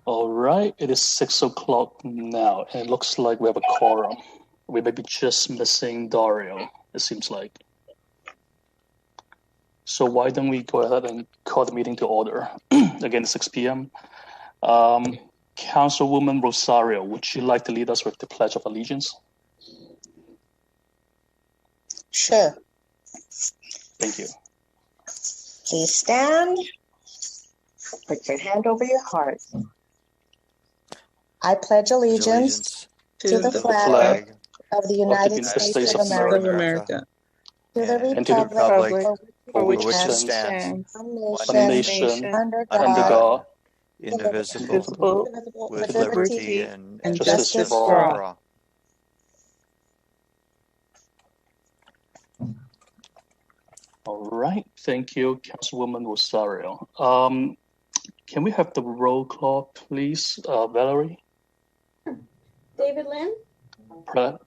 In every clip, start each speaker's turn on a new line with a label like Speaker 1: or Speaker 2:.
Speaker 1: All right, it is 6 o'clock now, and it looks like we have a quorum. We may be just missing Dario, it seems like. So why don't we go ahead and call the meeting to order? Again, 6 p.m. Councilwoman Rosario, would you like to lead us with the Pledge of Allegiance?
Speaker 2: Sure.
Speaker 1: Thank you.
Speaker 2: Please stand. Put your hand over your heart. I pledge allegiance to the flag of the United States of America, to the republic
Speaker 1: for which it stands, one nation, under God,
Speaker 3: indivisible, with liberty and justice for all.
Speaker 1: All right, thank you, Councilwoman Rosario. Can we have the roll call, please? Valerie?
Speaker 4: David Lynn?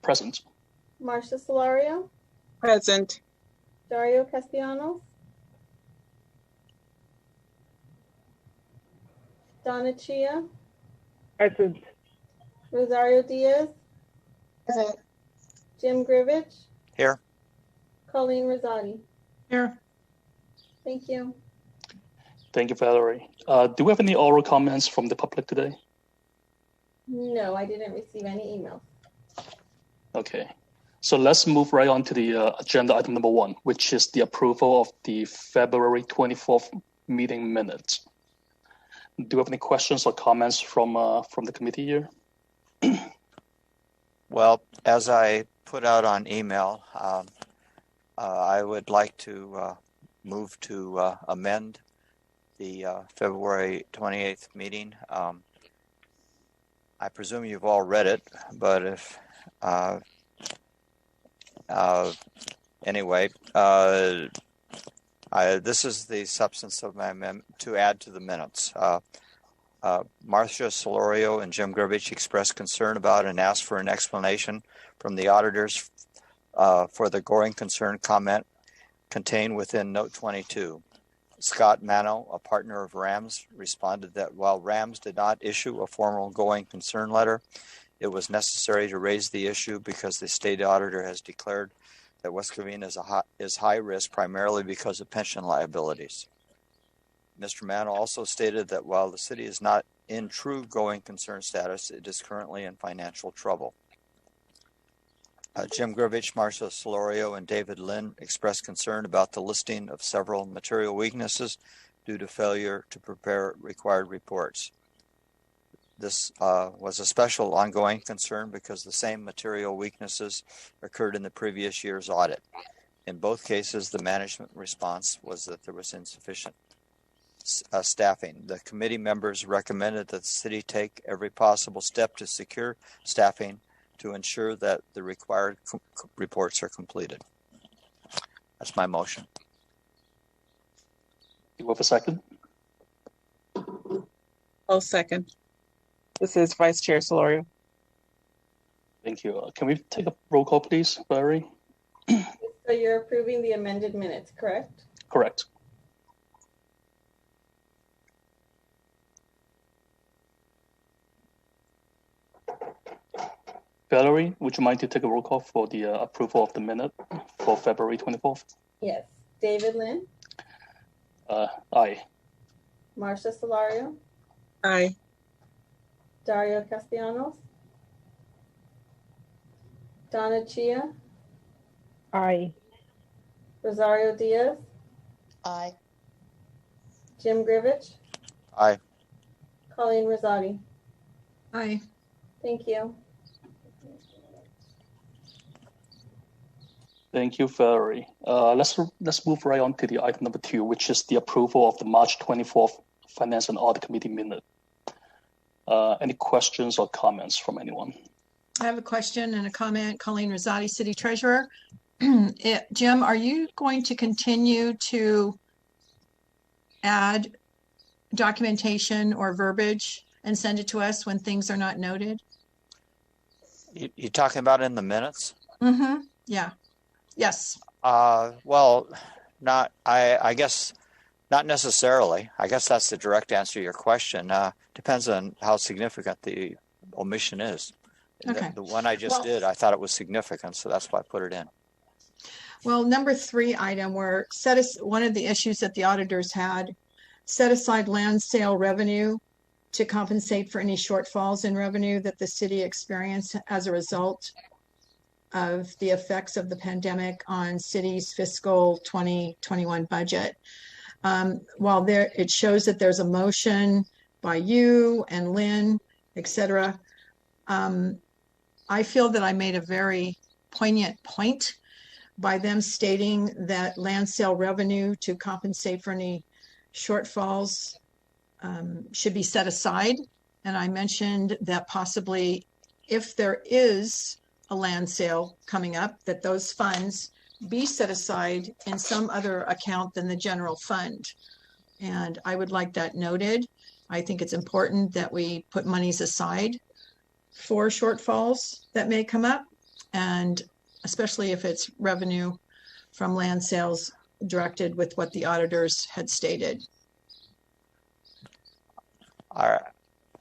Speaker 1: Present.
Speaker 4: Marcia Solario?
Speaker 3: Present.
Speaker 4: Dario Castellanos? Donna Chia?
Speaker 3: Present.
Speaker 4: Rosario Diaz?
Speaker 2: Present.
Speaker 4: Jim Grivich?
Speaker 5: Here.
Speaker 4: Colleen Rosati?
Speaker 3: Here.
Speaker 4: Thank you.
Speaker 1: Thank you, Valerie. Do we have any oral comments from the public today?
Speaker 4: No, I didn't receive any emails.
Speaker 1: Okay, so let's move right on to the agenda item number 1, which is the approval of the February 24th meeting minutes. Do you have any questions or comments from the committee here?
Speaker 5: Well, as I put out on email, I would like to move to amend the February 28th meeting. I presume you've all read it, but if anyway, this is the substance of my amendment to add to the minutes. Marcia Solorio and Jim Grivich expressed concern about and asked for an explanation from the auditors for the going concern comment contained within Note 22. Scott Mano, a partner of RAMS, responded that while RAMS did not issue a formal going concern letter, it was necessary to raise the issue because the state auditor has declared that West Covina is high risk primarily because of pension liabilities. Mr. Mano also stated that while the city is not in true going concern status, it is currently in financial trouble. Jim Grivich, Marcia Solorio, and David Lynn expressed concern about the listing of several material weaknesses due to failure to prepare required reports. This was a special ongoing concern because the same material weaknesses occurred in the previous year's audit. In both cases, the management response was that there was insufficient staffing. The committee members recommended that the city take every possible step to secure staffing to ensure that the required reports are completed. That's my motion.
Speaker 1: You have a second?
Speaker 3: I'll second. This is Vice Chair Solorio.
Speaker 1: Thank you. Can we take a roll call, please, Valerie?
Speaker 4: So you're approving the amended minutes, correct?
Speaker 1: Correct. Valerie, would you mind to take a roll call for the approval of the minute for February 24th?
Speaker 4: Yes. David Lynn?
Speaker 1: Aye.
Speaker 4: Marcia Solario?
Speaker 3: Aye.
Speaker 4: Dario Castellanos? Donna Chia?
Speaker 3: Aye.
Speaker 4: Rosario Diaz?
Speaker 2: Aye.
Speaker 4: Jim Grivich?
Speaker 5: Aye.
Speaker 4: Colleen Rosati?
Speaker 3: Aye.
Speaker 4: Thank you.
Speaker 1: Thank you, Valerie. Let's move right on to the item number 2, which is the approval of the March 24th Finance and Audit Committee minute. Any questions or comments from anyone?
Speaker 6: I have a question and a comment. Colleen Rosati, City Treasurer. Jim, are you going to continue to add documentation or verbiage and send it to us when things are not noted?
Speaker 5: You talking about in the minutes?
Speaker 6: Mm-hmm. Yeah. Yes.
Speaker 5: Well, I guess Not necessarily. I guess that's the direct answer to your question. Depends on how significant the omission is.
Speaker 6: Okay.
Speaker 5: The one I just did, I thought it was significant, so that's why I put it in.
Speaker 6: Well, number 3 item where one of the issues that the auditors had, set aside land sale revenue to compensate for any shortfalls in revenue that the city experienced as a result of the effects of the pandemic on city's fiscal 2021 budget. While it shows that there's a motion by you and Lynn, etc., I feel that I made a very poignant point by them stating that land sale revenue to compensate for any shortfalls should be set aside. And I mentioned that possibly if there is a land sale coming up, that those funds be set aside in some other account than the general fund. And I would like that noted. I think it's important that we put monies aside for shortfalls that may come up, and especially if it's revenue from land sales directed with what the auditors had stated.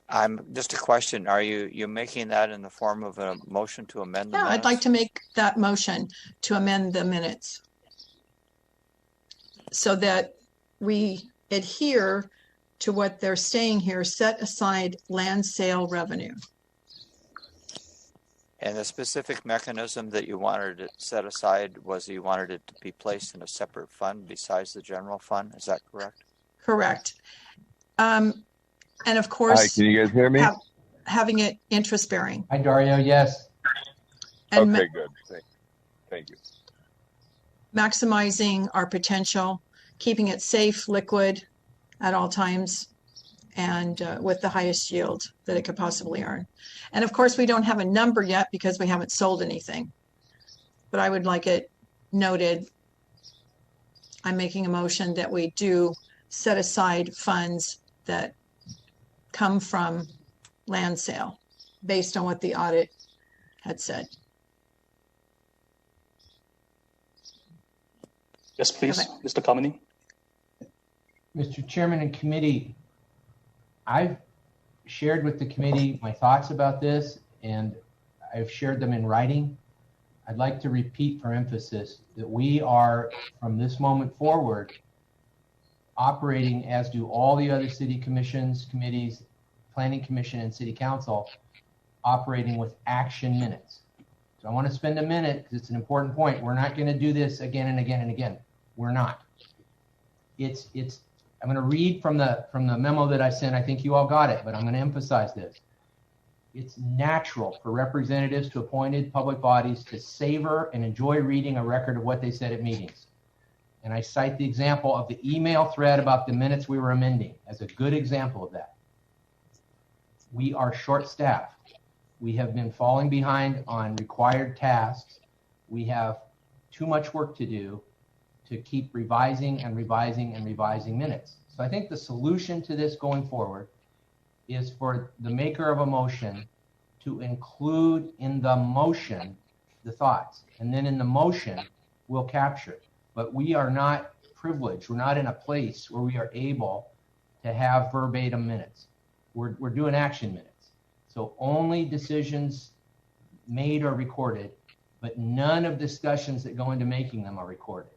Speaker 5: I'm just a question. Are you making that in the form of a motion to amend the minutes?
Speaker 6: I'd like to make that motion to amend the minutes so that we adhere to what they're saying here, set aside land sale revenue.
Speaker 5: And the specific mechanism that you wanted it set aside was you wanted it to be placed in a separate fund besides the general fund. Is that correct?
Speaker 6: Correct. And of course,
Speaker 7: hi, can you guys hear me?
Speaker 6: Having it interest bearing.
Speaker 2: Hi, Dario. Yes.
Speaker 6: And
Speaker 7: okay, good. Thank you.
Speaker 6: maximizing our potential, keeping it safe, liquid at all times, and with the highest yield that it could possibly earn. And of course, we don't have a number yet because we haven't sold anything. But I would like it noted, I'm making a motion that we do set aside funds that come from land sale based on what the audit had said.
Speaker 1: Yes, please,
Speaker 6: Okay.
Speaker 1: Mr. Kamini.
Speaker 2: Mr. Chairman and committee, I've shared with the committee my thoughts about this, and I've shared them in writing. I'd like to repeat for emphasis that we are, from this moment forward, operating, as do all the other city commissions, committees, planning commission, and city council, operating with action minutes. So I want to spend a minute because it's an important point. We're not going to do this again and again and again. We're not. I'm going to read from the memo that I sent. I think you all got it, but I'm going to emphasize this. It's natural for representatives to appointed public bodies to savor and enjoy reading a record of what they said at meetings. And I cite the example of the email thread about the minutes we were amending as a good example of that. We are short-staffed. We have been falling behind on required tasks. We have too much work to do to keep revising and revising and revising minutes. So I think the solution to this going forward is for the maker of a motion to include in the motion the thoughts. And then in the motion, we'll capture it. But we are not privileged. We're not in a place where we are able to have verbatim minutes. We're doing action minutes. So only decisions made are recorded, but none of discussions that go into making them are recorded.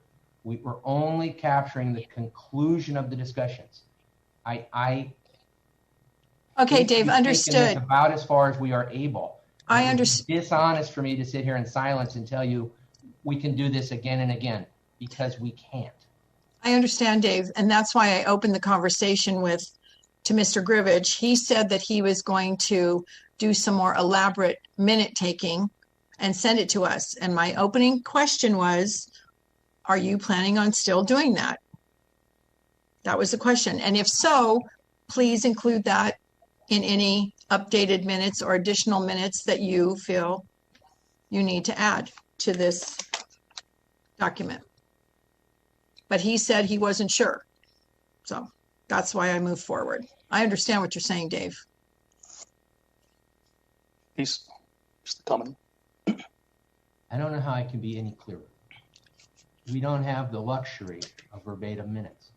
Speaker 2: We're only capturing the conclusion of the discussions.
Speaker 6: Okay, Dave, understood.
Speaker 2: About as far as we are able.
Speaker 6: I understand.
Speaker 2: It's dishonest for me to sit here in silence and tell you we can do this again and again, because we can't.
Speaker 6: I understand, Dave, and that's why I opened the conversation to Mr. Grivage. He said that he was going to do some more elaborate minute taking and send it to us. And my opening question was, are you planning on still doing that? That was the question. And if so, please include that in any updated minutes or additional minutes that you feel you need to add to this document. But he said he wasn't sure. So that's why I moved forward. I understand what you're saying, Dave.
Speaker 1: Please, Mr. Kamini.
Speaker 2: I don't know how I can be any clearer. We don't have the luxury of verbatim minutes.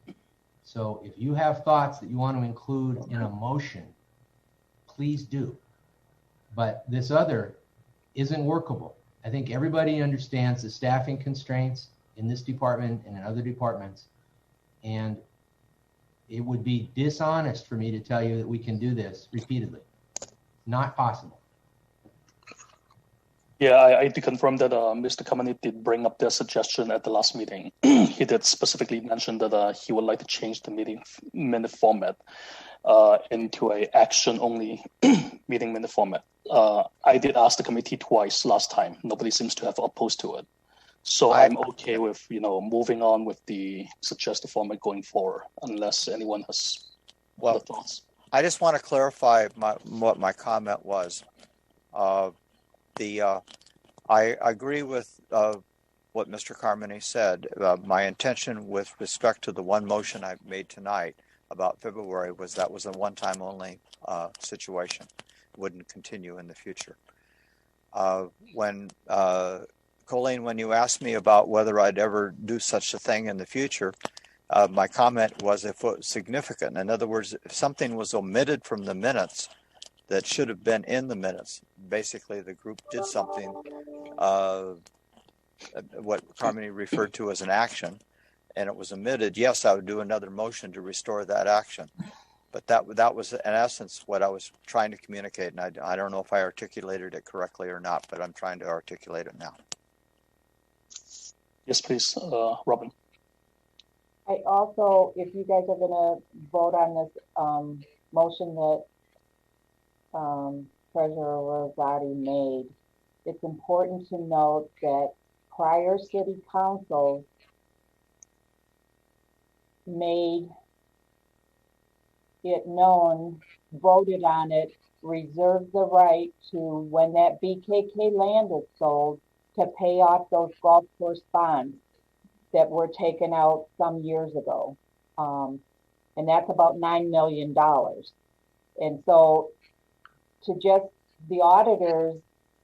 Speaker 2: So if you have thoughts that you want to include in a motion, please do. But this other isn't workable. I think everybody understands the staffing constraints in this department and in other departments. And it would be dishonest for me to tell you that we can do this repeatedly. Not possible.
Speaker 1: Yeah, I do confirm that Mr. Kamani did bring up their suggestion at the last meeting. He did specifically mention that he would like to change the meeting minute format into a action-only meeting minute format. I did ask the committee twice last time. Nobody seems to have opposed to it. So I'm okay with, moving on with the suggested format going forward, unless anyone has other thoughts.
Speaker 5: I just want to clarify what my comment was. I agree with what Mr. Carmody said. My intention with respect to the one motion I made tonight about February was that was a one-time only situation. It wouldn't continue in the future. Colleen, when you asked me about whether I'd ever do such a thing in the future, my comment was if it was significant. In other words, if something was omitted from the minutes that should have been in the minutes, basically the group did something, what Carmody referred to as an action, and it was omitted, yes, I would do another motion to restore that action. But that was, in essence, what I was trying to communicate, and I don't know if I articulated it correctly or not, but I'm trying to articulate it now.
Speaker 1: Yes, please, Robin.
Speaker 8: I also, if you guys are going to vote on this motion that Treasurer Rosati made, it's important to note that prior city councils made it known, voted on it, reserved the right to, when that BKK land is sold, to pay off those golf course bonds that were taken out some years ago. And that's about $9 million. And so to just the auditors,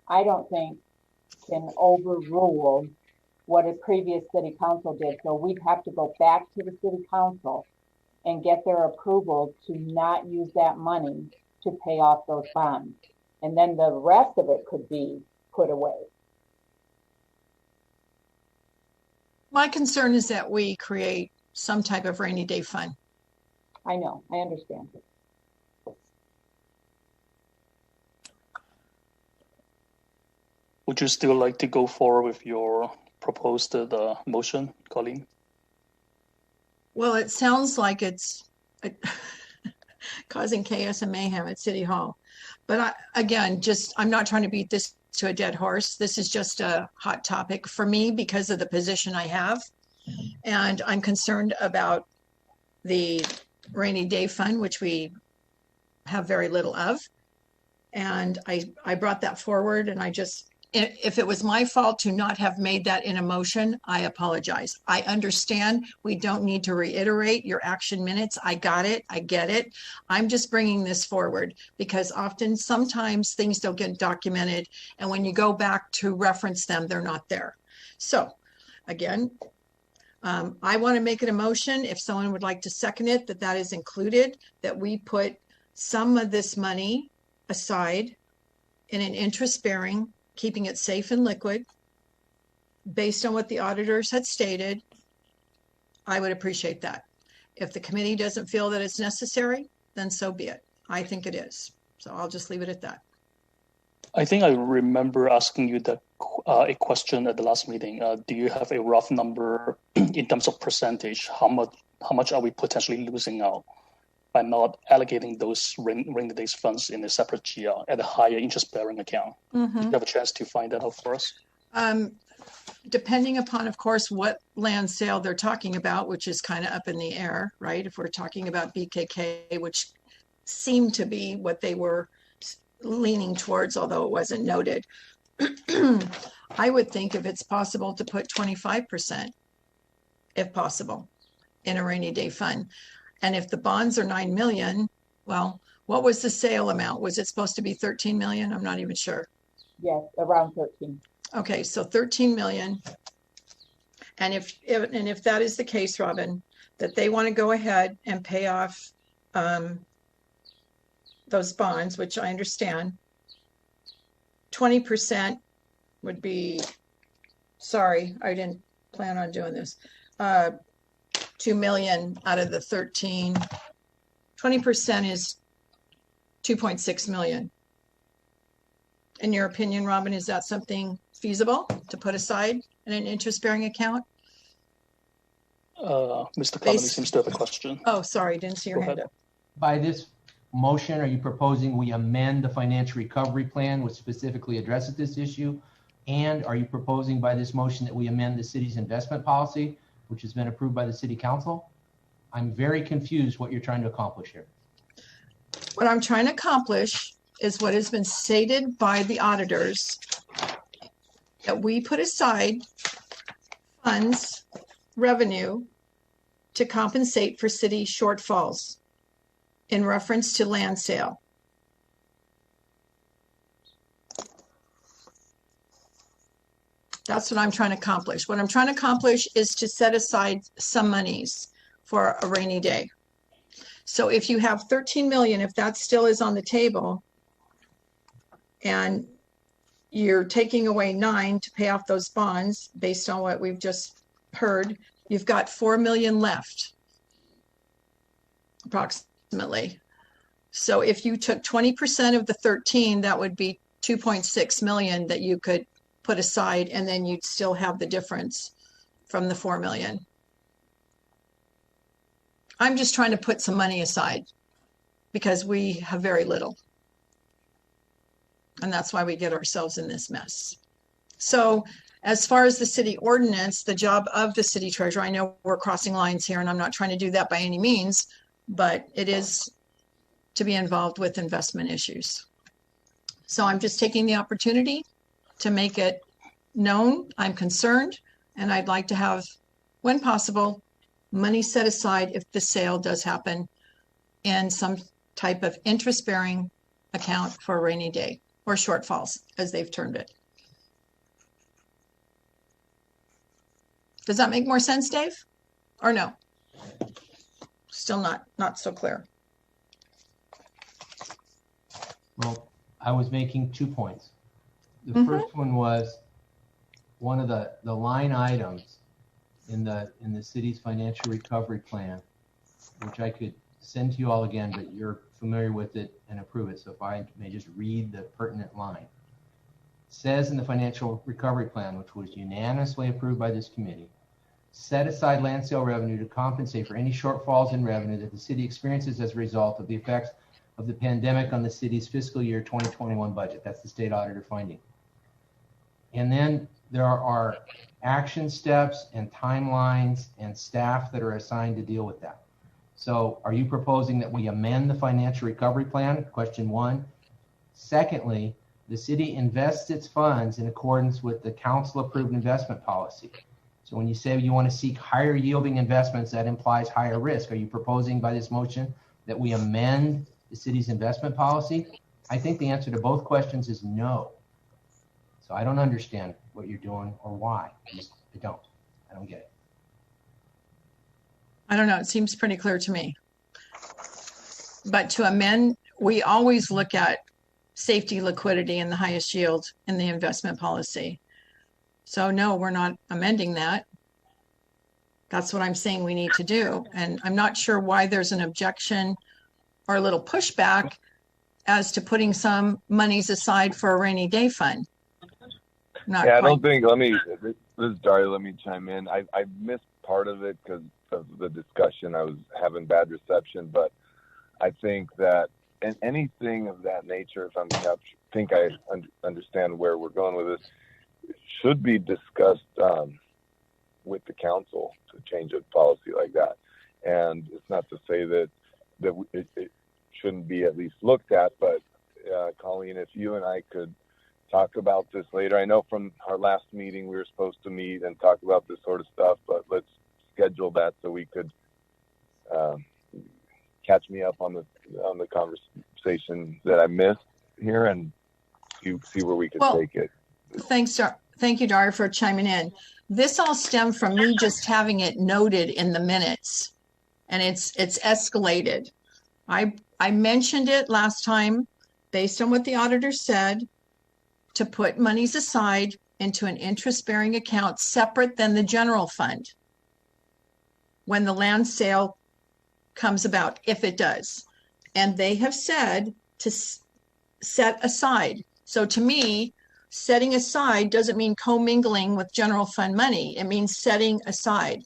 Speaker 8: I don't think can overrule what a previous city council did. So we'd have to go back to the city council and get their approval to not use that money to pay off those bonds. And then the rest of it could be put away.
Speaker 6: My concern is that we create some type of rainy day fund.
Speaker 8: I know, I understand.
Speaker 1: Would you still like to go forward with your proposed motion, Colleen?
Speaker 6: Well, it sounds like it's causing chaos and mayhem at City Hall. But I'm not trying to beat this to a dead horse. This is just a hot topic for me because of the position I have. And I'm concerned about the rainy day fund, which we have very little of. And I brought that forward, and if it was my fault to not have made that in a motion, I apologize. I understand we don't need to reiterate your action minutes. I got it. I get it. I'm just bringing this forward because sometimes things don't get documented. And when you go back to reference them, they're not there. So again, I want to make it a motion. If someone would like to second it, that is included, that we put some of this money aside in an interest bearing, keeping it safe and liquid, based on what the auditors had stated. I would appreciate that. If the committee doesn't feel that it's necessary, then so be it. I think it is. So I'll just leave it at that.
Speaker 1: I think I remember asking you a question at the last meeting. Do you have a rough number in terms of percentage? How much are we potentially losing out by not allocating those rainy days funds in a separate GR at a higher interest-bearing account?
Speaker 6: Mm-hmm.
Speaker 1: Do you have a chance to find that out for us?
Speaker 6: Depending upon, of course, what land sale they're talking about, which is kind of up in the air, right? If we're talking about BKK, which seemed to be what they were leaning towards, although it wasn't noted, I would think if it's possible to put 25%, if possible, in a rainy day fund. And if the bonds are 9 million, well, what was the sale amount? Was it supposed to be 13 million? I'm not even sure.
Speaker 8: Yes, around 13.
Speaker 6: Okay, so 13 million. And if that is the case, Robin, that they want to go ahead and pay off those bonds, which I understand. 20% would be, sorry, I didn't plan on doing this. 2 million out of the 13. 20% is 2.6 million. In your opinion, Robin, is that something feasible to put aside in an interest-bearing account?
Speaker 1: Mr. Connolly seems to have a question.
Speaker 6: Oh, sorry, didn't see your hand up.
Speaker 2: By this motion, are you proposing we amend the financial recovery plan, which specifically addresses this issue? And are you proposing by this motion that we amend the city's investment policy, which has been approved by the city council? I'm very confused what you're trying to accomplish here.
Speaker 6: What I'm trying to accomplish is what has been stated by the auditors, that we put aside funds, revenue, to compensate for city shortfalls in reference to land sale. That's what I'm trying to accomplish. What I'm trying to accomplish is to set aside some monies for a rainy day. So if you have 13 million, if that still is on the table, and you're taking away 9 to pay off those bonds based on what we've just heard, you've got 4 million left, approximately. So if you took 20% of the 13, that would be 2.6 million that you could put aside, and then you'd still have the difference from the 4 million. I'm just trying to put some money aside because we have very little. And that's why we get ourselves in this mess. So as far as the city ordinance, the job of the city treasurer, I know we're crossing lines here and I'm not trying to do that by any means, but it is to be involved with investment issues. So I'm just taking the opportunity to make it known I'm concerned, and I'd like to have, when possible, money set aside if the sale does happen in some type of interest-bearing account for a rainy day, or shortfalls, as they've termed it. Does that make more sense, Dave? Or no? Still not so clear.
Speaker 2: Well, I was making 2 points. The first one was one of the line items in the city's financial recovery plan, which I could send to you all again, but you're familiar with it and approve it. So if I may just read the pertinent line. It says in the financial recovery plan, which was unanimously approved by this committee, set aside land sale revenue to compensate for any shortfalls in revenue that the city experiences as a result of the effects of the pandemic on the city's fiscal year 2021 budget. That's the state auditor finding. And then there are action steps and timelines and staff that are assigned to deal with that. So are you proposing that we amend the financial recovery plan? Question one. Secondly, the city invests its funds in accordance with the council approved investment policy. So when you say you want to seek higher yielding investments, that implies higher risk. Are you proposing by this motion that we amend the city's investment policy? I think the answer to both questions is no. So I don't understand what you're doing or why. I don't get it.
Speaker 6: I don't know. It seems pretty clear to me. But to amend, we always look at safety, liquidity, and the highest yield in the investment policy. So no, we're not amending that. That's what I'm saying we need to do. And I'm not sure why there's an objection or a little pushback as to putting some monies aside for a rainy day fund.
Speaker 7: I don't think, this is Dario, let me chime in. I missed part of it because of the discussion. I was having bad reception, but I think that anything of that nature, if I understand where we're going with this, should be discussed with the council to change a policy like that. And it's not to say that it shouldn't be at least looked at, but Colleen, if you and I could talk about this later. I know from our last meeting we were supposed to meet and talk about this sort of stuff, but let's schedule that so we could catch me up on the conversation that I missed here and see where we can take it.
Speaker 6: Thank you, Dario, for chiming in. This all stemmed from me just having it noted in the minutes and it's escalated. I mentioned it last time based on what the auditor said, to put monies aside into an interest-bearing account separate than the general fund when the land sale comes about, if it does. And they have said to set aside. So to me, setting aside doesn't mean commingling with general fund money. It means setting aside.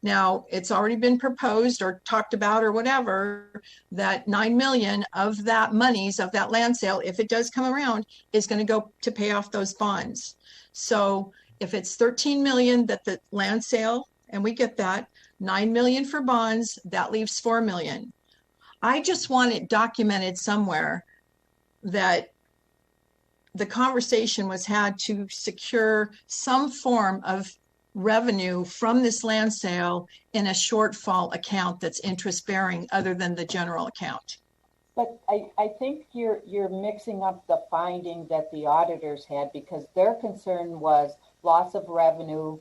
Speaker 6: Now, it's already been proposed or talked about or whatever that 9 million of that monies of that land sale, if it does come around, is going to go to pay off those bonds. So if it's 13 million that the land sale, and we get that, 9 million for bonds, that leaves 4 million. I just want it documented somewhere that the conversation was had to secure some form of revenue from this land sale in a shortfall account that's interest bearing other than the general account.
Speaker 8: But I think you're mixing up the finding that the auditors had, because their concern was loss of revenue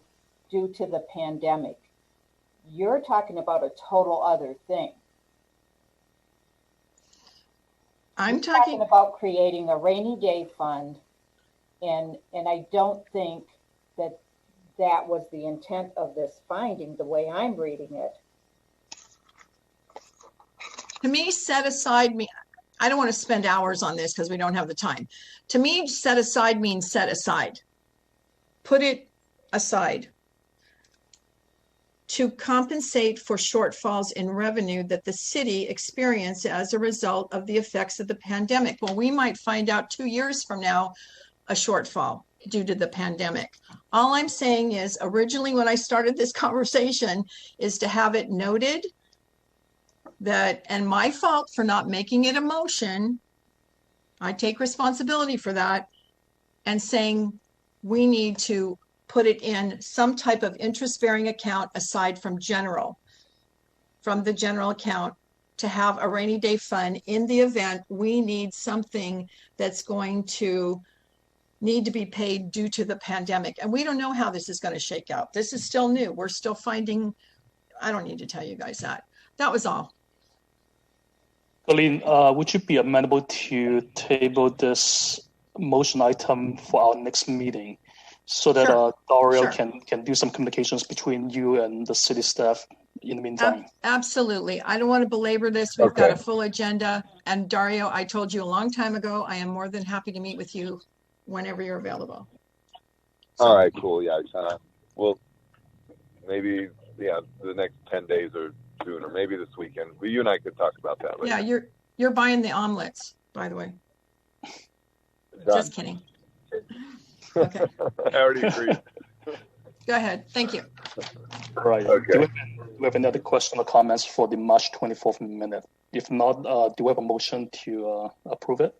Speaker 8: due to the pandemic. You're talking about a total other thing.
Speaker 6: I'm
Speaker 8: You're talking about creating a rainy day fund, and I don't think that was the intent of this finding, the way I'm reading it.
Speaker 6: To me, set aside me. I don't want to spend hours on this because we don't have the time. To me, set aside means set aside. Put it aside to compensate for shortfalls in revenue that the city experienced as a result of the effects of the pandemic. Well, we might find out 2 years from now a shortfall due to the pandemic. All I'm saying is, originally when I started this conversation, is to have it noted that, and my fault for not making it a motion, I take responsibility for that, and saying we need to put it in some type of interest-bearing account aside from the general account, to have a rainy day fund in the event we need something that's going to need to be paid due to the pandemic. And we don't know how this is going to shake out. This is still new. We're still finding, I don't need to tell you guys that. That was all.
Speaker 1: Colleen, would you be amenable to table this motion item for our next meeting so that Dario can do some communications between you and the city staff in the meantime?
Speaker 6: Absolutely. I don't want to belabor this. We've got a full agenda. And Dario, I told you a long time ago, I am more than happy to meet with you whenever you're available.
Speaker 7: All right, cool. Yeah, well, maybe the next 10 days or soon, or maybe this weekend. Well, you and I could talk about that later.
Speaker 6: Yeah, you're buying the omelets, by the way.
Speaker 7: Done.
Speaker 6: Just kidding. Okay.
Speaker 7: I already agreed.
Speaker 6: Go ahead. Thank you.
Speaker 1: Right.
Speaker 7: Okay.
Speaker 1: Do we have any other questions or comments for the March 24th minute? If not, do we have a motion to approve it?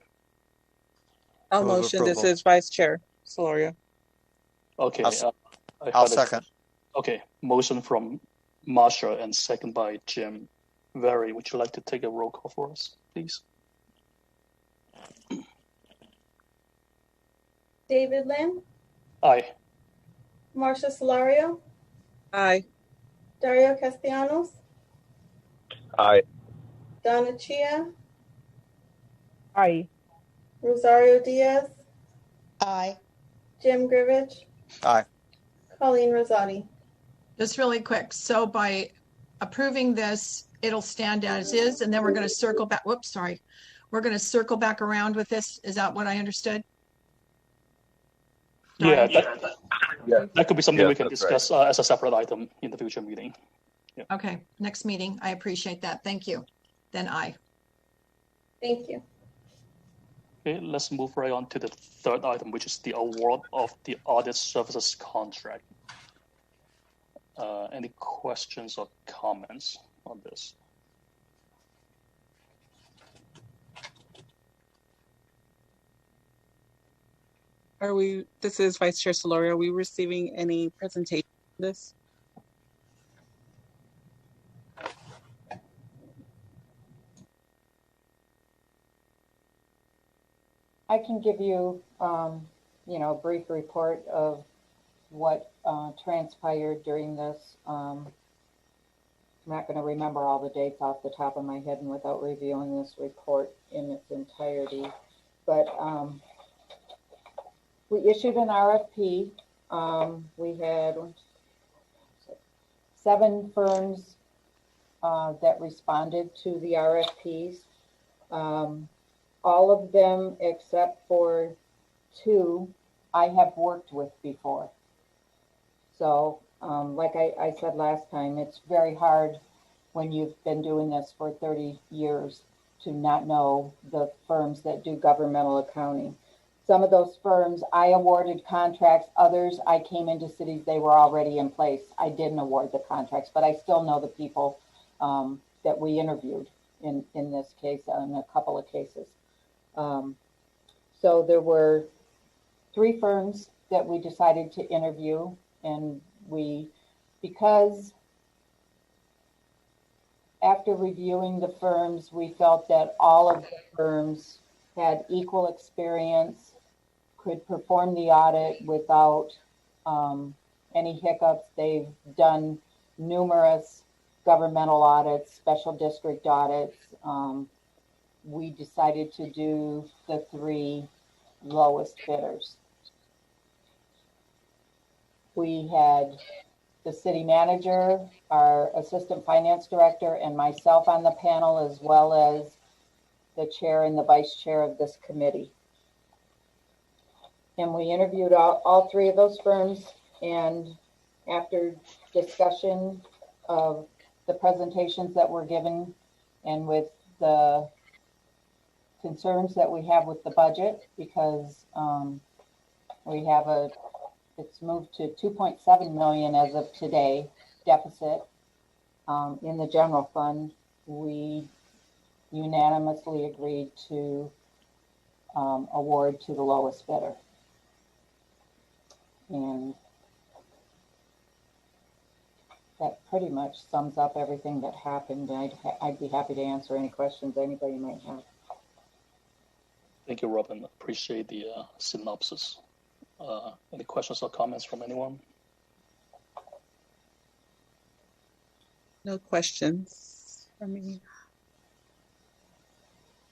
Speaker 3: I'll motion. This is Vice Chair Solorio.
Speaker 1: Okay.
Speaker 5: I'll second.
Speaker 1: Okay. Motion from Marsha and second by Jim. Valerie, would you like to take a roll call for us, please?
Speaker 4: David Lynn,
Speaker 1: Aye.
Speaker 4: Marcia Solario,
Speaker 3: Aye.
Speaker 4: Dario Castellanos,
Speaker 7: Aye.
Speaker 4: Donna Chia,
Speaker 3: Aye.
Speaker 4: Rosario Diaz,
Speaker 9: Aye.
Speaker 4: Jim Grivich,
Speaker 5: Aye.
Speaker 4: Colleen Rosati.
Speaker 6: Just really quick. So by approving this, it'll stand as is, and then we're going to circle back. Whoops, sorry. We're going to circle back around with this. Is that what I understood?
Speaker 1: Yeah, that could be something we can
Speaker 7: that's
Speaker 1: discuss as a separate item in the future meeting. Yeah.
Speaker 6: Okay, next meeting. I appreciate that. Thank you. Then aye.
Speaker 4: Thank you.
Speaker 1: Okay, let's move right on to the third item, which is the award of the audit services contract. Any questions or comments on this?
Speaker 3: This is Vice Chair Solorio. Are we receiving any presentation on this?
Speaker 8: I can give you, a brief report of what transpired during this not going to remember all the dates off the top of my head and without reviewing this report in its entirety. But we issued an RFP. We had 7 firms that responded to the RFPs. All of them except for 2 I have worked with before. So like I said last time, it's very hard when you've been doing this for 30 years to not know the firms that do governmental accounting. Some of those firms I awarded contracts, others I came into cities, they were already in place. I didn't award the contracts, but I still know the people that we interviewed in this case, in a couple of cases. So there were 3 firms that we decided to interview, and because after reviewing the firms, we felt that all of the firms had equal experience, could perform the audit without any hiccups. They've done numerous governmental audits, special district audits. We decided to do the 3 lowest bidders. We had the city manager, our assistant finance director, and myself on the panel, as well as the chair and the vice chair of this committee. And we interviewed all 3 of those firms, and after discussion of the presentations that were given and with the concerns that we have with the budget, because we have it's moved to 2.7 million as of today deficit in the general fund. We unanimously agreed to award to the lowest bidder. And that pretty much sums up everything that happened. I'd be happy to answer any questions anybody might have.
Speaker 1: Thank you, Robin. Appreciate the synopsis. Any questions or comments from anyone?
Speaker 3: No questions from me.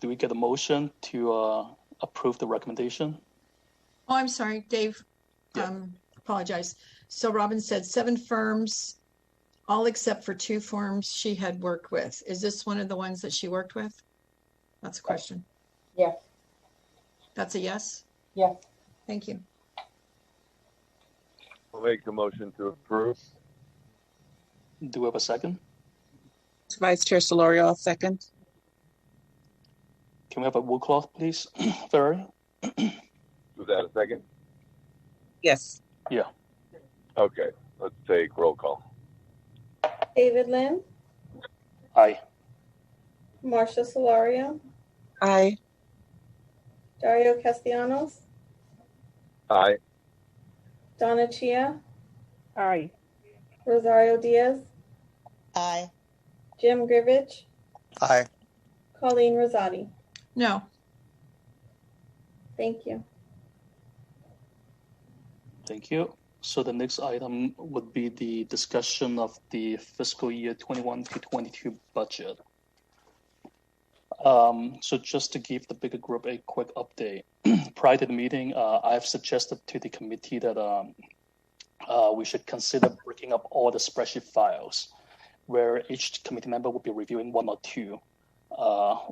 Speaker 1: Do we get a motion to approve the recommendation?
Speaker 6: Oh, I'm sorry, Dave.
Speaker 1: Yeah.
Speaker 6: Apologize. So Robin said 7 firms, all except for 2 firms she had worked with. Is this one of the ones that she worked with? That's a question.
Speaker 8: Yes.
Speaker 6: That's a yes?
Speaker 8: Yes.
Speaker 6: Thank you.
Speaker 7: I'll make a motion to approve.
Speaker 1: Do we have a second?
Speaker 3: Vice Chair Solorio, I'll second.
Speaker 1: Can we have a roll call, please, Valerie?
Speaker 7: Was that a second?
Speaker 3: Yes.
Speaker 1: Yeah.
Speaker 7: Okay, let's take roll call.
Speaker 4: David Lynn,
Speaker 1: Aye.
Speaker 4: Marcia Solorio,
Speaker 3: Aye.
Speaker 4: Dario Castellanos,
Speaker 7: Aye.
Speaker 4: Donna Chia,
Speaker 3: Aye.
Speaker 4: Rosario Diaz,
Speaker 9: Aye.
Speaker 4: Jim Grivich,
Speaker 5: Aye.
Speaker 4: Colleen Rosati.
Speaker 6: No.
Speaker 4: Thank you.
Speaker 1: Thank you. So the next item would be the discussion of the fiscal year 21 to 22 budget. So just to give the bigger group a quick update, prior to the meeting, I've suggested to the committee that we should consider breaking up all the spreadsheet files, where each committee member will be reviewing 1 or 2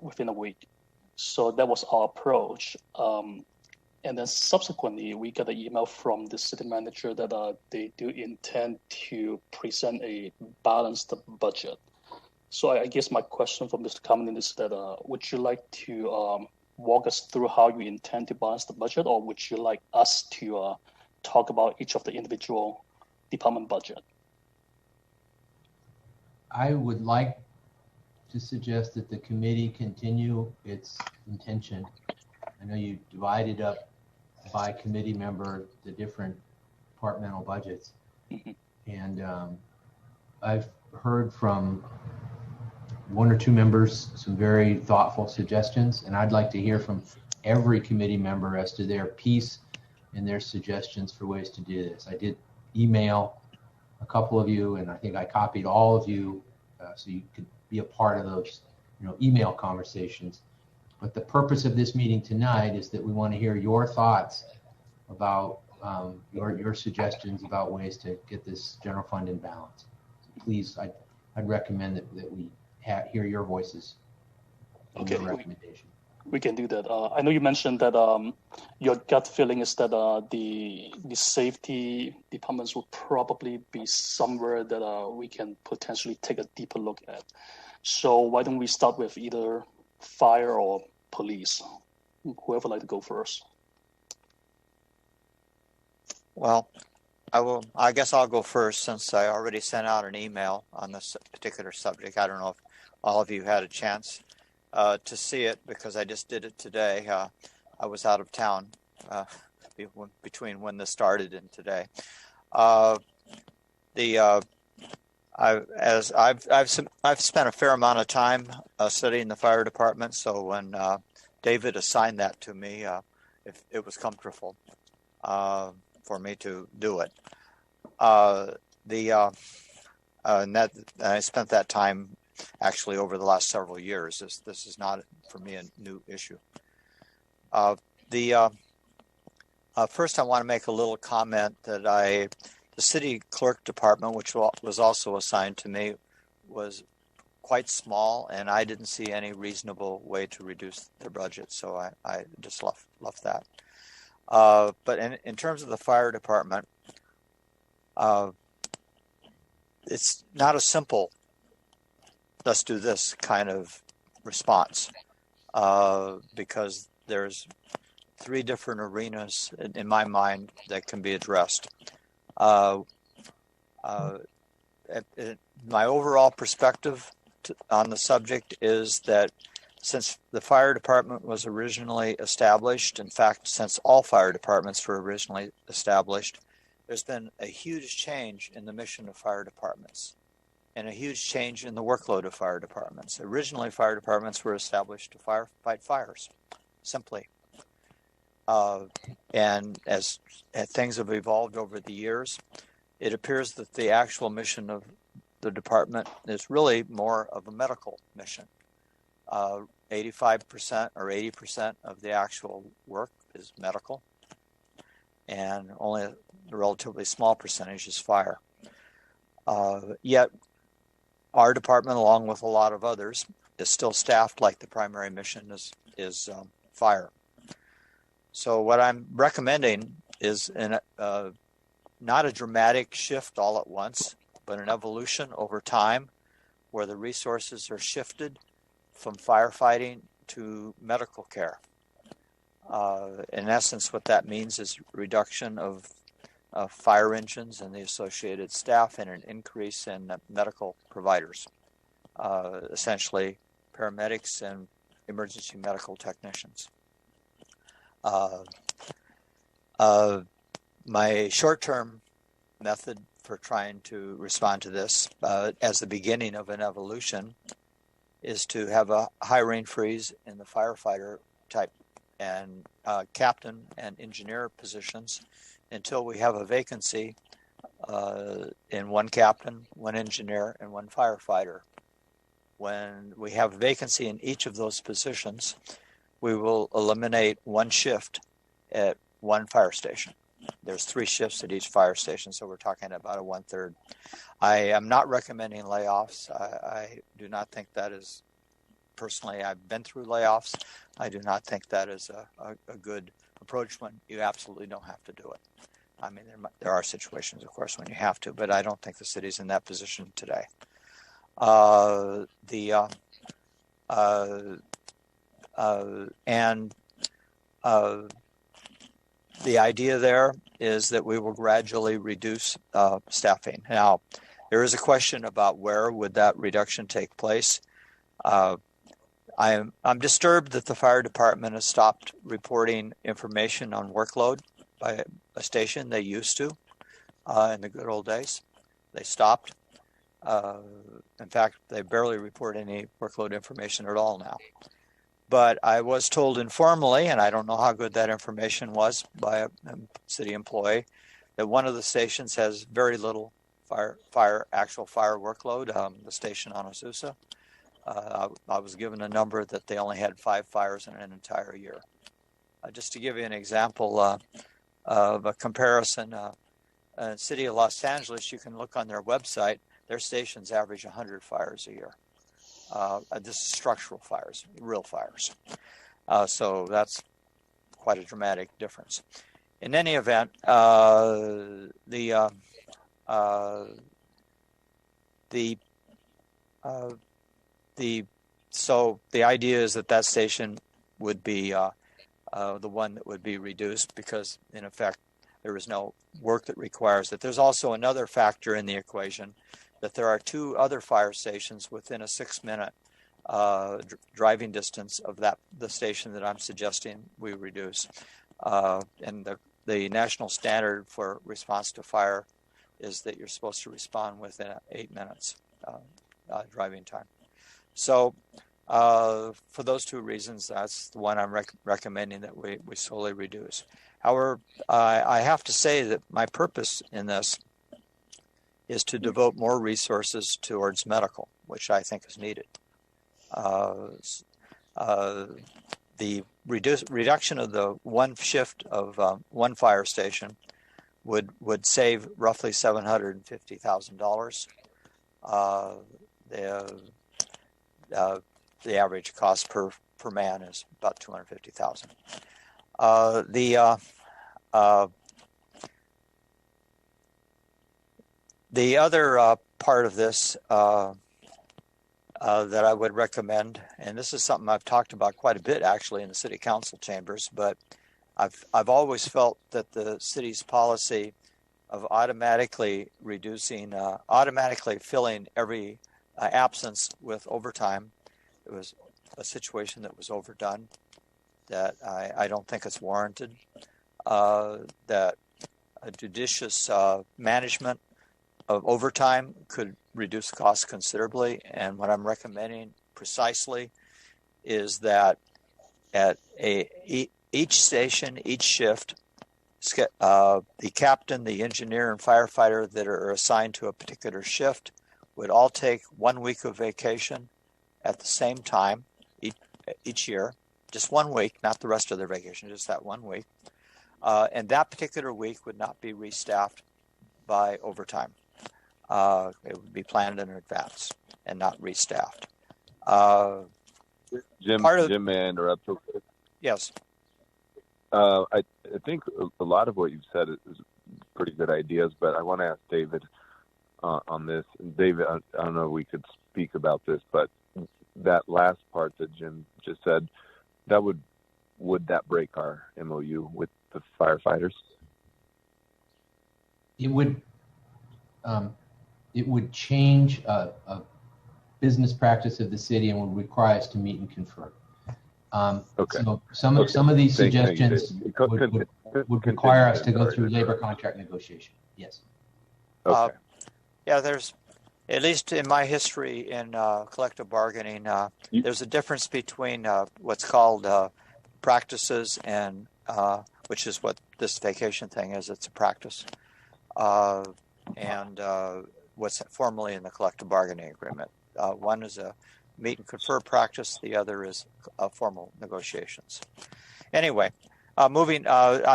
Speaker 1: within a week. So that was our approach. And then subsequently, we got an email from the city manager that they do intend to present a balanced budget. So I guess my question for Mr. Cummins is that would you like to walk us through how you intend to balance the budget, or would you like us to talk about each of the individual department budget?
Speaker 2: I would like to suggest that the committee continue its intention. I know you divided up by committee member the different departmental budgets.
Speaker 1: Mm-hmm.
Speaker 2: And I've heard from 1 or 2 members some very thoughtful suggestions, and I'd like to hear from every committee member as to their piece and their suggestions for ways to do this. I did email a couple of you, and I think I copied all of you so you could be a part of those, email conversations. But the purpose of this meeting tonight is that we want to hear your thoughts about your suggestions about ways to get this general fund in balance. So please, I'd recommend that we hear your voices.
Speaker 1: Okay.
Speaker 2: Your recommendation.
Speaker 1: We can do that. I know you mentioned that your gut feeling is that the safety departments will probably be somewhere that we can potentially take a deeper look at. So why don't we start with either fire or police? Whoever like to go first.
Speaker 5: Well, I guess I'll go first since I already sent out an email on this particular subject. I don't know if all of you had a chance to see it because I just did it today. I was out of town between when this started and today. I've spent a fair amount of time studying the fire department. So when David assigned that to me, it was comfortable for me to do it. And I spent that time actually over the last several years. This is not for me a new issue. First, I want to make a little comment that the city clerk department, which was also assigned to me, was quite small, and I didn't see any reasonable way to reduce their budget, so I just left that. But in terms of the fire department, it's not a simple let's do this kind of response because there's three different arenas in my mind that can be addressed. My overall perspective on the subject is that since the fire department was originally established, in fact, since all fire departments were originally established, there's been a huge change in the mission of fire departments and a huge change in the workload of fire departments. Originally, fire departments were established to fight fires, simply. And as things have evolved over the years, it appears that the actual mission of the department is really more of a medical mission. 85% or 80% of the actual work is medical, and only a relatively small percentage is fire. Yet, our department, along with a lot of others, is still staffed like the primary mission is fire. So what I'm recommending is not a dramatic shift all at once, but an evolution over time where the resources are shifted from firefighting to medical care. In essence, what that means is reduction of fire engines and the associated staff and an increase in medical providers, essentially paramedics and emergency medical technicians. My short-term method for trying to respond to this as the beginning of an evolution is to have a hiring freeze in the firefighter type and captain and engineer positions until we have a vacancy in one captain, one engineer, and one firefighter. When we have a vacancy in each of those positions, we will eliminate one shift at one fire station. There's 3 shifts at each fire station, so we're talking about a 1/3. I am not recommending layoffs. I do not think that is, personally, I've been through layoffs. I do not think that is a good approach when you absolutely don't have to do it. I mean, there are situations, of course, when you have to, but I don't think the city's in that position today. The idea there is that we will gradually reduce staffing. Now, there is a question about where would that reduction take place. I'm disturbed that the fire department has stopped reporting information on workload by a station. They used to in the good old days. They stopped. In fact, they barely report any workload information at all now. But I was told informally, and I don't know how good that information was by a city employee, that one of the stations has very little actual fire workload, the station on Azusa. I was given a number that they only had 5 fires in an entire year. Just to give you an example of a comparison, City of Los Angeles, you can look on their website, their stations average 100 fires a year. This is structural fires, real fires. So that's quite a dramatic difference. In any event, so the idea is that station would be the one that would be reduced because, in effect, there is no work that requires it. There's also another factor in the equation that there are 2 other fire stations within a 6-minute driving distance of the station that I'm suggesting we reduce. And the national standard for response to fire is that you're supposed to respond within 8 minutes driving time. So for those 2 reasons, that's the one I'm recommending that we slowly reduce. However, I have to say that my purpose in this is to devote more resources towards medical, which I think is needed. The reduction of the one shift of one fire station would save roughly $750,000. The average cost per man is about $250,000. The other part of this that I would recommend, and this is something I've talked about quite a bit actually in the city council chambers, but I've always felt that the city's policy of automatically filling every absence with overtime, it was a situation that was overdone, that I don't think it's warranted, that a judicious management of overtime could reduce costs considerably. And what I'm recommending precisely is that at each station, each shift, the captain, the engineer, and firefighter that are assigned to a particular shift would all take 1 week of vacation at the same time each year, just 1 week, not the rest of their vacation, just that 1 week. And that particular week would not be restaffed by overtime. It would be planned in advance and not restaffed.
Speaker 7: Jim, may I interrupt real quick?
Speaker 5: Yes.
Speaker 7: I think a lot of what you've said is pretty good ideas, but I want to ask David on this. And David, I don't know if we could speak about this, but that last part that Jim just said, would that break our MOU with the firefighters?
Speaker 2: It would change a business practice of the city and would require us to meet and confer.
Speaker 7: Okay.
Speaker 2: So some of these suggestions would require us to go through labor contract negotiation. Yes.
Speaker 7: Okay.
Speaker 5: Yeah, there's, at least in my history in collective bargaining, there's a difference between what's called practices and which is what this vacation thing is. It's a practice, and what's formally in the collective bargaining agreement. One is a meet and confer practice. The other is formal negotiations. Anyway, moving.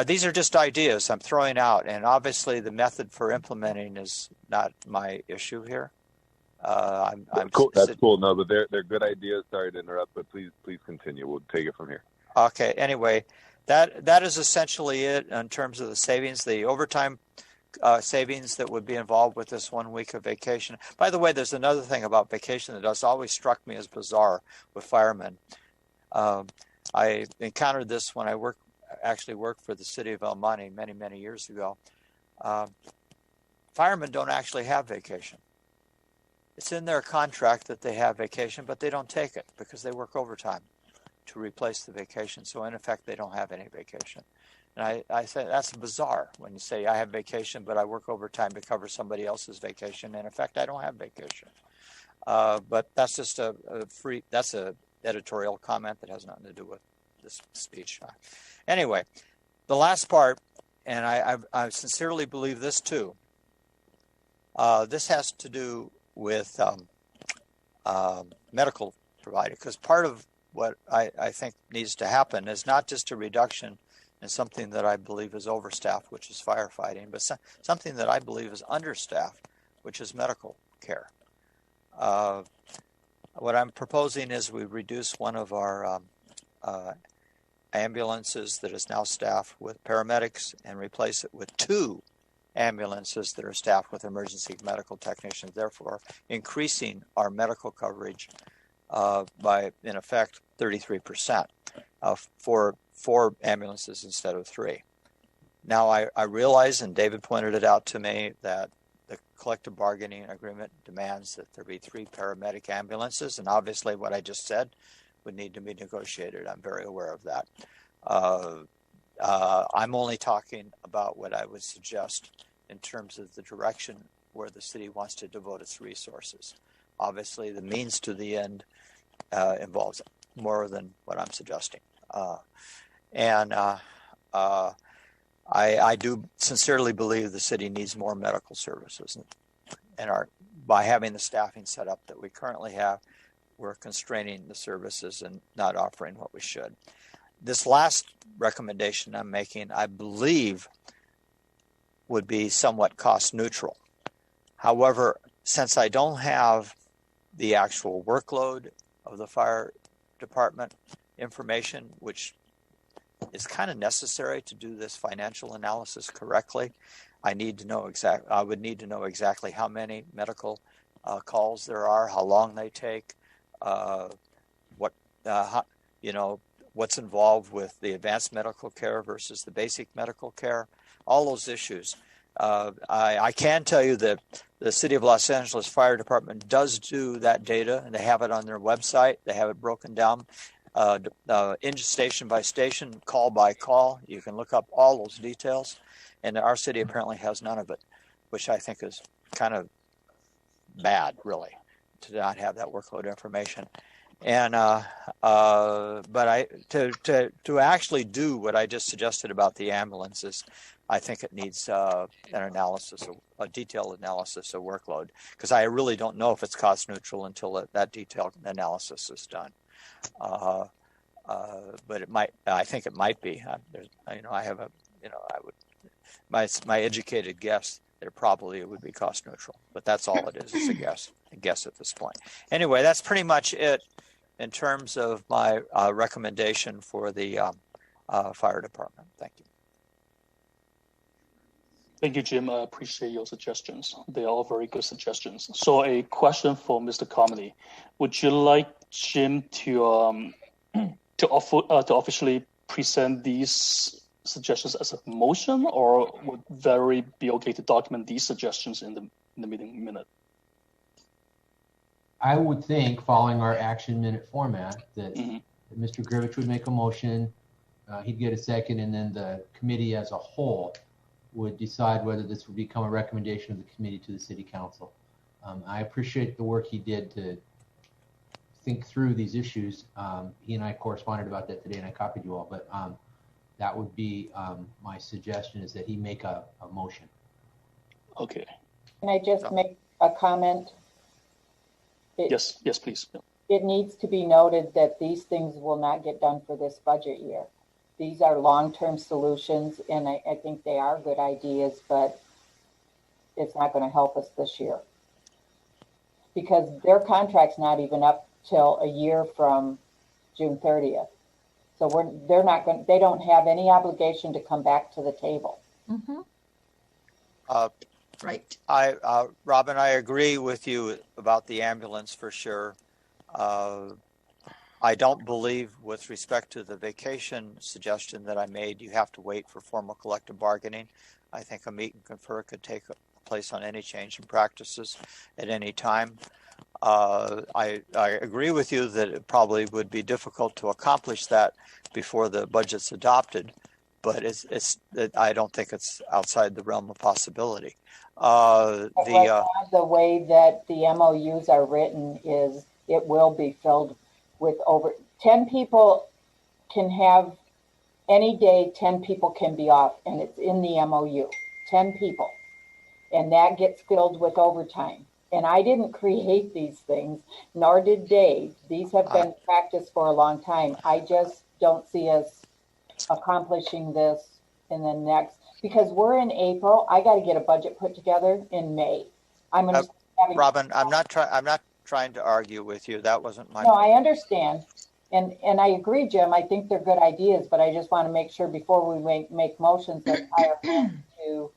Speaker 5: These are just ideas I'm throwing out, and obviously the method for implementing is not my issue here. I'm
Speaker 7: cool. That's cool. No, but they're good ideas. Sorry to interrupt, but please continue. We'll take it from here.
Speaker 5: Okay. Anyway, that is essentially it in terms of the savings. The overtime savings that would be involved with this 1 week of vacation. By the way, there's another thing about vacation that has always struck me as bizarre with firemen. I encountered this when I actually worked for the city of El Monte many years ago. Firemen don't actually have vacation. It's in their contract that they have vacation, but they don't take it because they work overtime to replace the vacation. So in effect, they don't have any vacation. And I say that's bizarre when you say I have vacation, but I work overtime to cover somebody else's vacation. In effect, I don't have vacation. But that's just that's a editorial comment that has nothing to do with this speech. Anyway, the last part, and I sincerely believe this too. This has to do with medical provider, because part of what I think needs to happen is not just a reduction in something that I believe is overstaffed, which is firefighting, but something that I believe is understaffed, which is medical care. What I'm proposing is we reduce one of our ambulances that is now staffed with paramedics and replace it with 2 ambulances that are staffed with emergency medical technicians, therefore increasing our medical coverage by, in effect, 33% for 4 ambulances instead of 3. Now, I realize, and David pointed it out to me, that the collective bargaining agreement demands that there be 3 paramedic ambulances, and obviously what I just said would need to be negotiated. I'm very aware of that. I'm only talking about what I would suggest in terms of the direction where the city wants to devote its resources. Obviously, the means to the end involves more than what I'm suggesting. I do sincerely believe the city needs more medical services, and by having the staffing set up that we currently have, we're constraining the services and not offering what we should. This last recommendation I'm making, I believe, would be somewhat cost neutral. However, since I don't have the actual workload of the fire department information, which is kind of necessary to do this financial analysis correctly, I would need to know exactly how many medical calls there are, how long they take, what's involved with the advanced medical care versus the basic medical care, all those issues. I can tell you that the City of Los Angeles Fire Department does do that data, and they have it on their website. They have it broken down station by station, call by call. You can look up all those details, and our city apparently has none of it, which I think is kind of bad, really, to not have that workload information. And to actually do what I just suggested about the ambulances, I think it needs a detailed analysis of workload, because I really don't know if it's cost neutral until that detailed analysis is done. But it might. I think it might be. My educated guess that it would be cost neutral, but that's all it is. It's a guess at this point. Anyway, that's pretty much it in terms of my recommendation for the fire department. Thank you.
Speaker 1: Thank you, Jim. I appreciate your suggestions. They are all very good suggestions. So a question for Mr. Comedy. Would you like Jim to officially present these suggestions as a motion, or would Valerie be okay to document these suggestions in the meeting minute?
Speaker 2: I would think, following our action minute format, that Mr. Grivich would make a motion, he'd get a second, and then the committee as a whole would decide whether this would become a recommendation of the committee to the city council. I appreciate the work he did to think through these issues. He and I corresponded about that today, and I copied you all, but that would be my suggestion, is that he make a motion.
Speaker 1: Okay.
Speaker 8: Can I just make a comment?
Speaker 1: Yes, please.
Speaker 8: It needs to be noted that these things will not get done for this budget year. These are long-term solutions, and I think they are good ideas, but it's not going to help us this year, because their contract's not even up till a year from June 30th. So they don't have any obligation to come back to the table.
Speaker 6: Mm-hmm. Right.
Speaker 5: Robin, I agree with you about the ambulance for sure. I don't believe, with respect to the vacation suggestion that I made, you have to wait for formal collective bargaining. I think a meet and confer could take place on any change in practices at any time. I agree with you that it probably would be difficult to accomplish that before the budget's adopted, but I don't think it's outside the realm of possibility. The
Speaker 8: way that the MOUs are written is it will be filled with over 10 people can have any day, 10 people can be off, and it's in the MOU, 10 people. and that gets filled with overtime. And I didn't create these things, nor did Dave. These have been practiced for a long time. I just don't see us accomplishing this in the next, because we're in April. I got to get a budget put together in May. I'm going to
Speaker 5: Robin, I'm not trying to argue with you. That wasn't my
Speaker 8: No, I understand. And I agree, Jim. I think they're good ideas, but I just want to make sure before we make motions that I are to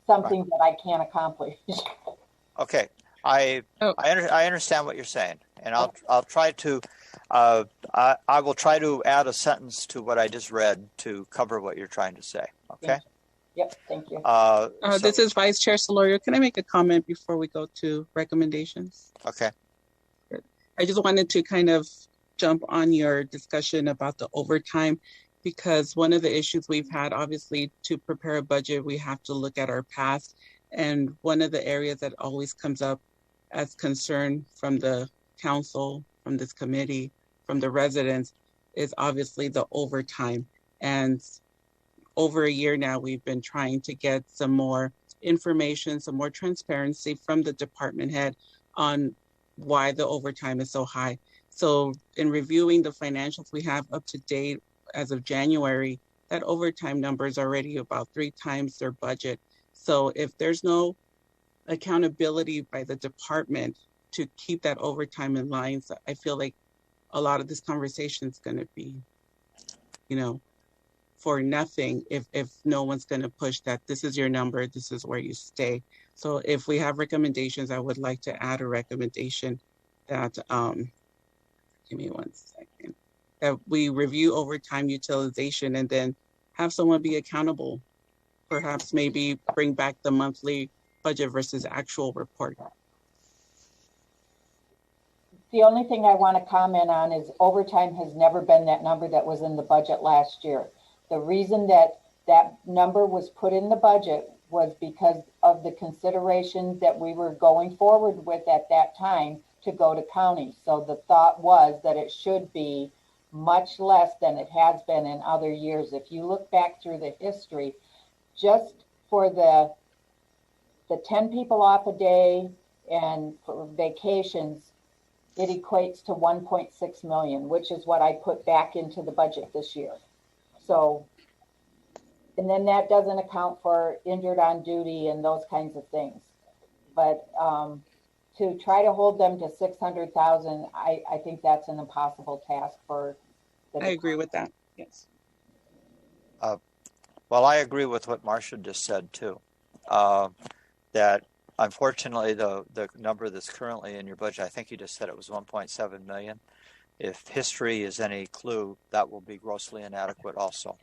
Speaker 8: something that I can't accomplish.
Speaker 5: Okay, I understand what you're saying, and I'll try to I will try to add a sentence to what I just read to cover what you're trying to say. Okay.
Speaker 8: Yep. Thank you.
Speaker 3: This is Vice Chair Solorio. Can I make a comment before we go to recommendations?
Speaker 5: Okay.
Speaker 3: I just wanted to kind of jump on your discussion about the overtime, because one of the issues we've had, obviously, to prepare a budget, we have to look at our past. And one of the areas that always comes up as concern from the council, from this committee, from the residents, is obviously the overtime. And over a year now, we've been trying to get some more information, some more transparency from the department head on why the overtime is so high. So in reviewing the financials we have up to date as of January, that overtime number is already about 3 times their budget. So if there's no accountability by the department to keep that overtime in line, so I feel like a lot of this conversation is going to be, for nothing if no one's going to push that this is your number, this is where you stay. So if we have recommendations, I would like to add a recommendation that, give me one second, that we review overtime utilization and then have someone be accountable. Perhaps maybe bring back the monthly budget versus actual report.
Speaker 8: The only thing I want to comment on is overtime has never been that number that was in the budget last year. The reason that that number was put in the budget was because of the considerations that we were going forward with at that time to go to county. So the thought was that it should be much less than it has been in other years. If you look back through the history, just for the 10 people off a day and for vacations, it equates to 1.6 million, which is what I put back into the budget this year. So, and then that doesn't account for injured on duty and those kinds of things. But to try to hold them to 600,000, I think that's an impossible task for the
Speaker 3: I agree with that. Yes.
Speaker 5: Well, I agree with what Marcia just said too. That unfortunately, the number that's currently in your budget, I think you just said it was 1.7 million. If history is any clue, that will be grossly inadequate also.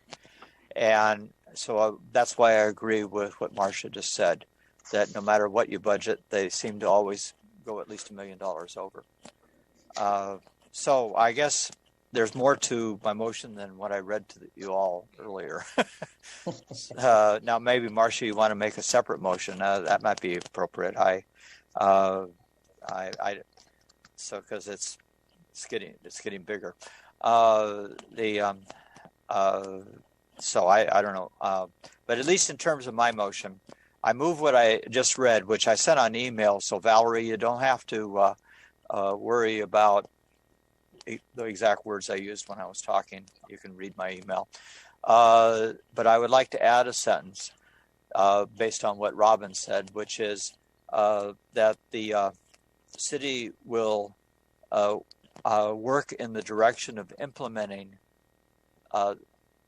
Speaker 5: And so that's why I agree with what Marcia just said, that no matter what you budget, they seem to always go at least $1 million over. So I guess there's more to my motion than what I read to you all earlier. Now, maybe Marcia, you want to make a separate motion. That might be appropriate. So because it's getting bigger. So I don't know. But at least in terms of my motion, I move what I just read, which I sent on email. So Valerie, you don't have to worry about the exact words I used when I was talking. You can read my email. But I would like to add a sentence based on what Robin said, which is that the city will work in the direction of implementing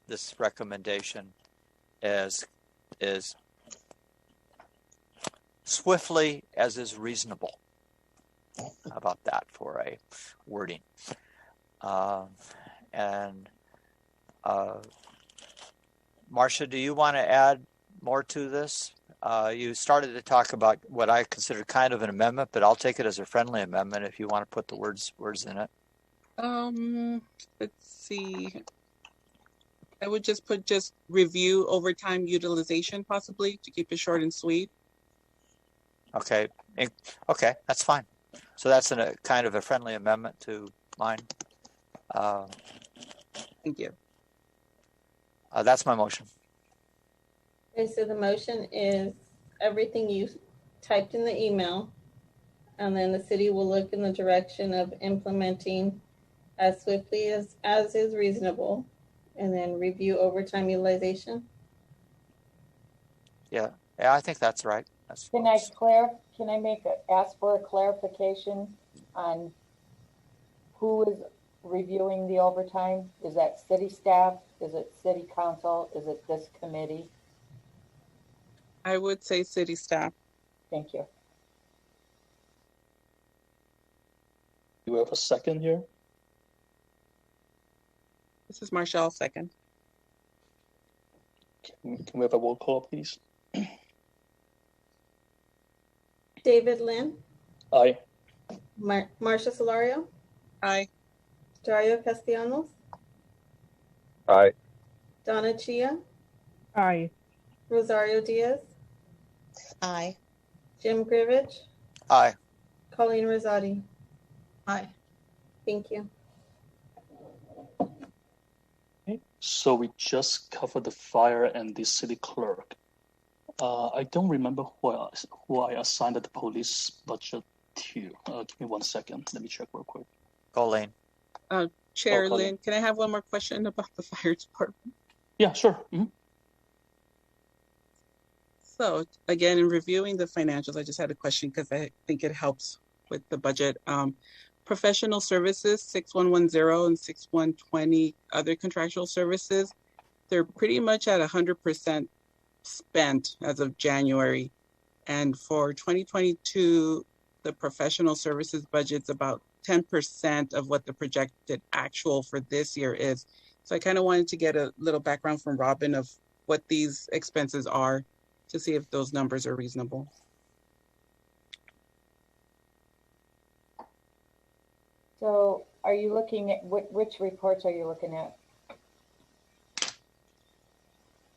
Speaker 5: this recommendation as swiftly as is reasonable. How about that for a wording? Marcia, do you want to add more to this? You started to talk about what I consider kind of an amendment, but I'll take it as a friendly amendment if you want to put the words in it.
Speaker 3: Let's see. I would just put review overtime utilization, possibly, to keep it short and sweet.
Speaker 5: Okay. Okay, that's fine. So that's a kind of a friendly amendment to mine.
Speaker 3: Thank you.
Speaker 5: That's my motion.
Speaker 4: Okay, so the motion is everything you typed in the email, and then the city will look in the direction of implementing as swiftly as is reasonable, and then review overtime utilization.
Speaker 5: Yeah, I think that's right.
Speaker 8: Can I ask for a clarification on who is reviewing the overtime? Is that city staff? Is it city council? Is it this committee?
Speaker 3: I would say city staff.
Speaker 8: Thank you.
Speaker 1: Do we have a second here?
Speaker 3: This is Marshall, second.
Speaker 1: Can we have a roll call, please?
Speaker 4: David Lynn,
Speaker 1: Aye.
Speaker 4: Marcia Solario,
Speaker 3: Aye.
Speaker 4: Dario Castellanos,
Speaker 7: Aye.
Speaker 4: Donna Chia,
Speaker 9: Aye.
Speaker 4: Rosario Diaz,
Speaker 10: Aye.
Speaker 4: Jim Grivich,
Speaker 5: Aye.
Speaker 4: Colleen Rosati.
Speaker 6: Aye.
Speaker 4: Thank you.
Speaker 1: Okay. So we just covered the fire and the city clerk. I don't remember who I assigned the police budget to. Give me 1 second. Let me check real quick.
Speaker 5: Colleen.
Speaker 3: Chair
Speaker 1: Colleen.
Speaker 3: Lynn, can I have one more question about the fire department?
Speaker 1: Yeah, sure. Mm-hmm.
Speaker 3: So again, in reviewing the financials, I just had a question because I think it helps with the budget. Professional services, 6110 and 6120, other contractual services, they're pretty much at 100% spent as of January. And for 2022, the professional services budget's about 10% of what the projected actual for this year is. So I kind of wanted to get a little background from Robin of what these expenses are to see if those numbers are reasonable.
Speaker 8: So are you looking at, which reports are you looking at?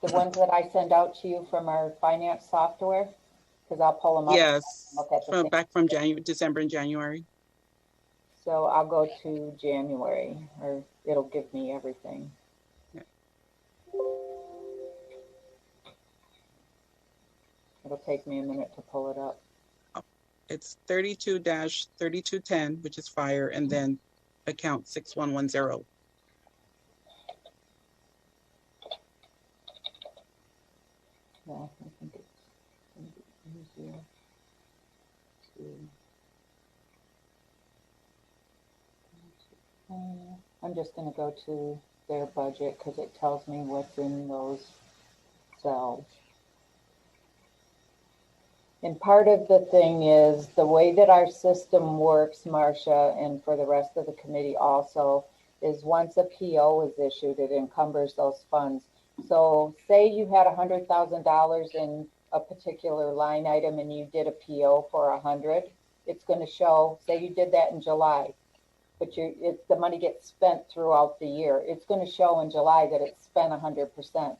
Speaker 8: The ones that I send out to you from our finance software? Because I'll pull them up.
Speaker 3: Yes,
Speaker 8: Look at the
Speaker 3: back from December and January.
Speaker 8: So I'll go to January, or it'll give me everything.
Speaker 3: Yeah.
Speaker 8: It'll take me a minute to pull it up.
Speaker 3: It's 32-3210, which is fire, and then account 6110.
Speaker 8: Yeah, I think it's easier to. I'm just going to go to their budget because it tells me what's in those cells. And part of the thing is the way that our system works, Marcia, and for the rest of the committee also, is once a PO is issued, it encumbers those funds. So say you had $100,000 in a particular line item and you did a PO for 100, it's going to show, say you did that in July, but the money gets spent throughout the year. It's going to show in July that it's spent 100%.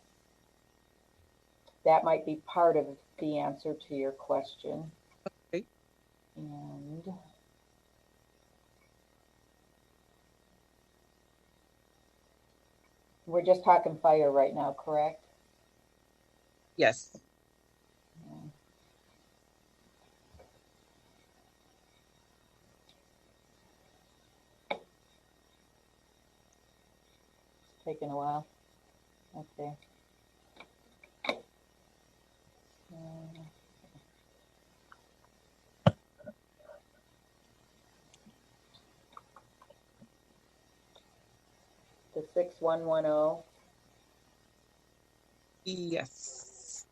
Speaker 8: That might be part of the answer to your question.
Speaker 3: Okay.
Speaker 8: And we're just talking fire right now, correct?
Speaker 3: Yes.
Speaker 8: It's taking a while. Okay. The 6110.
Speaker 3: Yes.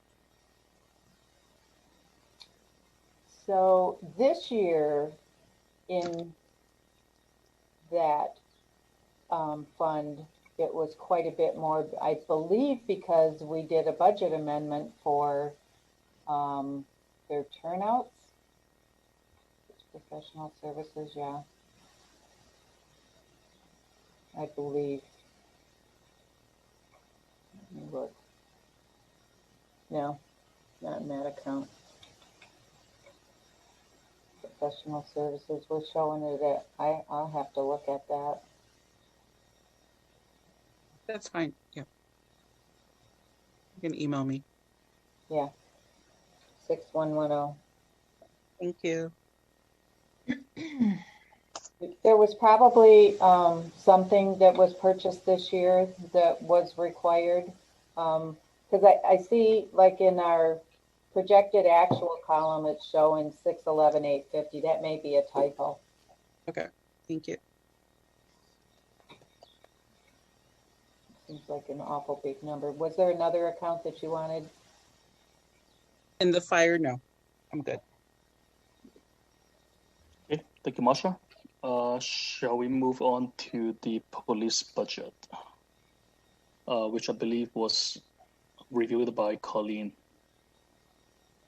Speaker 8: So this year in that fund, it was quite a bit more, I believe, because we did a budget amendment for their turnouts. Professional services, yeah. I believe. Let me look. No, not in that account. Professional services, we're showing it at, I'll have to look at that.
Speaker 3: That's fine. Yeah. You can email me.
Speaker 8: Yeah. 6110.
Speaker 3: Thank you.
Speaker 8: There was probably something that was purchased this year that was required. Because I see, like in our projected actual column, it's showing 611,850. That may be a typo.
Speaker 3: Okay, thank you.
Speaker 8: Seems like an awful big number. Was there another account that you wanted?
Speaker 3: In the fire, no, I'm good.
Speaker 1: Okay, thank you, Marsha. Shall we move on to the police budget, which I believe was reviewed by Colleen.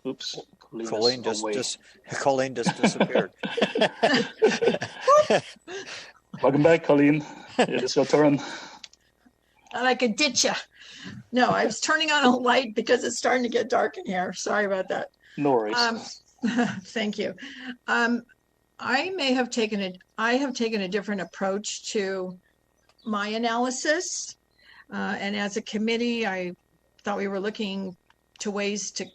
Speaker 1: Oops,
Speaker 5: Colleen just disappeared.
Speaker 1: Welcome back, Colleen. It is your turn.
Speaker 6: Thought I could ditch you. No, I was turning on a light because it's starting to get dark in here. Sorry about that.
Speaker 1: No worries.
Speaker 6: Thank you. I have taken a different approach to my analysis. And as a committee, I thought we were looking to ways to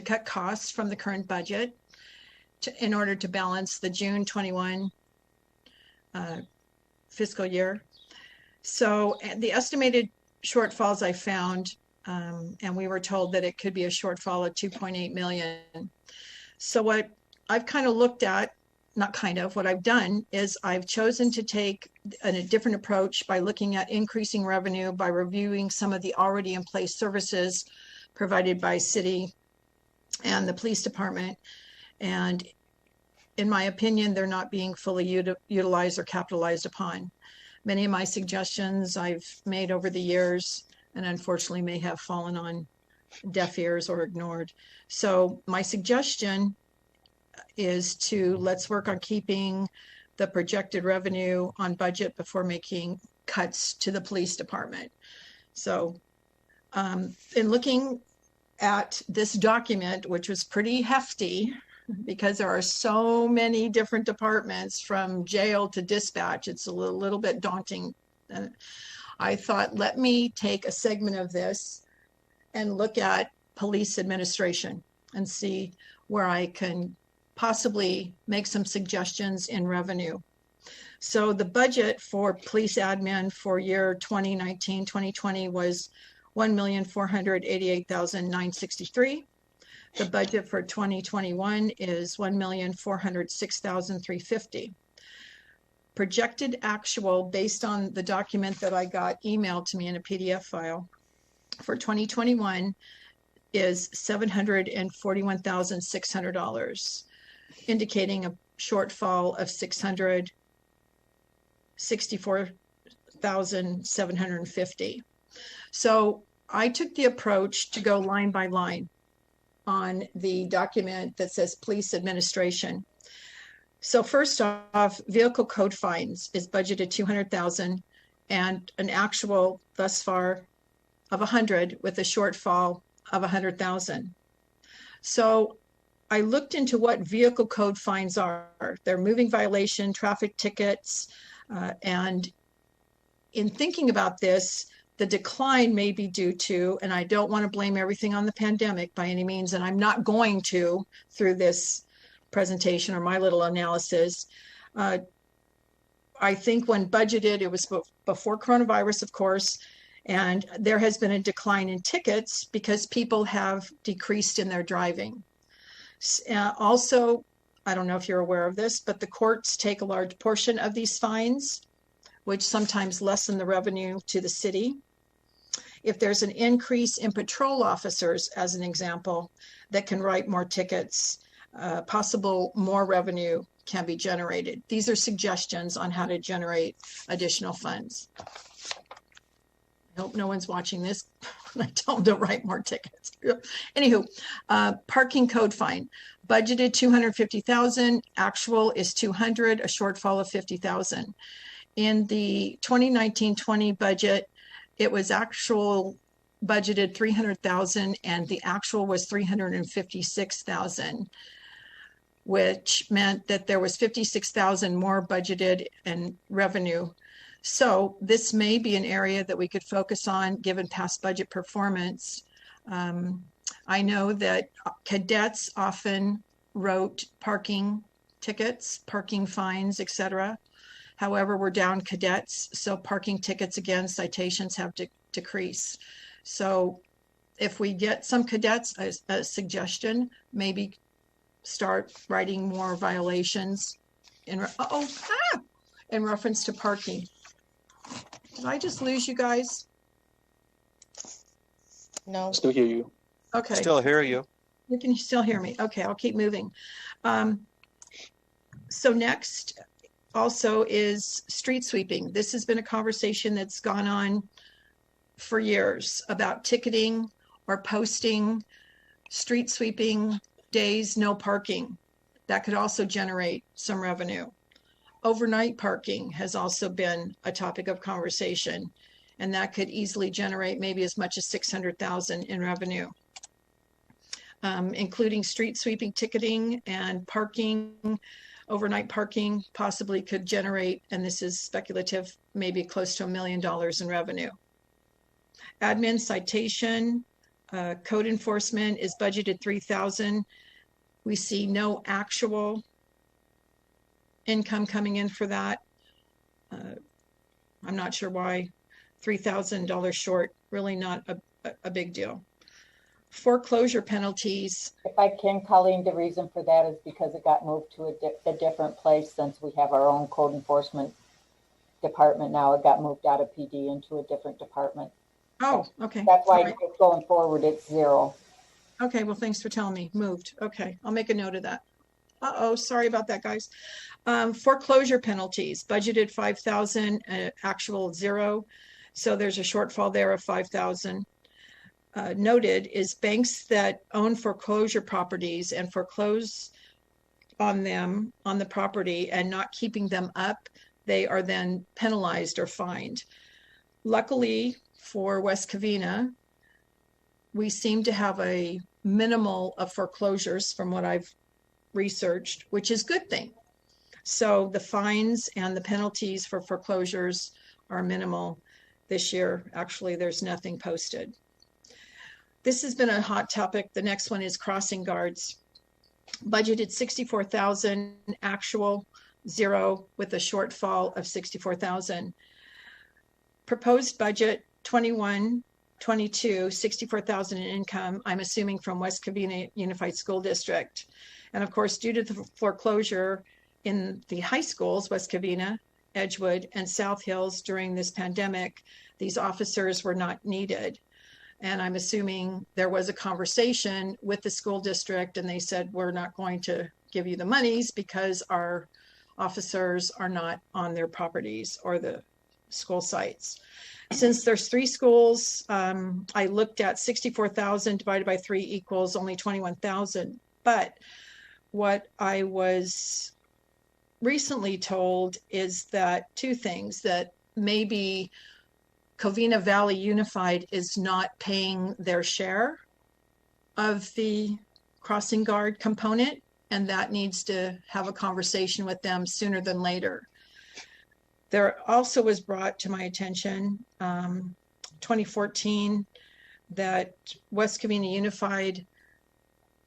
Speaker 6: cut costs from the current budget in order to balance the June 21 fiscal year. So the estimated shortfalls I found, and we were told that it could be a shortfall of 2.8 million. So what I've kind of looked at, what I've done is I've chosen to take a different approach by looking at increasing revenue by reviewing some of the already in place services provided by city and the police department. And in my opinion, they're not being fully utilized or capitalized upon. Many of my suggestions I've made over the years, and unfortunately may have fallen on deaf ears or ignored. So my suggestion is let's work on keeping the projected revenue on budget before making cuts to the police department. So in looking at this document, which was pretty hefty, because there are so many different departments from jail to dispatch, it's a little bit daunting. I thought, let me take a segment of this and look at police administration and see where I can possibly make some suggestions in revenue. So the budget for police admin for year 2019-2020 was $1,488,963. The budget for 2021 is $1,406,350. Projected actual, based on the document that I got emailed to me in a PDF file, for 2021 is $741,600, indicating a shortfall of $664,750. So I took the approach to go line by line on the document that says police administration. So first off, vehicle code fines is budgeted $200,000 and an actual thus far of 100 with a shortfall of 100,000. So I looked into what vehicle code fines are. They're moving violation, traffic tickets, and in thinking about this, the decline may be due to, and I don't want to blame everything on the pandemic by any means, and I'm not going to through this presentation or my little analysis. I think when budgeted, it was before coronavirus, of course, and there has been a decline in tickets because people have decreased in their driving. Also, I don't know if you're aware of this, but the courts take a large portion of these fines, which sometimes lessen the revenue to the city. If there's an increase in patrol officers, as an example, that can write more tickets, possible more revenue can be generated. These are suggestions on how to generate additional funds. I hope no one's watching this. I tell them to write more tickets. Anywho, parking code fine, budgeted 250,000, actual is 200, a shortfall of 50,000. In the 2019-20 budget, it was actual budgeted 300,000 and the actual was 356,000, which meant that there was 56,000 more budgeted in revenue. So this may be an area that we could focus on given past budget performance. I know that cadets often wrote parking tickets, parking fines, etc. However, we're down cadets, so parking tickets, again, citations have to decrease. So if we get some cadets, a suggestion, maybe start writing more violations in reference to parking. Did I just lose you guys?
Speaker 10: No.
Speaker 1: Still hear you.
Speaker 6: Okay.
Speaker 5: Still hear you.
Speaker 6: You can still hear me. Okay, I'll keep moving. So next also is street sweeping. This has been a conversation that's gone on for years about ticketing or posting street sweeping days, no parking. That could also generate some revenue. Overnight parking has also been a topic of conversation, and that could easily generate maybe as much as $600,000 in revenue. Including street sweeping, ticketing, and parking. Overnight parking possibly could generate, and this is speculative, maybe close to $1 million in revenue. Admin, citation, code enforcement is budgeted $3,000. We see no actual income coming in for that. I'm not sure why. $3,000 short, really not a big deal. Foreclosure penalties.
Speaker 8: If I can, Colleen, the reason for that is because it got moved to a different place. Since we have our own code enforcement department now, it got moved out of PD into a different department.
Speaker 6: Oh, okay.
Speaker 8: That's why
Speaker 6: Right.
Speaker 8: going forward, it's zero.
Speaker 6: Okay, well, thanks for telling me. Moved. Okay, I'll make a note of that. Uh-oh, sorry about that, guys. Foreclosure penalties, budgeted $5,000, actual zero. So there's a shortfall there of $5,000. Noted is banks that own foreclosure properties and foreclose on them, on the property, and not keeping them up, they are then penalized or fined. Luckily for West Covina, we seem to have a minimal of foreclosures from what I've researched, which is a good thing. So the fines and the penalties for foreclosures are minimal this year. Actually, there's nothing posted. This has been a hot topic. The next one is crossing guards. Budgeted $64,000, actual zero with a shortfall of $64,000. Proposed budget 21-22, $64,000 in income, I'm assuming from West Covina Unified School District. And of course, due to the foreclosure in the high schools, West Covina, Edgewood, and South Hills during this pandemic, these officers were not needed. And I'm assuming there was a conversation with the school district and they said, we're not going to give you the monies because our officers are not on their properties or the school sites. Since there's 3 schools, I looked at 64,000 divided by 3 equals only 21,000. But what I was recently told is that 2 things, that maybe Covina Valley Unified is not paying their share of the crossing guard component, and that needs to have a conversation with them sooner than later. There also was brought to my attention 2014 that West Covina Unified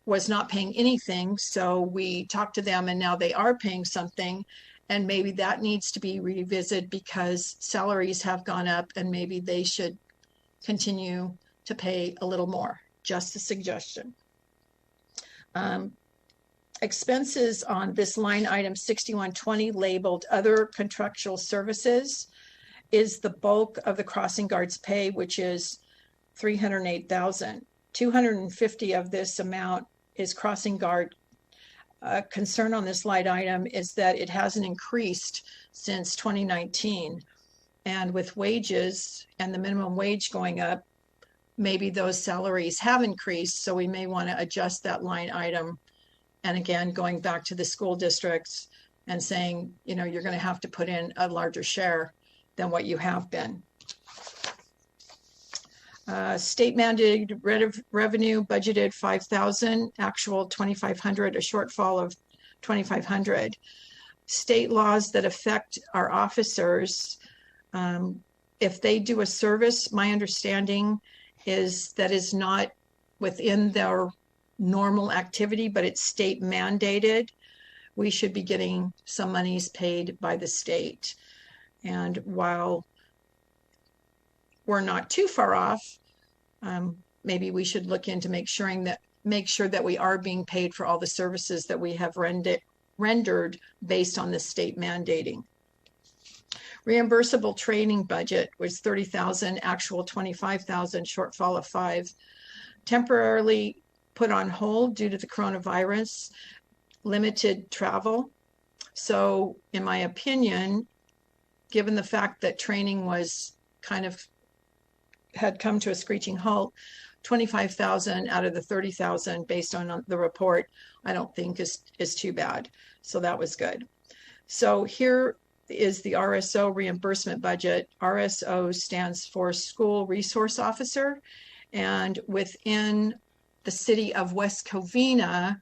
Speaker 6: was not paying anything, so we talked to them and now they are paying something. And maybe that needs to be revisited because salaries have gone up and maybe they should continue to pay a little more. Just a suggestion. Expenses on this line item 6120 labeled other contractual services is the bulk of the crossing guards pay, which is $308,000. $250,000 of this amount is crossing guard. Concern on this line item is that it hasn't increased since 2019. And with wages and the minimum wage going up, maybe those salaries have increased. So we may want to adjust that line item. And again, going back to the school districts and saying, you know, you're going to have to put in a larger share than what you have been. State mandated revenue budgeted $5,000, actual $2,500, a shortfall of $2,500. State laws that affect our officers, if they do a service, my understanding is that is not within their normal activity, but it's state mandated, we should be getting some monies paid by the state. And while we're not too far off, maybe we should look into make sure that we are being paid for all the services that we have rendered based on the state mandating. Reimbursable training budget was 30,000, actual 25,000, shortfall of 5. Temporarily put on hold due to the coronavirus, limited travel. So in my opinion, given the fact that training was had come to a screeching halt, 25,000 out of the 30,000 based on the report, I don't think is too bad. So that was good. So here is the RSO reimbursement budget. RSO stands for School Resource Officer. And within the city of West Covina,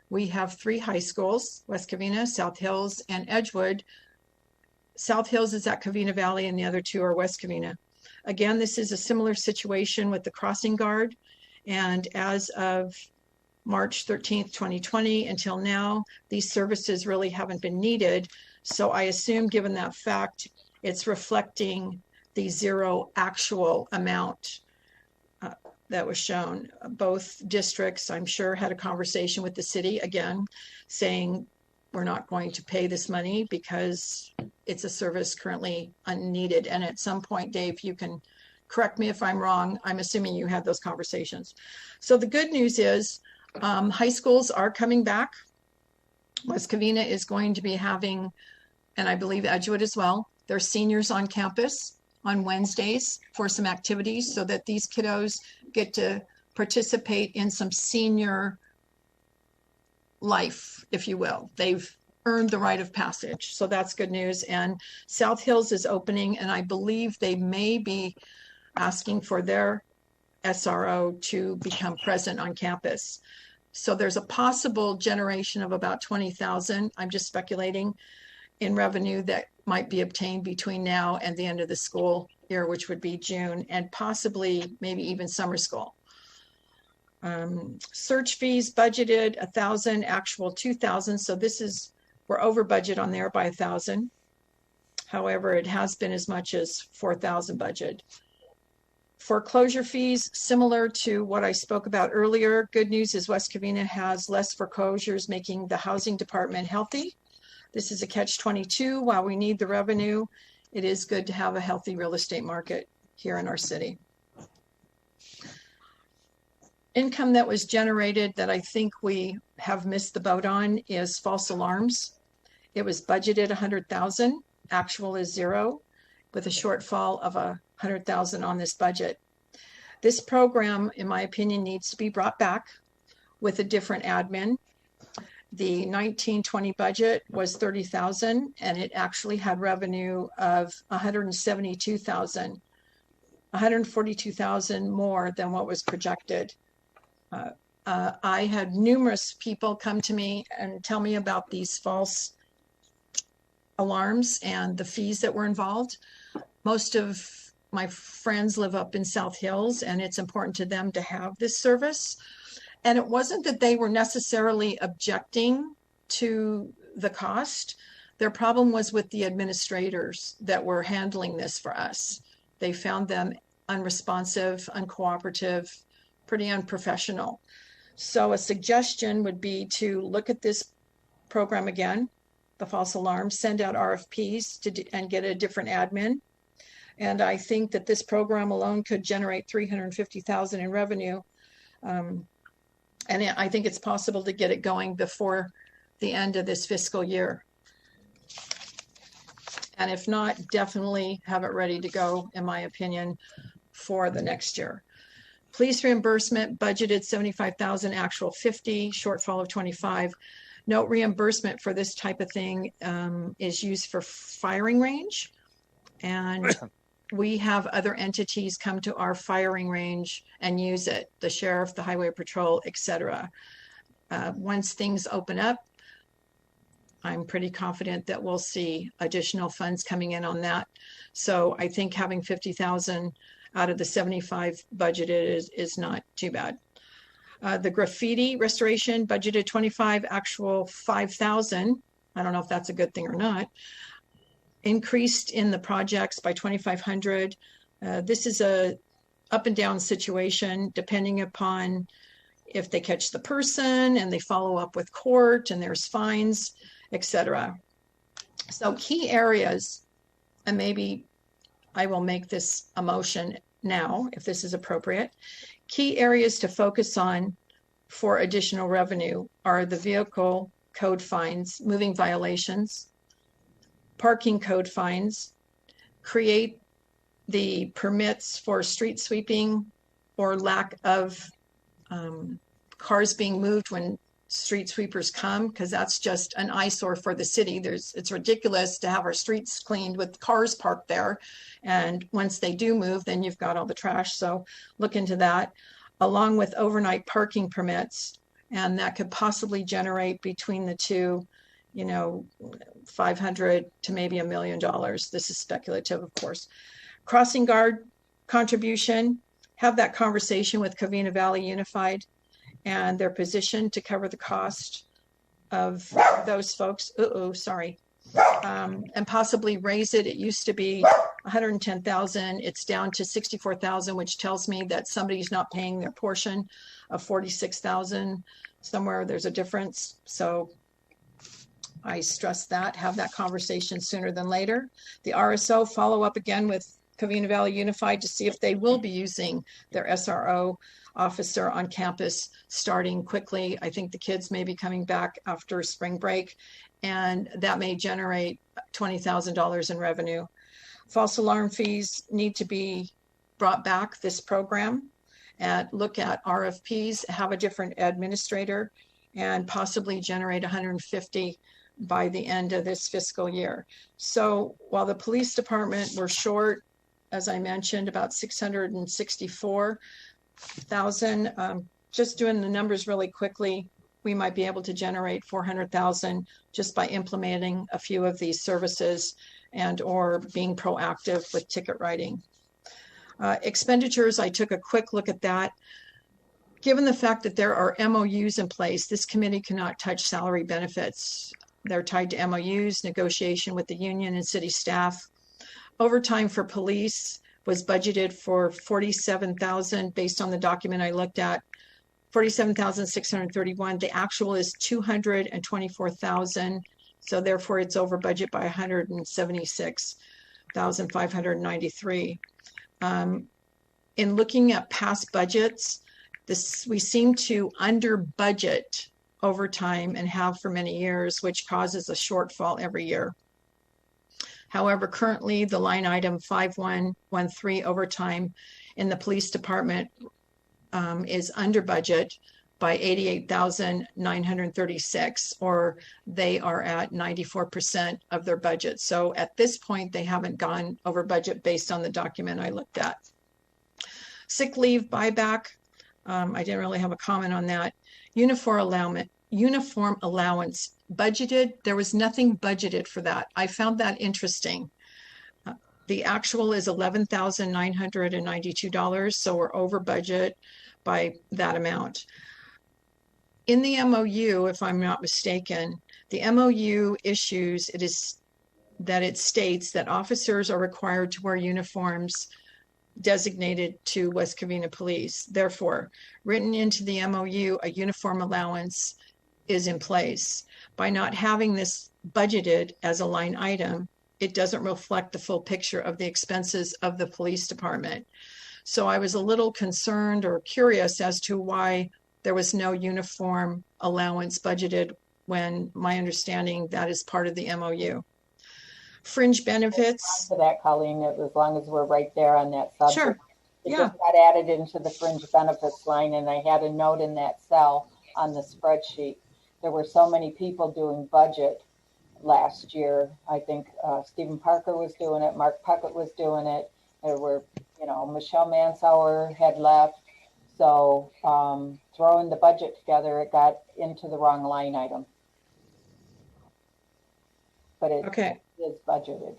Speaker 6: we have 3 high schools, West Covina, South Hills, and Edgewood. South Hills is at Covina Valley and the other 2 are West Covina. Again, this is a similar situation with the crossing guard. And as of March 13th, 2020 until now, these services really haven't been needed. So I assume, given that fact, it's reflecting the 0 actual amount that was shown. Both districts, I'm sure, had a conversation with the city, again, saying we're not going to pay this money because it's a service currently unneeded. And at some point, Dave, you can correct me if I'm wrong. I'm assuming you had those conversations. So the good news is high schools are coming back. West Covina is going to be having, and I believe Edgewood as well, their seniors on campus on Wednesdays for some activities so that these kiddos get to participate in some senior life, if you will. They've earned the rite of passage. So that's good news. And South Hills is opening, and I believe they may be asking for their SRO to become present on campus. So there's a possible generation of about 20,000, I'm just speculating, in revenue that might be obtained between now and the end of the school year, which would be June, and possibly maybe even summer school. Search fees budgeted 1,000, actual 2,000. So this is, we're over budget on there by 1,000. However, it has been as much as 4,000 budget. Foreclosure fees, similar to what I spoke about earlier. Good news is West Covina has less foreclosures, making the housing department healthy. This is a catch-22. While we need the revenue, it is good to have a healthy real estate market here in our city. Income that was generated that I think we have missed the boat on is false alarms. It was budgeted 100,000, actual is 0, with a shortfall of 100,000 on this budget. This program, in my opinion, needs to be brought back with a different admin. The 19-20 budget was 30,000, and it actually had revenue of 172,000, 142,000 more than what was projected. I had numerous people come to me and tell me about these false alarms and the fees that were involved. Most of my friends live up in South Hills, and it's important to them to have this service. And it wasn't that they were necessarily objecting to the cost. Their problem was with the administrators that were handling this for us. They found them unresponsive, uncooperative, pretty unprofessional. So a suggestion would be to look at this program again, the false alarm, send out RFPs and get a different admin. And I think that this program alone could generate 350,000 in revenue. And I think it's possible to get it going before the end of this fiscal year. And if not, definitely have it ready to go, in my opinion, for the next year. Police reimbursement budgeted 75,000, actual 50, shortfall of 25. Note reimbursement for this type of thing is used for firing range. And we have other entities come to our firing range and use it, the sheriff, the highway patrol, etc. Once things open up, I'm pretty confident that we'll see additional funds coming in on that. So I think having 50,000 out of the 75 budgeted is not too bad. The graffiti restoration budgeted 25, actual 5,000. I don't know if that's a good thing or not. Increased in the projects by 2,500. This is a up and down situation depending upon if they catch the person and they follow up with court and there's fines, etc. So key areas, and maybe I will make this a motion now if this is appropriate. Key areas to focus on for additional revenue are the vehicle code fines, moving violations, parking code fines, create the permits for street sweeping or lack of cars being moved when street sweepers come, because that's just an eyesore for the city. It's ridiculous to have our streets cleaned with cars parked there. And once they do move, then you've got all the trash. So look into that, along with overnight parking permits. And that could possibly generate between the two, you know, 500 to maybe $1 million. This is speculative, of course. Crossing guard contribution, have that conversation with Covina Valley Unified and their position to cover the cost of those folks. And possibly raise it. It used to be 110,000. It's down to 64,000, which tells me that somebody's not paying their portion of 46,000. Somewhere there's a difference. So I stress that, have that conversation sooner than later. The RSO, follow up again with Covina Valley Unified to see if they will be using their SRO officer on campus starting quickly. I think the kids may be coming back after spring break, and that may generate $20,000 in revenue. False alarm fees need to be brought back this program, and look at RFPs, have a different administrator, and possibly generate 150 by the end of this fiscal year. So while the police department were short, as I mentioned, about 664,000, just doing the numbers really quickly, we might be able to generate 400,000 just by implementing a few of these services and or being proactive with ticket writing. Expenditures, I took a quick look at that. Given the fact that there are MOUs in place, this committee cannot touch salary benefits. They're tied to MOUs, negotiation with the union and city staff. Overtime for police was budgeted for 47,000 based on the document I looked at, 47,631. The actual is 224,000. So therefore it's over budget by 176,593. In looking at past budgets, we seem to under budget overtime and have for many years, which causes a shortfall every year. However, currently the line item 5113 overtime in the police department is under budget by 88,936, or they are at 94% of their budget. So at this point, they haven't gone over budget based on the document I looked at. Sick leave buyback, I didn't really have a comment on that. Uniform allowance budgeted, there was nothing budgeted for that. I found that interesting. The actual is $11,992, so we're over budget by that amount. In the MOU, if I'm not mistaken, the MOU issues, it states that officers are required to wear uniforms designated to West Covina Police. Therefore, written into the MOU, a uniform allowance is in place. By not having this budgeted as a line item, it doesn't reflect the full picture of the expenses of the police department. So I was a little concerned or curious as to why there was no uniform allowance budgeted, when my understanding that is part of the MOU. Fringe benefits.
Speaker 8: To that, Colleen, as long as we're right there on that subject.
Speaker 6: Sure.
Speaker 8: It
Speaker 6: Yeah.
Speaker 8: just got added into the fringe benefits line, and I had a note in that cell on the spreadsheet. There were so many people doing budget last year. I think Stephen Parker was doing it. Mark Puckett was doing it. There were, Michelle Mansauer had left. So throwing the budget together, it got into the wrong line item. But it is budgeted.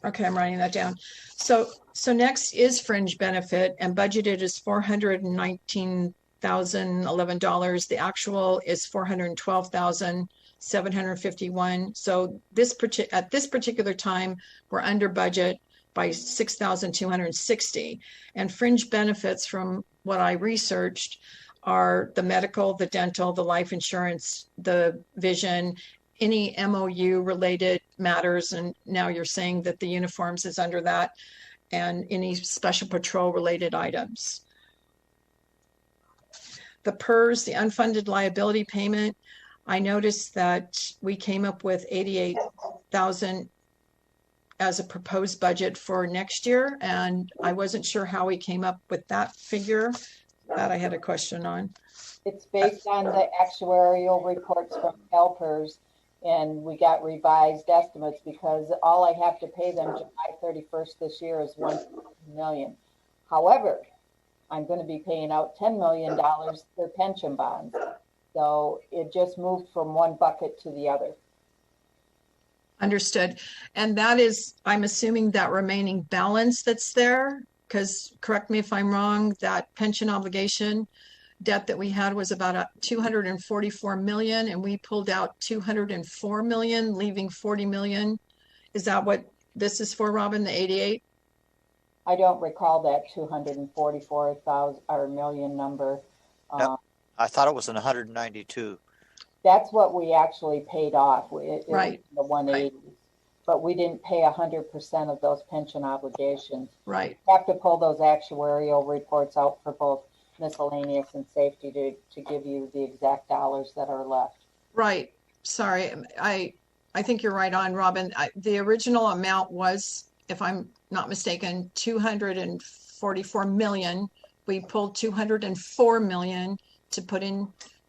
Speaker 6: Okay, I'm writing that down. So next is fringe benefit, and budgeted is $11. The actual is $412,751. So at this particular time, we're under budget by $6,260. And fringe benefits, from what I researched, are the medical, the dental, the life insurance, the vision, any MOU related matters. And now you're saying that the uniforms is under that, and any special patrol related items. The PERS, the unfunded liability payment, I noticed that we came up with $88,000 as a proposed budget for next year, and I wasn't sure how we came up with that figure. That I had a question on.
Speaker 8: It's based on the actuarial reports from CalPERS, and we got revised estimates because all I have to pay them July 31st this year is $1 million. However, I'm going to be paying out $10 million for pension bonds. So it just moved from one bucket to the other.
Speaker 6: Understood. And that is, I'm assuming, that remaining balance that's there, because correct me if I'm wrong, that pension obligation debt that we had was about $244 million, and we pulled out $204 million, leaving $40 million. Is that what this is for, Robin, the 88?
Speaker 8: I don't recall that 244,000 or million number.
Speaker 5: No, I thought it was 192.
Speaker 8: That's what we actually paid off.
Speaker 6: Right.
Speaker 8: The 180. Right. But we didn't pay 100% of those pension obligations.
Speaker 6: Right.
Speaker 8: We have to pull those actuarial reports out for both miscellaneous and safety to give you the exact dollars that are left.
Speaker 6: Right. Sorry. I think you're right on, Robin. The original amount was, if I'm not mistaken, $244 million. We pulled $204 million to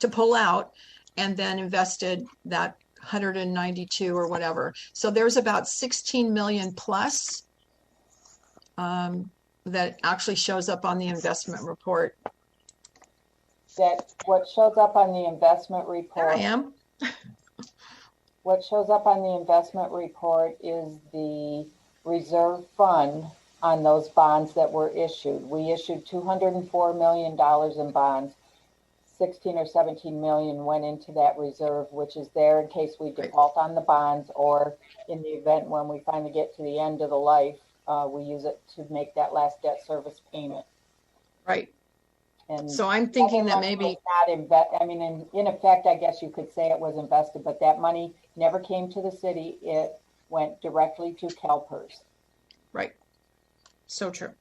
Speaker 6: pull out, and then invested that 192 or whatever. So there's about 16 million plus that actually shows up on the investment report.
Speaker 8: That what shows up on the investment report.
Speaker 6: There I am.
Speaker 8: What shows up on the investment report is the reserve fund on those bonds that were issued. We issued $204 million in bonds. 16 or 17 million went into that reserve, which is there in case we default on the bonds, or in the event when we finally get to the end of the life, we use it to make that last debt service payment.
Speaker 6: Right.
Speaker 8: And
Speaker 6: so I'm thinking that maybe
Speaker 8: not I mean, in effect, I guess you could say it was invested, but that money never came to the city. It went directly to CalPERS.
Speaker 6: Right. So true.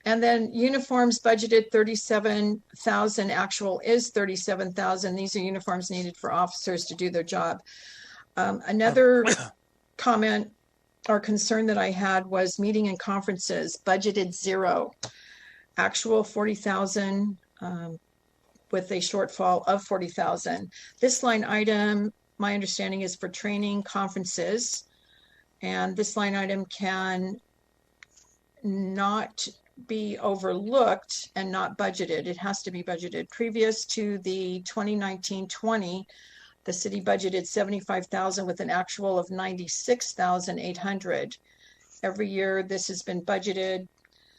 Speaker 6: And then uniforms budgeted 37,000, actual is 37,000. These are uniforms needed for officers to do their job. Another comment or concern that I had was meeting and conferences, budgeted 0, actual 40,000 with a shortfall of 40,000. This line item, my understanding, is for training conferences, and this line item can not be overlooked and not budgeted. It has to be budgeted. Previous to the 2019-20, the city budgeted 75,000 with an actual of 96,800. Every year this has been budgeted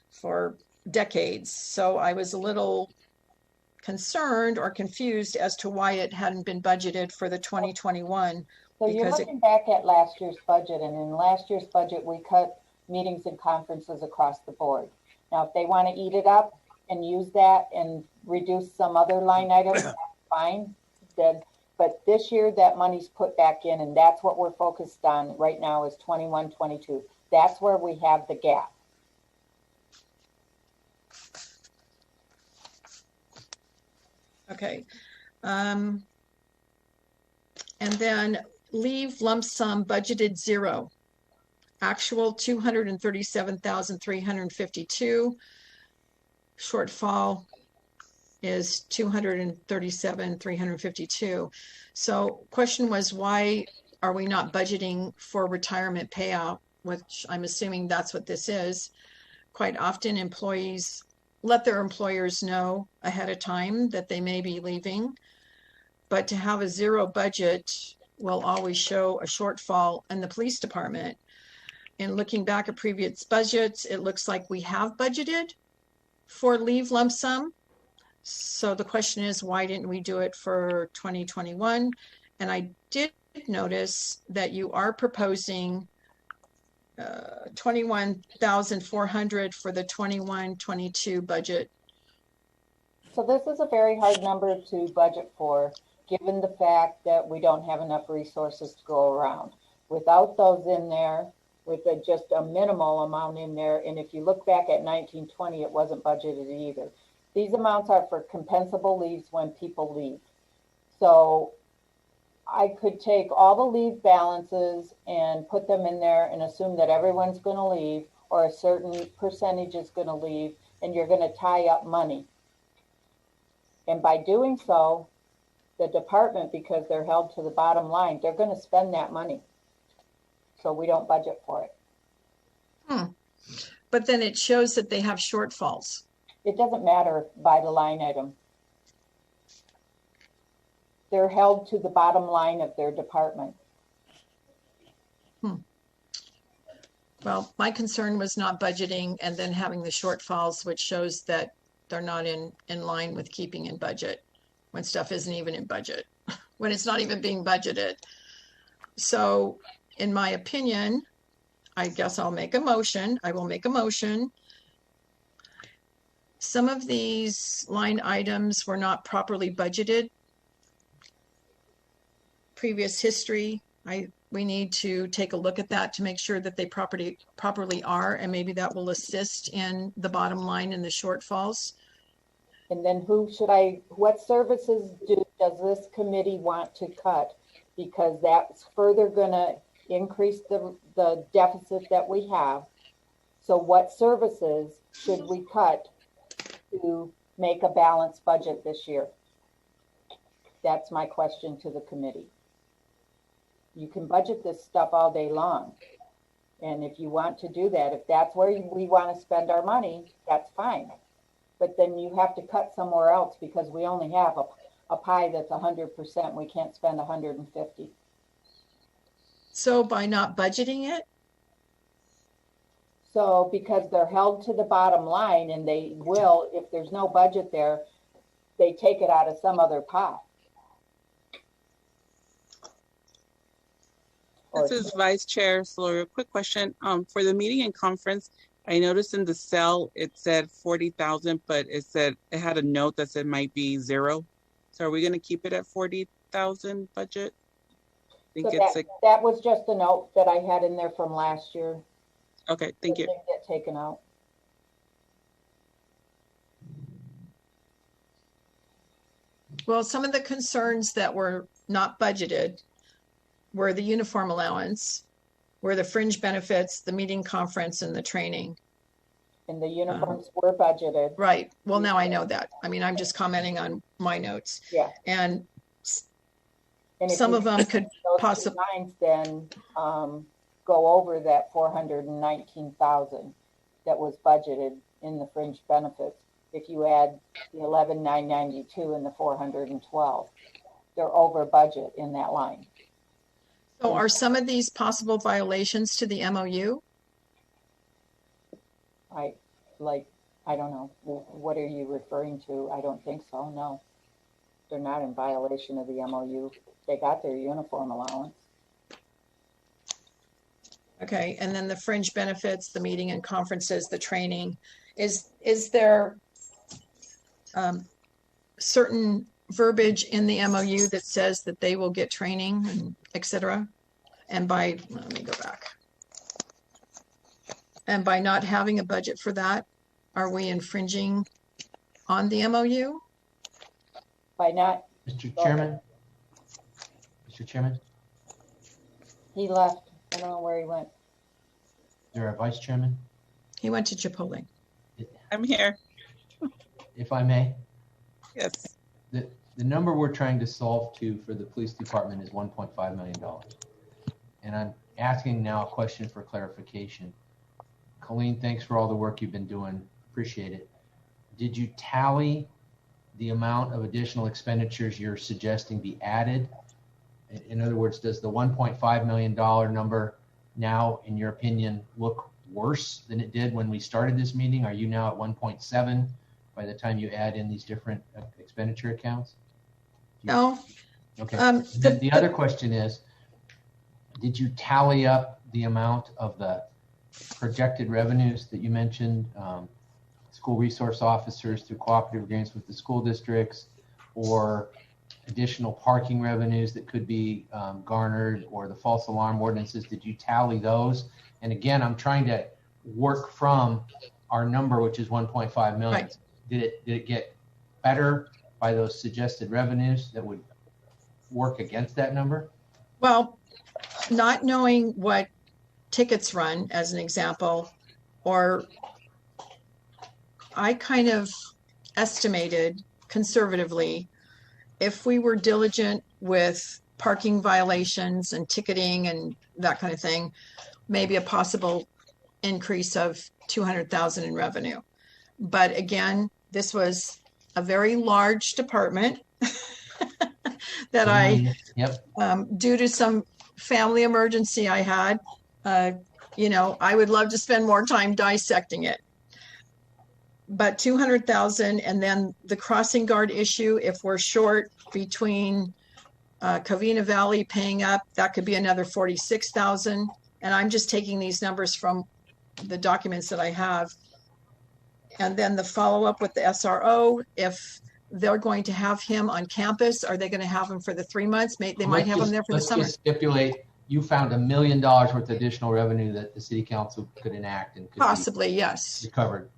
Speaker 6: for decades. So I was a little concerned or confused as to why it hadn't been budgeted for the 2021.
Speaker 8: So you're looking back at last year's budget, and in last year's budget we cut meetings and conferences across the board. Now, if they want to eat it up and use that and reduce some other line items, that's fine. But this year, that money's put back in, and that's what we're focused on right now is 21, 22. That's where we have the gap.
Speaker 6: Okay. And then leave lump sum budgeted 0. Actual 237,352. Shortfall is 237,352. So question was, why are we not budgeting for retirement payout, which I'm assuming that's what this is. Quite often employees let their employers know ahead of time that they may be leaving, but to have a 0 budget will always show a shortfall in the police department. And looking back at previous budgets, it looks like we have budgeted for leave lump sum. So the question is, why didn't we do it for 2021? And I did notice that you are proposing 21,400 for the 21-22 budget.
Speaker 8: So this is a very hard number to budget for, given the fact that we don't have enough resources to go around. Without those in there, with just a minimal amount in there, and if you look back at 1920, it wasn't budgeted either. These amounts are for compensable leaves when people leave. So I could take all the leave balances and put them in there and assume that everyone's going to leave, or a certain percentage is going to leave, and you're going to tie up money. And by doing so, the department, because they're held to the bottom line, they're going to spend that money. So we don't budget for it.
Speaker 6: But then it shows that they have shortfalls.
Speaker 8: It doesn't matter by the line item. They're held to the bottom line of their department.
Speaker 6: Well, my concern was not budgeting and then having the shortfalls, which shows that they're not in line with keeping in budget when stuff isn't even in budget, when it's not even being budgeted. So in my opinion, I guess I'll make a motion. I will make a motion. Some of these line items were not properly budgeted. Previous history, we need to take a look at that to make sure that they properly are, and maybe that will assist in the bottom line and the shortfalls.
Speaker 8: And then what services does this committee want to cut? Because that's further gonna increase the deficit that we have. So what services should we cut to make a balanced budget this year? That's my question to the committee. You can budget this stuff all day long. And if you want to do that, if that's where we want to spend our money, that's fine. But then you have to cut somewhere else, because we only have a pie that's 100%. We can't spend 150.
Speaker 6: So by not budgeting it?
Speaker 8: So because they're held to the bottom line, and they will, if there's no budget there, they take it out of some other pot.
Speaker 3: This is Vice Chair Solorio. Quick question. For the meeting and conference, I noticed in the cell it said 40,000, but it had a note that said might be 0. So are we going to keep it at 40,000 budget?
Speaker 8: So that was just a note that I had in there from last year.
Speaker 3: Okay, thank you.
Speaker 8: It didn't get taken out.
Speaker 6: Well, some of the concerns that were not budgeted were the uniform allowance, were the fringe benefits, the meeting conference, and the training.
Speaker 8: And the uniforms were budgeted.
Speaker 6: Right. Well, now I know that. I mean, I'm just commenting on my notes.
Speaker 8: Yeah.
Speaker 6: And some of them could possibly
Speaker 8: then go over that 419,000 that was budgeted in the fringe benefits. If you add the 11,992 and the 412, they're over budget in that line.
Speaker 6: So are some of these possible violations to the MOU?
Speaker 8: I don't know. What are you referring to? I don't think so. No, they're not in violation of the MOU. They got their uniform allowance.
Speaker 6: Okay, and then the fringe benefits, the meeting and conferences, the training. Is there certain verbiage in the MOU that says that they will get training and et cetera? And let me go back. And by not having a budget for that, are we infringing on the MOU?
Speaker 8: By not.
Speaker 2: Mr. Chairman? Mr. Chairman?
Speaker 8: He left. I don't know where he went.
Speaker 2: Is there a vice chairman?
Speaker 6: He went to Chipotle.
Speaker 3: I'm here.
Speaker 2: If I may?
Speaker 3: Yes.
Speaker 2: The number we're trying to solve to for the police department is $1.5 million. And I'm asking now a question for clarification. Colleen, thanks for all the work you've been doing. Appreciate it. Did you tally the amount of additional expenditures you're suggesting be added? In other words, does the $1.5 million number now, in your opinion, look worse than it did when we started this meeting? Are you now at 1.7? by the time you add in these different expenditure accounts?
Speaker 6: No.
Speaker 2: Okay. The other question is, did you tally up the amount of the projected revenues that you mentioned, school resource officers through cooperative agreements with the school districts, or additional parking revenues that could be garnered, or the false alarm ordinances? Did you tally those? And again, I'm trying to work from our number, which is 1.5 million.
Speaker 6: Right.
Speaker 2: Did it get better by those suggested revenues that would work against that number?
Speaker 6: Well, not knowing what tickets run, as an example, or I kind of estimated conservatively, if we were diligent with parking violations and ticketing and that kind of thing, maybe a possible increase of 200,000 in revenue. But again, this was a very large department that due to some family emergency I had, I would love to spend more time dissecting it. But 200,000, and then the crossing guard issue, if we're short between Covina Valley paying up, that could be another 46,000. And I'm just taking these numbers from the documents that I have. And then the follow-up with the SRO, if they're going to have him on campus, are they going to have him for the 3 months? They might have him there for the summer.
Speaker 2: Let's just stipulate you found $1 million worth of additional revenue that the city council could enact and could
Speaker 6: possibly, yes,
Speaker 2: recovered.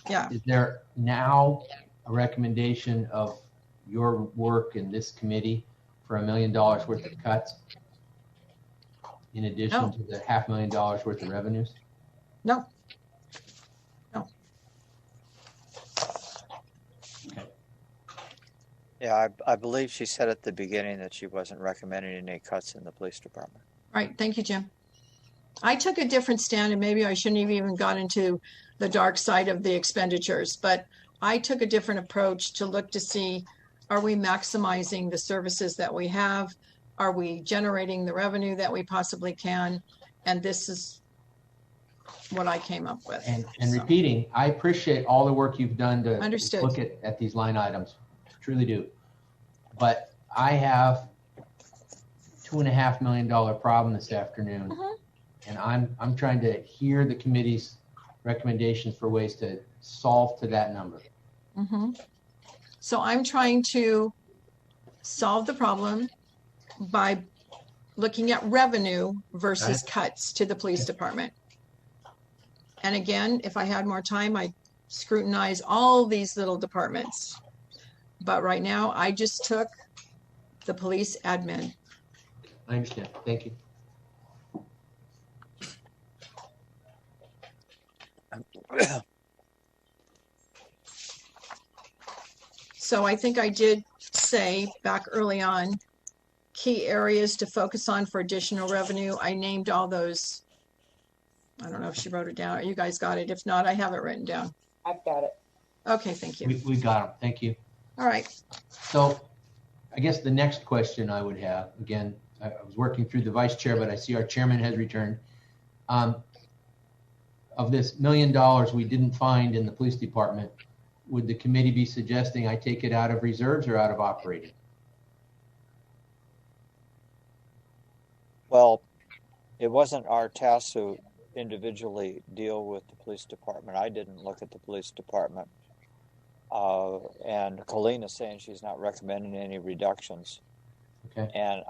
Speaker 6: Yeah.
Speaker 2: Is there now a recommendation of your work in this committee for $1 million worth of cuts in addition to the $500,000 worth of revenues?
Speaker 6: No.
Speaker 2: Okay.
Speaker 5: Yeah, I believe she said at the beginning that she wasn't recommending any cuts in the police department.
Speaker 6: Right. Thank you, Jim. I took a different stand, and maybe I shouldn't have even gone into the dark side of the expenditures, but I took a different approach to look to see, are we maximizing the services that we have? Are we generating the revenue that we possibly can? And this is what I came up with.
Speaker 2: And repeating, I appreciate all the work you've done to
Speaker 6: Understood.
Speaker 2: look at these line items. Truly do. But I have $2.5 million problem this afternoon. And I'm trying to hear the committee's recommendations for ways to solve to that number.
Speaker 6: So I'm trying to solve the problem by looking at revenue versus cuts to the police department. And again, if I had more time, I'd scrutinize all these little departments. But right now, I just took the police admin.
Speaker 2: I understand. Thank you.
Speaker 6: So I think I did say back early on, key areas to focus on for additional revenue. I named all those. I don't know if she wrote it down. You guys got it. If not, I have it written down.
Speaker 8: I've got it.
Speaker 6: Okay, thank you.
Speaker 2: We got them. Thank you.
Speaker 6: All right.
Speaker 2: So I guess the next question I would have, again, I was working through the vice chair, but I see our chairman has returned. Of this $1 million we didn't find in the police department, would the committee be suggesting I take it out of reserves or out of operating?
Speaker 5: Well, it wasn't our task to individually deal with the police department. I didn't look at the police department. And Colleen is saying she's not recommending any reductions.
Speaker 2: Okay.
Speaker 5: And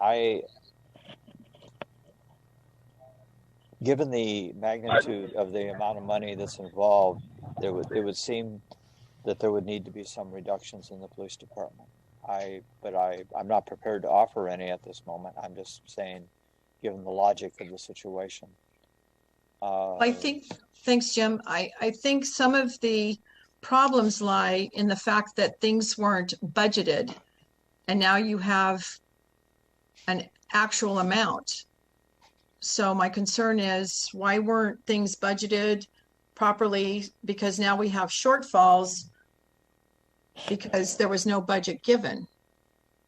Speaker 5: given the magnitude of the amount of money that's involved, it would seem that there would need to be some reductions in the police department. But I'm not prepared to offer any at this moment. I'm just saying, given the logic of the situation.
Speaker 6: Thanks, Jim. I think some of the problems lie in the fact that things weren't budgeted, and now you have an actual amount. So my concern is, why weren't things budgeted properly? Because now we have shortfalls because there was no budget given.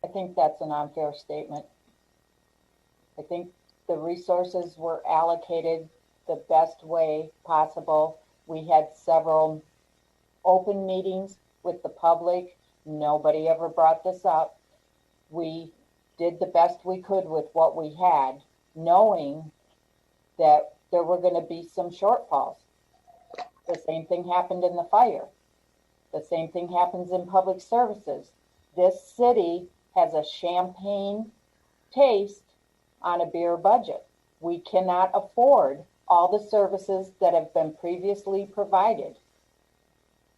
Speaker 8: I think that's an unfair statement. I think the resources were allocated the best way possible. We had several open meetings with the public. Nobody ever brought this up. We did the best we could with what we had, knowing that there were going to be some shortfalls. The same thing happened in the fire. The same thing happens in public services. This city has a champagne taste on a beer budget. We cannot afford all the services that have been previously provided.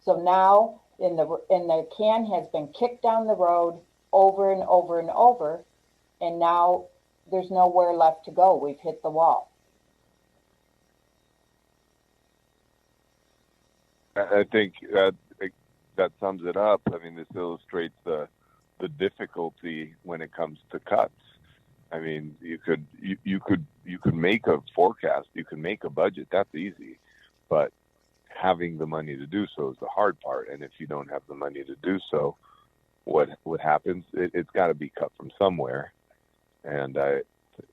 Speaker 8: So now the can has been kicked down the road over and over and over, and now there's nowhere left to go. We've hit the wall.
Speaker 7: I think that sums it up. I mean, this illustrates the difficulty when it comes to cuts. I mean, you could make a forecast, you can make a budget. That's easy, but having the money to do so is the hard part. And if you don't have the money to do so, what happens? It's got to be cut from somewhere. And I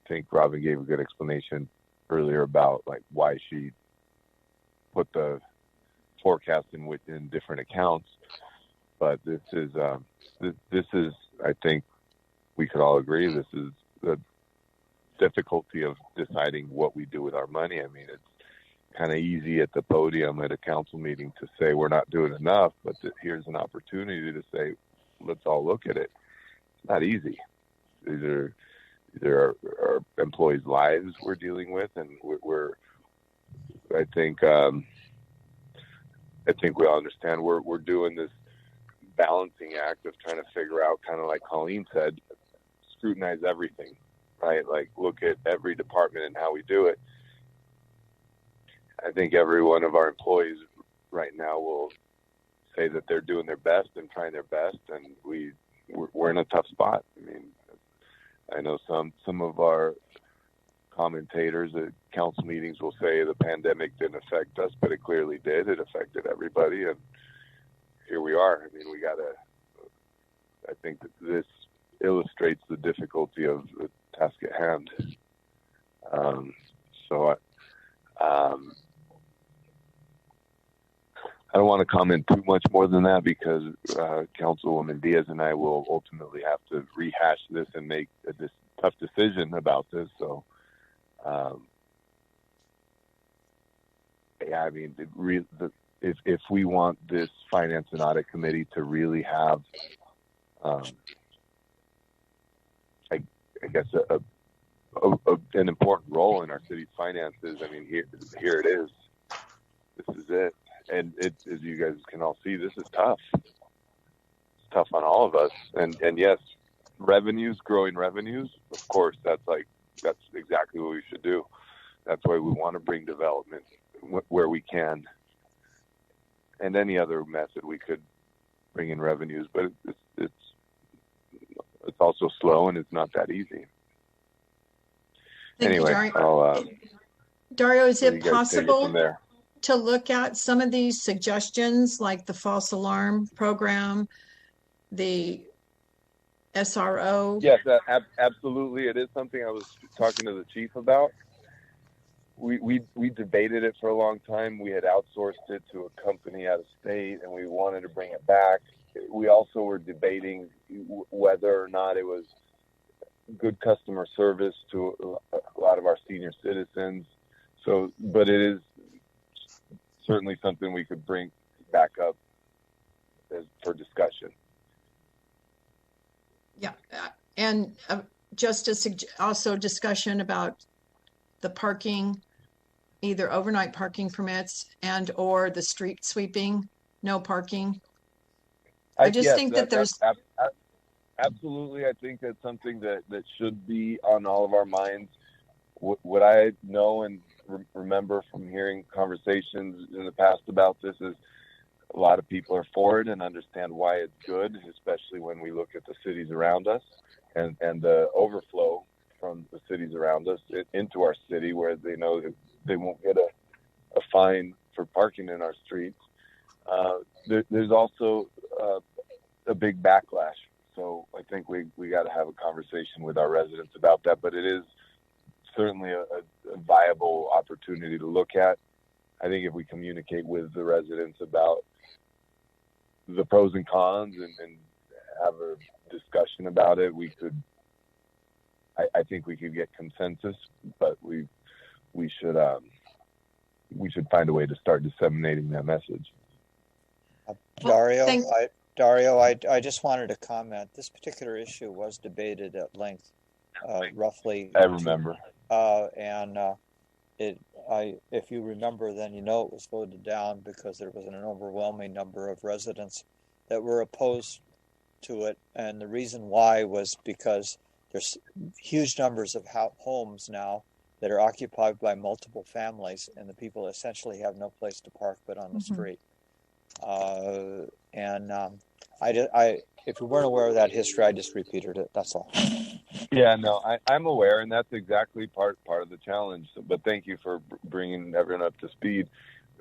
Speaker 7: think Robin gave a good explanation earlier about like why she put the forecast in different accounts. But this is I think we could all agree, this is the difficulty of deciding what we do with our money. I mean, it's kind of easy at the podium at a council meeting to say we're not doing enough, but here's an opportunity to say, let's all look at it. It's not easy. These are our employees' lives we're dealing with, and I think we all understand we're doing this balancing act of trying to figure out, kind of like Colleen said, scrutinize everything, right? Like look at every department and how we do it. I think every one of our employees right now will say that they're doing their best and trying their best, and we're in a tough spot. I mean, I know some of our commentators at council meetings will say the pandemic didn't affect us, but it clearly did. It affected everybody, and here we are. I mean, I think that this illustrates the difficulty of the task at hand. I don't want to comment too much more than that because Councilwoman Diaz and I will ultimately have to rehash this and make this tough decision about this. So, I mean, if we want this Finance and Audit Committee to really have, I guess, an important role in our city's finances, I mean, here it is. This is it. And as you guys can all see, this is tough. It's tough on all of us. And yes, growing revenues, of course, that's exactly what we should do. That's why we want to bring development where we can. And any other method we could bring in revenues, but it's also slow and it's not that easy.
Speaker 6: Thank
Speaker 7: anyway,
Speaker 6: you, Dario, is it possible
Speaker 7: there
Speaker 6: to look at some of these suggestions, like the false alarm program, the SRO?
Speaker 7: Yes, absolutely. It is something I was talking to the chief about. We debated it for a long time. We had outsourced it to a company out of state, and we wanted to bring it back. We also were debating whether or not it was good customer service to a lot of our senior citizens. So, but it is certainly something we could bring back up for discussion.
Speaker 6: Yeah, and just also discussion about the parking, either overnight parking permits and or the street sweeping, no parking. I just think that there's
Speaker 7: absolutely. I think that's something that should be on all of our minds. What I know and remember from hearing conversations in the past about this is a lot of people are for it and understand why it's good, especially when we look at the cities around us and the overflow from the cities around us into our city, where they know that they won't get a fine for parking in our streets. There's also a big backlash. So I think we got to have a conversation with our residents about that, but it is certainly a viable opportunity to look at. I think if we communicate with the residents about the pros and cons and have a discussion about it. I think we could get consensus, but we should find a way to start disseminating that message.
Speaker 5: Dario,
Speaker 6: Well,
Speaker 5: I just wanted to comment. This particular issue was debated at length, roughly.
Speaker 7: I remember.
Speaker 5: If you remember, then it was voted down because there was an overwhelming number of residents that were opposed to it, and the reason why was because there's huge numbers of homes now that are occupied by multiple families, and the people essentially have no place to park but on the street. If you weren't aware of that history, I just repeated it. That's all.
Speaker 7: Yeah, no, I'm aware, and that's exactly part of the challenge. But thank you for bringing everyone up to speed.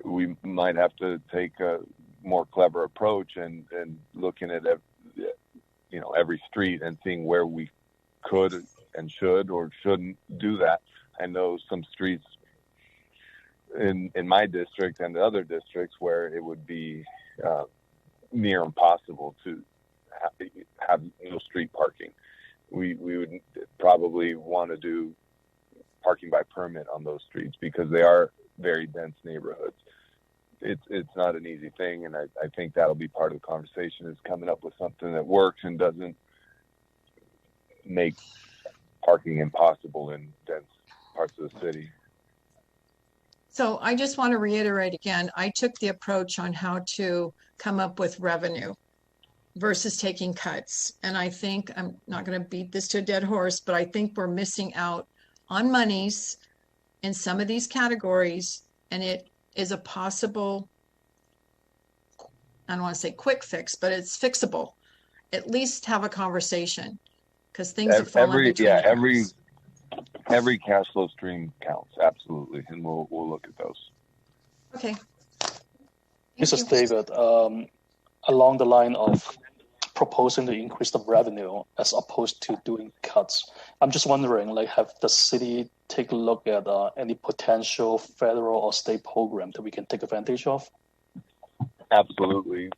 Speaker 7: We might have to take a more clever approach and looking at every street and seeing where we could and should or shouldn't do that. I know some streets in my district and the other districts where it would be near impossible to have no street parking. We would probably want to do parking by permit on those streets because they are very dense neighborhoods. It's not an easy thing, and I think that'll be part of the conversation, is coming up with something that works and doesn't make parking impossible in dense parts of the city.
Speaker 6: So I just want to reiterate again, I took the approach on how to come up with revenue versus taking cuts. And I think, I'm not going to beat this to a dead horse, but I think we're missing out on monies in some of these categories. And it is a possible, I don't want to say quick fix, but it's fixable. At least have a conversation, because things have fallen between
Speaker 7: every cash flow stream counts, absolutely, and we'll look at those.
Speaker 6: Okay.
Speaker 1: This is David. Along the line of proposing to increase the revenue as opposed to doing cuts, I'm just wondering, have the city take a look at any potential federal or state program that we can take advantage of?
Speaker 7: Absolutely.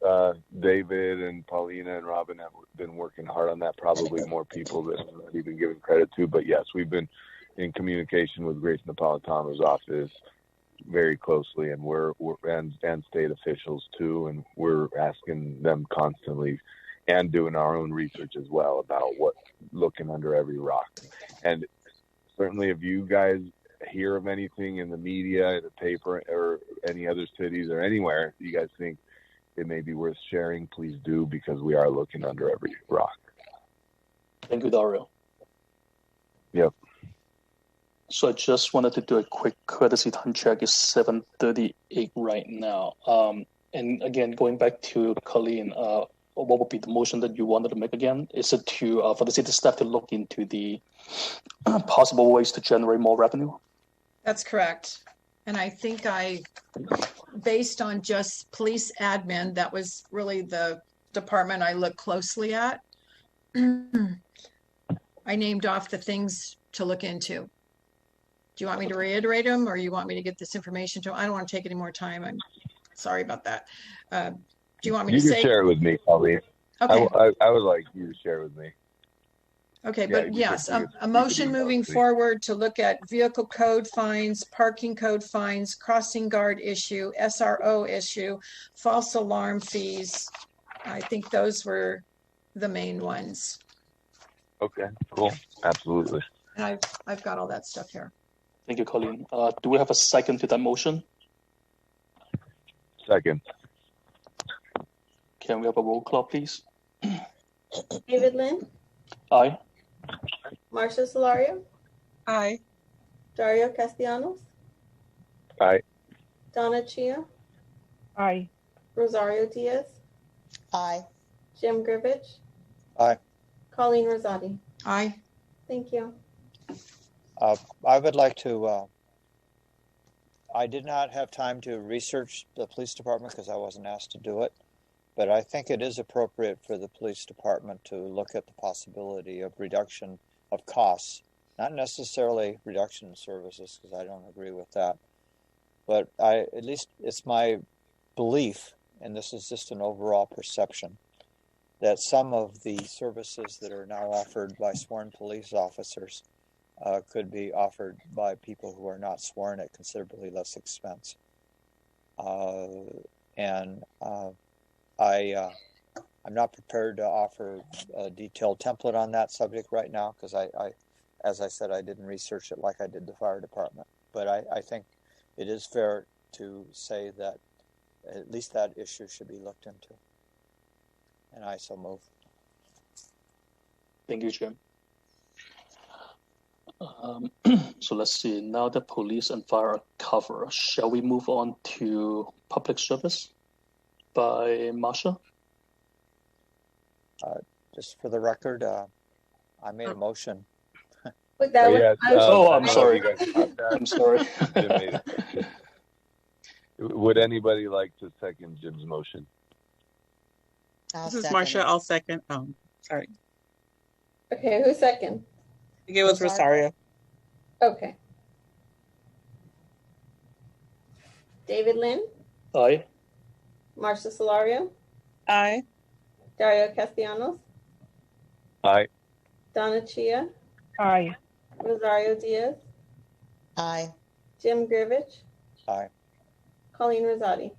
Speaker 7: David and Paulina and Robin have been working hard on that, probably more people than we've been given credit to. But yes, we've been in communication with Grace Napolitano's office very closely, and and state officials too, and we're asking them constantly and doing our own research as well about looking under every rock. And certainly if you guys hear of anything in the media, the paper, or any other cities or anywhere you guys think it may be worth sharing, please do, because we are looking under every rock.
Speaker 1: Thank you, Dario.
Speaker 7: Yep.
Speaker 1: So I just wanted to do a quick courtesy time check. It's 7:38 right now. And again, going back to Colleen, what would be the motion that you wanted to make again? Is it to for the city staff to look into the possible ways to generate more revenue?
Speaker 6: That's correct. And I think based on just police admin, that was really the department I looked closely at. I named off the things to look into. Do you want me to reiterate them, or you want me to get this information to? I don't want to take any more time. I'm sorry about that. Do you want me to say?
Speaker 7: You can share it with me, Colleen.
Speaker 6: Okay.
Speaker 7: I would like you to share with me.
Speaker 6: Okay, but yes, a motion moving forward to look at vehicle code fines, parking code fines, crossing guard issue, SRO issue, false alarm fees. I think those were the main ones.
Speaker 7: Okay, cool. Absolutely.
Speaker 6: And I've got all that stuff here.
Speaker 1: Thank you, Colleen. Do we have a second to that motion?
Speaker 7: Second.
Speaker 1: Can we have a roll call, please?
Speaker 4: David Lynn,
Speaker 1: Aye.
Speaker 4: Marcia Solario,
Speaker 3: Aye.
Speaker 4: Dario Castellanos,
Speaker 7: Aye.
Speaker 4: Donna Chia,
Speaker 8: Aye.
Speaker 4: Rosario Diaz,
Speaker 10: Aye.
Speaker 4: Jim Grivich,
Speaker 5: Aye.
Speaker 4: Colleen Rosati.
Speaker 6: Aye.
Speaker 4: Thank you.
Speaker 5: I would like to, I did not have time to research the police department because I wasn't asked to do it, but I think it is appropriate for the police department to look at the possibility of reduction of costs, not necessarily reduction in services, because I don't agree with that. But at least it's my belief, and this is just an overall perception, that some of the services that are now offered by sworn police officers could be offered by people who are not sworn at considerably less expense. I'm not prepared to offer a detailed template on that subject right now because as I said, I didn't research it like I did the fire department. But I think it is fair to say that at least that issue should be looked into. And I so move.
Speaker 1: Thank you, Jim. So let's see, now that police and fire are covered, shall we move on to public service by Marsha?
Speaker 5: Just for the record, I made a motion.
Speaker 4: But that was,
Speaker 1: I'm sorry. I'm sorry.
Speaker 7: Would anybody like to second Jim's motion?
Speaker 3: This is Marsha. I'll second. Sorry.
Speaker 4: Okay, who's second?
Speaker 3: I think it was Rosario.
Speaker 4: Okay. David Lynn?
Speaker 1: Aye.
Speaker 4: Marcia Solario?
Speaker 3: Aye.
Speaker 4: Dario Castellanos?
Speaker 7: Aye.
Speaker 4: Donna Chia?
Speaker 3: Aye.
Speaker 4: Rosario Diaz?
Speaker 10: Aye.
Speaker 4: Jim Grivich?
Speaker 5: Aye.
Speaker 4: Colleen Rosati?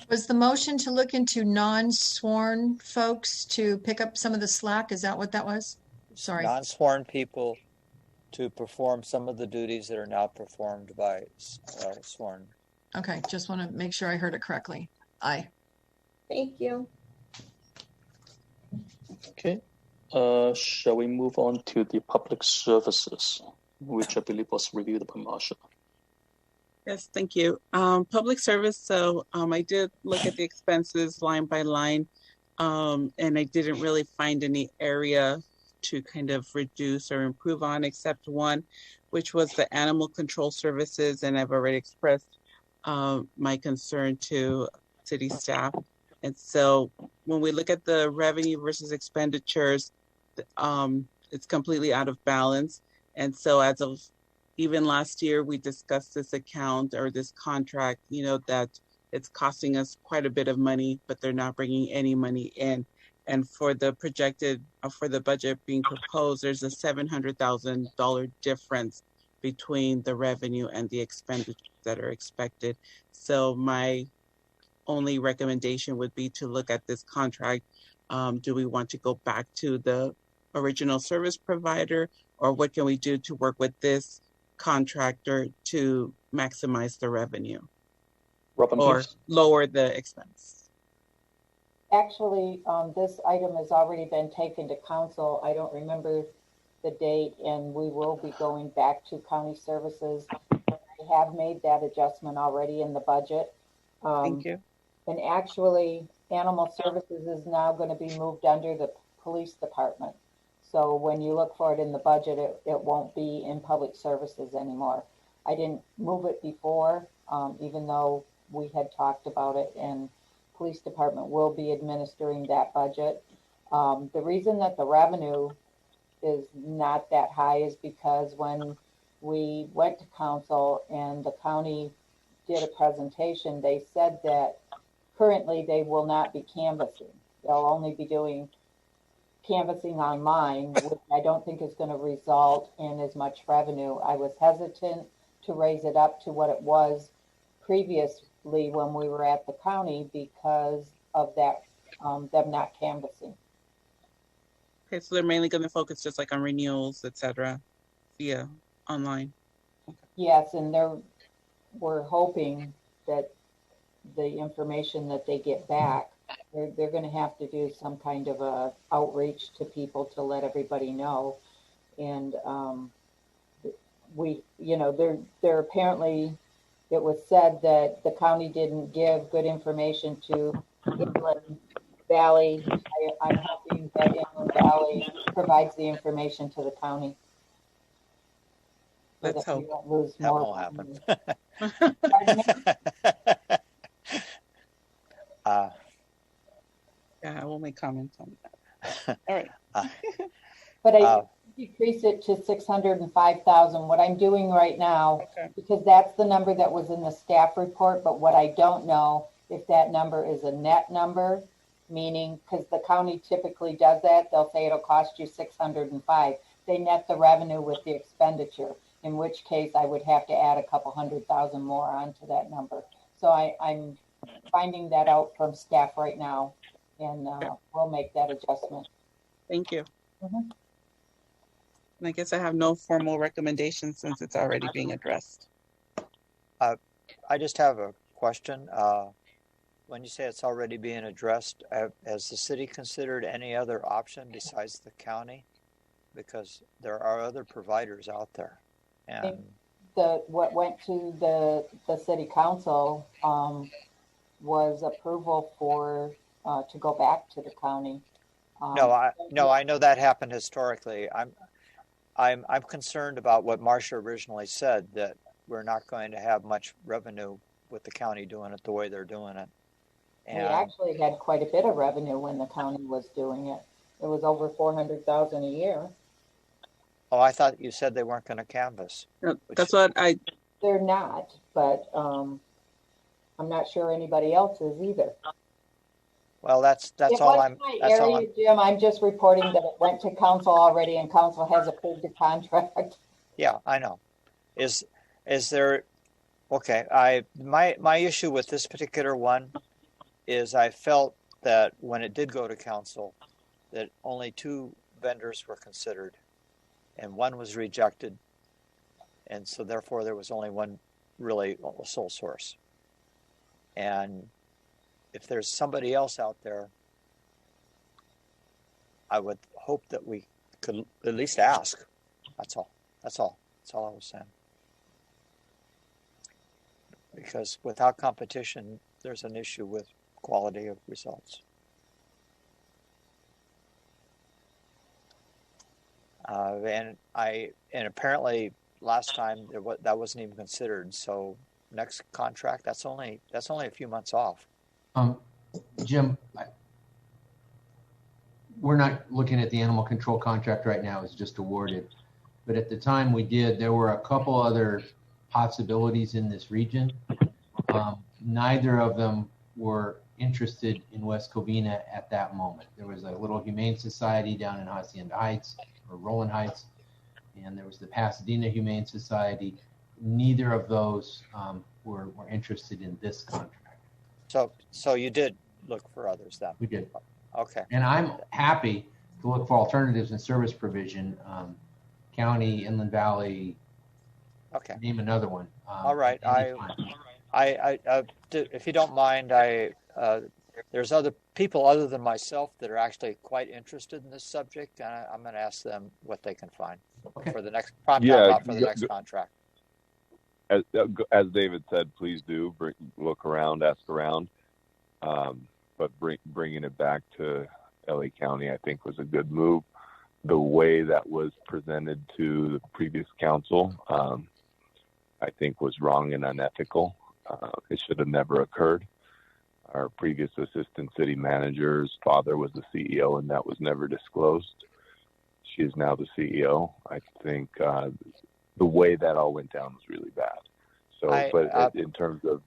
Speaker 6: Was the motion to look into non-sworn folks to pick up some of the slack? Is that what that was? Sorry.
Speaker 5: Non-sworn people to perform some of the duties that are now performed by sworn.
Speaker 6: Okay, just want to make sure I heard it correctly. Aye.
Speaker 4: Thank you.
Speaker 1: Okay. Shall we move on to the public services, which I believe was reviewed by Marsha?
Speaker 3: Yes, thank you. Public service. So I did look at the expenses line by line, and I didn't really find any area to kind of reduce or improve on, except one, which was the animal control services. And I've already expressed my concern to city staff. And so when we look at the revenue versus expenditures, it's completely out of balance. And so as of even last year, we discussed this account or this contract, that it's costing us quite a bit of money, but they're not bringing any money in. And for the projected, for the budget being proposed, there's a $700,000 difference between the revenue and the expenditures that are expected. So my only recommendation would be to look at this contract. Do we want to go back to the original service provider, or what can we do to work with this contractor to maximize the revenue or lower the expense?
Speaker 8: Actually, this item has already been taken to council. I don't remember the date, and we will be going back to county services. I have made that adjustment already in the budget.
Speaker 3: Thank you.
Speaker 8: And actually, animal services is now going to be moved under the police department. So when you look for it in the budget, it won't be in public services anymore. I didn't move it before, even though we had talked about it, and police department will be administering that budget. The reason that the revenue is not that high is because when we went to council and the county did a presentation, they said that currently they will not be canvassing. They'll only be doing canvassing online, which I don't think is going to result in as much revenue. I was hesitant to raise it up to what it was previously when we were at the county because of that, them not canvassing.
Speaker 3: Okay, so they're mainly going to focus just like on renewals, etc., via online. Okay.
Speaker 8: Yes, and we're hoping that the information that they get back, they're going to have to do some kind of a outreach to people to let everybody know. And they're apparently, it was said that the county didn't give good information to Inland Valley. I'm hoping that Inland Valley provides the information to the county.
Speaker 3: Let's hope.
Speaker 8: We won't lose
Speaker 5: That
Speaker 8: more.
Speaker 5: won't happen.
Speaker 3: Yeah, I will make comments on that. All right.
Speaker 8: But I decrease it to 605,000. What I'm doing right now, because that's the number that was in the staff report, but what I don't know if that number is a net number, meaning, because the county typically does that, they'll say it'll cost you 605. They net the revenue with the expenditure, in which case I would have to add a couple $100,000 more onto that number. So I'm finding that out from staff right now, and we'll make that adjustment.
Speaker 3: Thank you.
Speaker 8: Mm-hmm.
Speaker 3: And I guess I have no formal recommendations since it's already being addressed.
Speaker 5: I just have a question. When you say it's already being addressed, has the city considered any other option besides the county? Because there are other providers out there. And
Speaker 8: what went to the city council was approval for to go back to the county.
Speaker 5: No, I know that happened historically. I'm concerned about what Marcia originally said, that we're not going to have much revenue with the county doing it the way they're doing it. And
Speaker 8: we actually had quite a bit of revenue when the county was doing it. It was over $400,000 a year.
Speaker 5: Oh, I thought you said they weren't going to canvass.
Speaker 3: No, that's what
Speaker 8: They're not, but I'm not sure anybody else is either.
Speaker 5: Well, that's all I'm. That's all I'm.
Speaker 8: Jim, I'm just reporting that it went to council already, and council has approved the contract.
Speaker 5: Yeah, I know. Is there? Okay, my issue with this particular one is I felt that when it did go to council, that only 2 vendors were considered, and 1 was rejected, and so therefore there was only one really sole source. And if there's somebody else out there, I would hope that we could at least ask. That's all I was saying. Because without competition, there's an issue with quality of results. And apparently last time that wasn't even considered. So next contract, that's only a few months off.
Speaker 2: Jim, we're not looking at the animal control contract right now. It's just awarded. But at the time we did, there were a couple other possibilities in this region. Neither of them were interested in West Covina at that moment. There was a little humane society down in Hacienda Heights or Roland Heights, and there was the Pasadena Humane Society. Neither of those were interested in this contract.
Speaker 5: So you did look for others then?
Speaker 2: We did.
Speaker 5: Okay.
Speaker 2: And I'm happy to look for alternatives in service provision, county, Inland Valley.
Speaker 5: Okay.
Speaker 2: Name another one.
Speaker 5: All right. I if you don't mind, there's other people other than myself that are actually quite interested in this subject, and I'm going to ask them what they can find for the next next contract.
Speaker 7: As David said, please do look around, ask around. But bringing it back to LA County, I think, was a good move. The way that was presented to the previous council, I think, was wrong and unethical. It should have never occurred. Our previous assistant city manager's father was the CEO, and that was never disclosed. She is now the CEO. I think the way that all went down was really bad. So, in terms of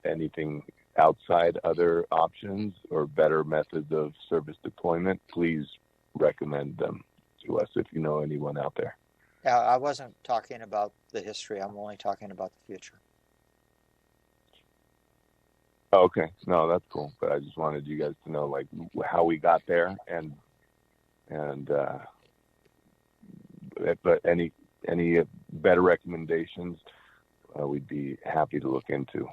Speaker 7: anything outside other options or better methods of service deployment, please recommend them to us if you know anyone out there.
Speaker 5: Yeah, I wasn't talking about the history. I'm only talking about the future.
Speaker 7: Oh, okay. No, that's cool. But I just wanted you guys to know, like, how we got there, and but any better recommendations, we'd be happy to look into.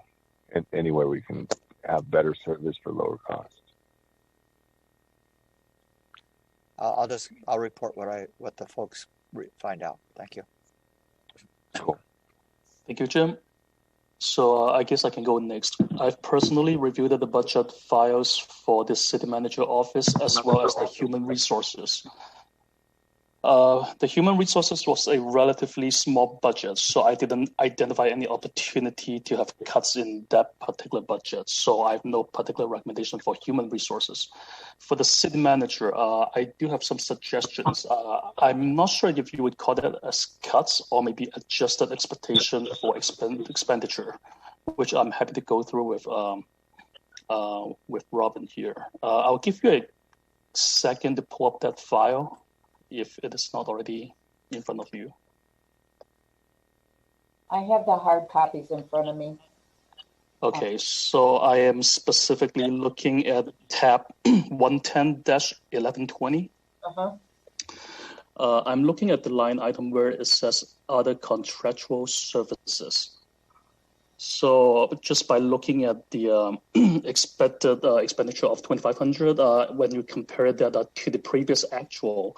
Speaker 7: And anywhere we can have better service for lower cost.
Speaker 5: I'll report what the folks find out. Thank you.
Speaker 7: Cool.
Speaker 1: Thank you, Jim. So I guess I can go next. I've personally reviewed the budget files for the city manager office as well as the human resources. The human resources was a relatively small budget, so I didn't identify any opportunity to have cuts in that particular budget. So I have no particular recommendation for human resources. For the city manager, I do have some suggestions. I'm not sure if you would call that as cuts or maybe adjusted expectation for expenditure, which I'm happy to go through with with Robin here. I'll give you a second to pull up that file if it is not already in front of you.
Speaker 8: I have the hard copies in front of me.
Speaker 1: Okay, so I am specifically looking at tab 110-1120.
Speaker 8: Uh-huh.
Speaker 1: I'm looking at the line item where it says other contractual services. So just by looking at the expected expenditure of $2,500, when you compare that to the previous actual,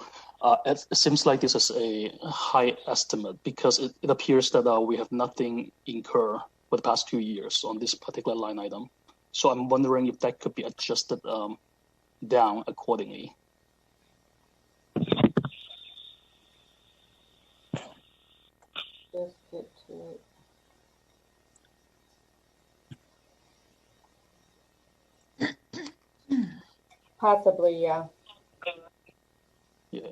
Speaker 1: it seems like this is a high estimate because it appears that we have nothing incurred for the past 2 years on this particular line item. So I'm wondering if that could be adjusted down accordingly.
Speaker 8: Just get to it. Possibly, yeah.
Speaker 1: Yeah.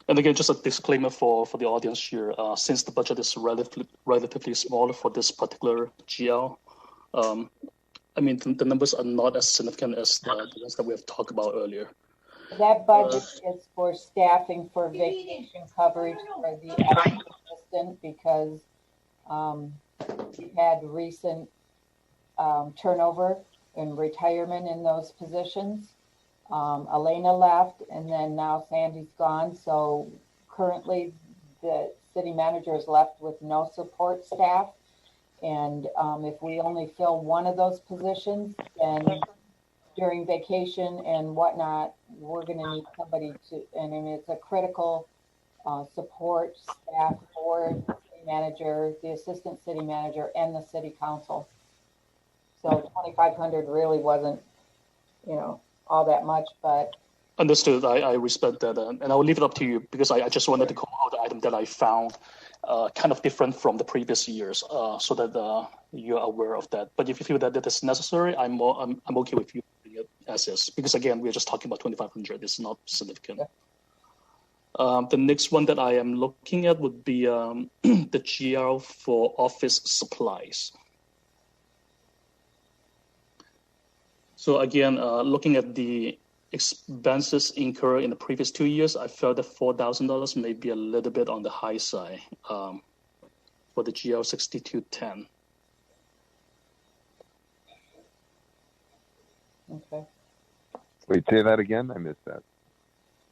Speaker 1: And again, just a disclaimer for the audience here, since the budget is relatively small for this particular GL, I mean, the numbers are not as significant as the ones that we have talked about earlier.
Speaker 8: That budget is for staffing for vacation coverage for the assistant because we had recent turnover and retirement in those positions. Elena left, and then now Sandy's gone. So currently, the city manager is left with no support staff. And if we only fill one of those positions, then during vacation and whatnot, we're going to need somebody to. And I mean, it's a critical support staff for the city manager, the assistant city manager, and the city council. So 2,500 really wasn't, all that much, but.
Speaker 1: Understood. I respect that. And I'll leave it up to you because I just wanted to call out the item that I found kind of different from the previous years so that you're aware of that. But if you feel that that is necessary, I'm okay with you doing it as is because, again, we're just talking about 2,500. It's not significant. Yeah. The next one that I am looking at would be the GL for office supplies. So again, looking at the expenses incurred in the previous 2 years, I felt that $4,000 may be a little bit on the high side for the GL 6210.
Speaker 8: Okay.
Speaker 7: Wait, say that again? I missed that.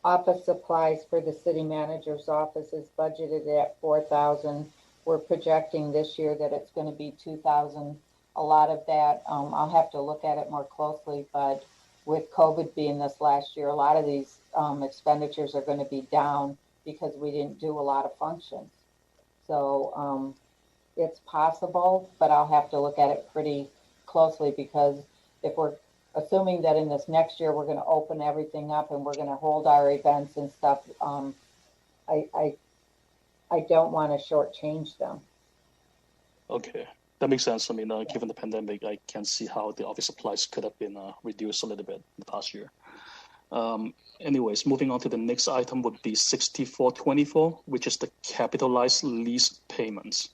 Speaker 8: Office supplies for the city manager's office is budgeted at $4,000. We're projecting this year that it's going to be $2,000. A lot of that, I'll have to look at it more closely, but with COVID being this last year, a lot of these expenditures are going to be down because we didn't do a lot of functions. So it's possible, but I'll have to look at it pretty closely because if we're assuming that in this next year we're going to open everything up and we're going to hold our events and stuff, I don't want to shortchange them.
Speaker 1: Okay. That makes sense. I mean, given the pandemic, I can see how the office supplies could have been reduced a little bit in the past year. Anyways, moving on to the next item would be 6424, which is the capitalized lease payments.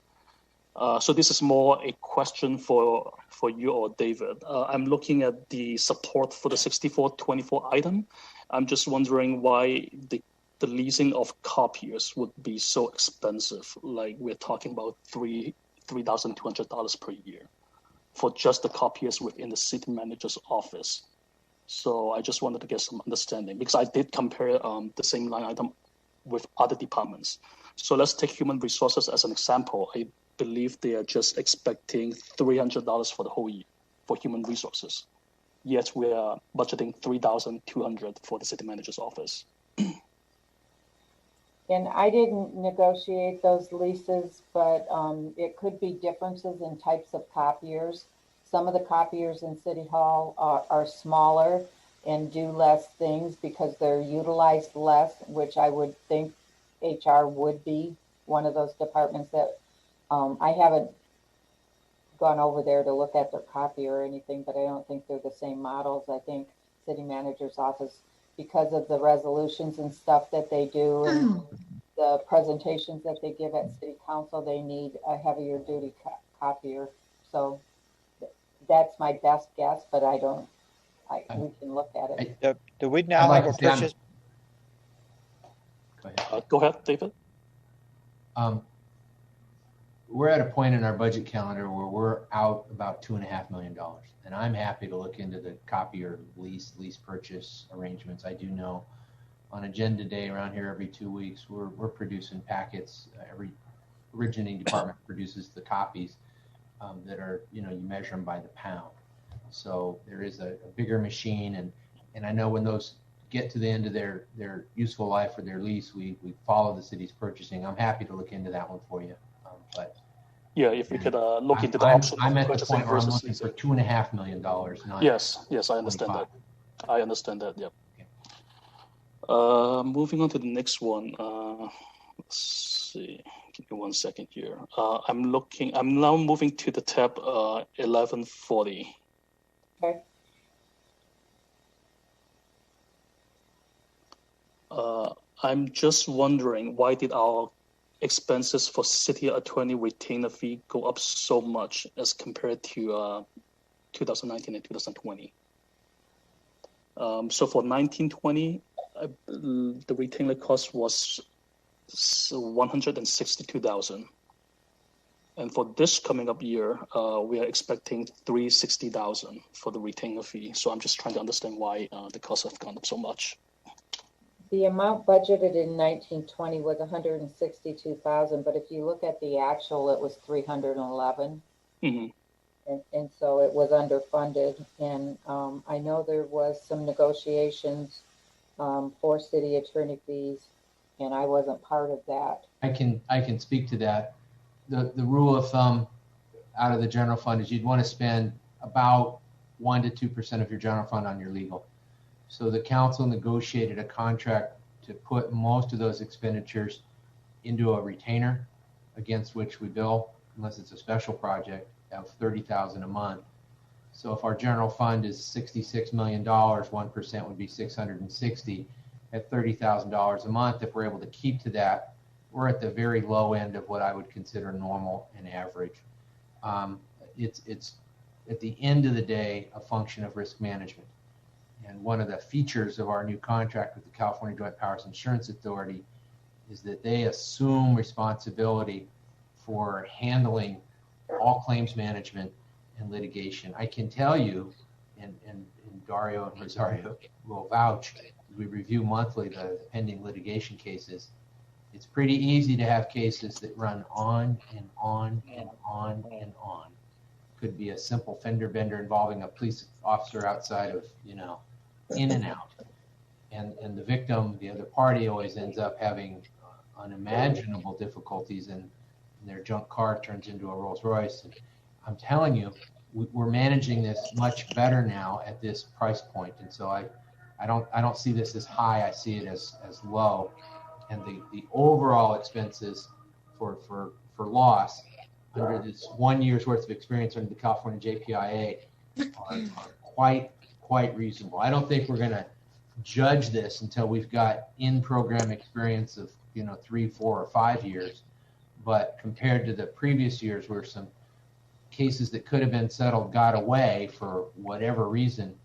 Speaker 1: So this is more a question for you or David. I'm looking at the support for the 6424 item. I'm just wondering why the leasing of copiers would be so expensive. Like we're talking about $3,200 per year for just the copiers within the city manager's office. So I just wanted to get some understanding because I did compare the same line item with other departments. So let's take human resources as an example. I believe they are just expecting $300 for the whole year for human resources. Yet we are budgeting $3,200 for the city manager's office.
Speaker 8: And I didn't negotiate those leases, but it could be differences in types of copiers. Some of the copiers in City Hall are smaller and do less things because they're utilized less, which I would think HR would be one of those departments that I haven't gone over there to look at their copy or anything, but I don't think they're the same models. I think city manager's office, because of the resolutions and stuff that they do and the presentations that they give at city council, they need a heavier duty copier. So that's my best guess, but we can look at it.
Speaker 5: Do we now have a purchase?
Speaker 1: Go ahead, David.
Speaker 2: We're at a point in our budget calendar where we're out about $2.5 million, and I'm happy to look into the copier lease purchase arrangements. I do know on agenda day around here every 2 weeks, we're producing packets. Every originating department produces the copies that are, you measure them by the pound. So there is a bigger machine, and I know when those get to the end of their useful life or their lease, we follow the city's purchasing. I'm happy to look into that one for you. But
Speaker 1: yeah, if you could look into the option.
Speaker 2: I'm at the point where I'm looking for $2.5 million. Not
Speaker 1: yes, I understand
Speaker 2: 25.
Speaker 1: that. I understand that. Yep. Okay. Moving on to the next one. Let's see. Give me 1 second here. I'm now moving to the tab 1140.
Speaker 8: Okay.
Speaker 1: I'm just wondering, why did our expenses for city attorney retainer fee go up so much as compared to 2019 and 2020? So for 1920, the retainer cost was $162,000, and for this coming up year, we are expecting $360,000 for the retainer fee. So I'm just trying to understand why the costs have gone up so much.
Speaker 8: The amount budgeted in 1920 was $162,000, but if you look at the actual, it was $311,000.
Speaker 1: Mm-hmm.
Speaker 8: And so it was underfunded. And I know there was some negotiations for city attorney fees, and I wasn't part of that.
Speaker 2: I can speak to that. The rule of thumb out of the general fund is you'd want to spend about 1 to 2% of your general fund on your legal. So the council negotiated a contract to put most of those expenditures into a retainer against which we bill, unless it's a special project, of $30,000 a month. So if our general fund is $66 million, 1% would be $660 at $30,000 a month. If we're able to keep to that, we're at the very low end of what I would consider normal and average. It's at the end of the day a function of risk management. And one of the features of our new contract with the California Joint Powers Insurance Authority is that they assume responsibility for handling all claims management and litigation. I can tell you, and Dario and Rosario will vouch, we review monthly the pending litigation cases. It's pretty easy to have cases that run on and on and on and on. Could be a simple fender bender involving a police officer outside of, in and out. And the victim, the other party, always ends up having unimaginable difficulties, and their junk car turns into a Rolls Royce. And I'm telling you, we're managing this much better now at this price point. And so I don't see this as high. I see it as low. And the overall expenses for loss under this 1 year's worth of experience under the California JPIA are quite reasonable. I don't think we're going to judge this until we've got in-program experience of 3, 4, or 5 years. But compared to the previous years where some cases that could have been settled got away for whatever reason,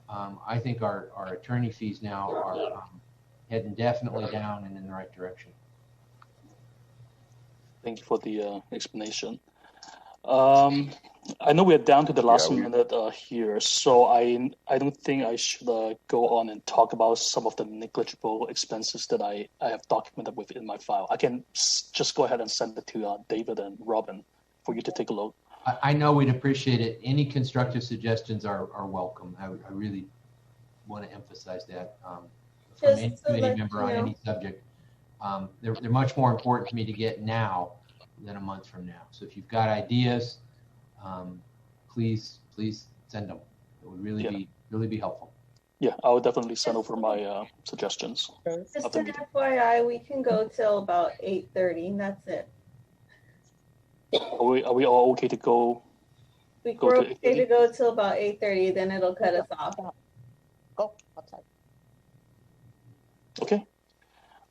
Speaker 2: I think our attorney fees now are heading definitely down and in the right direction.
Speaker 1: Thank you for the explanation. I know we're down to the last minute here, so I don't think I should go on and talk about some of the negligible expenses that I have documented within my file. I can just go ahead and send it to David and Robin for you to take a look.
Speaker 2: I know we'd appreciate it. Any constructive suggestions are welcome. I really want to emphasize that from any committee member on any subject. They're much more important to me to get now than a month from now. So if you've got ideas, please send them. It would really be helpful.
Speaker 1: Yeah, I will definitely send over my suggestions.
Speaker 4: Just an FYI, we can go till about 8:30. That's it.
Speaker 1: Are we all okay to go?
Speaker 4: We're okay to go till about 8:30. Then it'll cut us off.
Speaker 10: Go outside.
Speaker 1: Okay.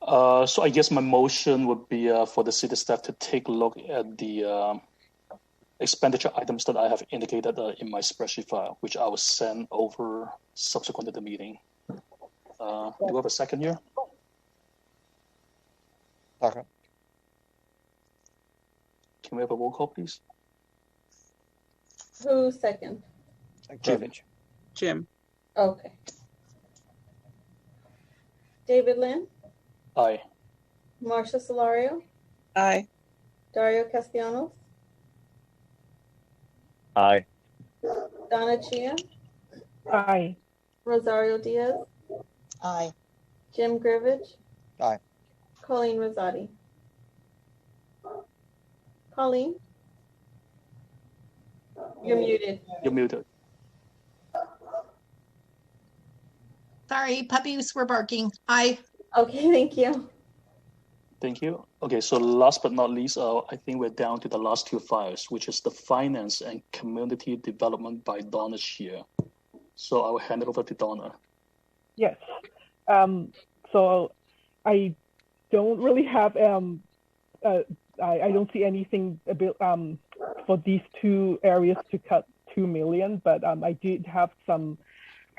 Speaker 1: So I guess my motion would be for the city staff to take a look at the expenditure items that I have indicated in my spreadsheet file, which I will send over subsequent to the meeting. Do we have a second here?
Speaker 5: Second.
Speaker 1: Can we have a roll call, please?
Speaker 4: Who's second?
Speaker 3: Jim.
Speaker 4: Okay. David Lynn,
Speaker 1: Aye.
Speaker 4: Marcia Solario,
Speaker 3: Aye.
Speaker 4: Dario Castellanos,
Speaker 7: Aye.
Speaker 4: Donna Chia,
Speaker 9: Aye.
Speaker 4: Rosario Diaz,
Speaker 10: Aye.
Speaker 4: Jim Grivich.
Speaker 5: Aye.
Speaker 4: Colleen Rosati. Colleen, you're muted.
Speaker 1: You're muted.
Speaker 6: Sorry, puppies were barking. Aye.
Speaker 4: Okay, thank you.
Speaker 1: Thank you. Okay, so last but not least, I think we're down to the last two files, which is the finance and community development by Donna Shear. So I will hand it over to Donna.
Speaker 9: Yes. So I don't really have I don't see anything for these two areas to cut $2 million, but I did have some,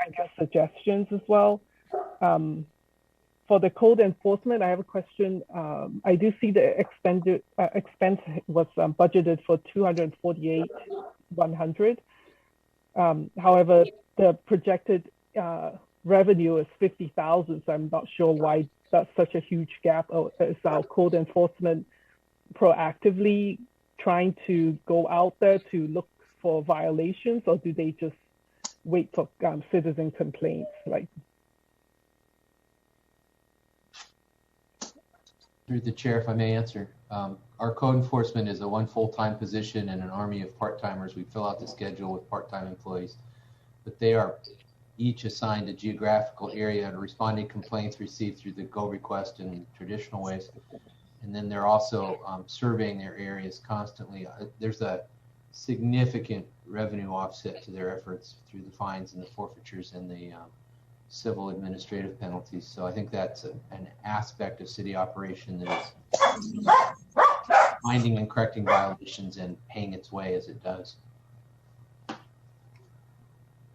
Speaker 9: I guess, suggestions as well. For the code enforcement, I have a question. I do see the expense was budgeted for $248,100. However, the projected revenue is $50,000, so I'm not sure why that's such a huge gap. Is our code enforcement proactively trying to go out there to look for violations, or do they just wait for citizen complaints? Like,
Speaker 2: through the chair, if I may answer, our code enforcement is a one full-time position and an army of part-timers. We fill out the schedule with part-time employees, but they are each assigned a geographical area and responding complaints received through the Go request in traditional ways. And then they're also surveying their areas constantly. There's a significant revenue offset to their efforts through the fines and the forfeitures and the civil administrative penalties. So I think that's an aspect of city operation that is finding and correcting violations and paying its way as it does.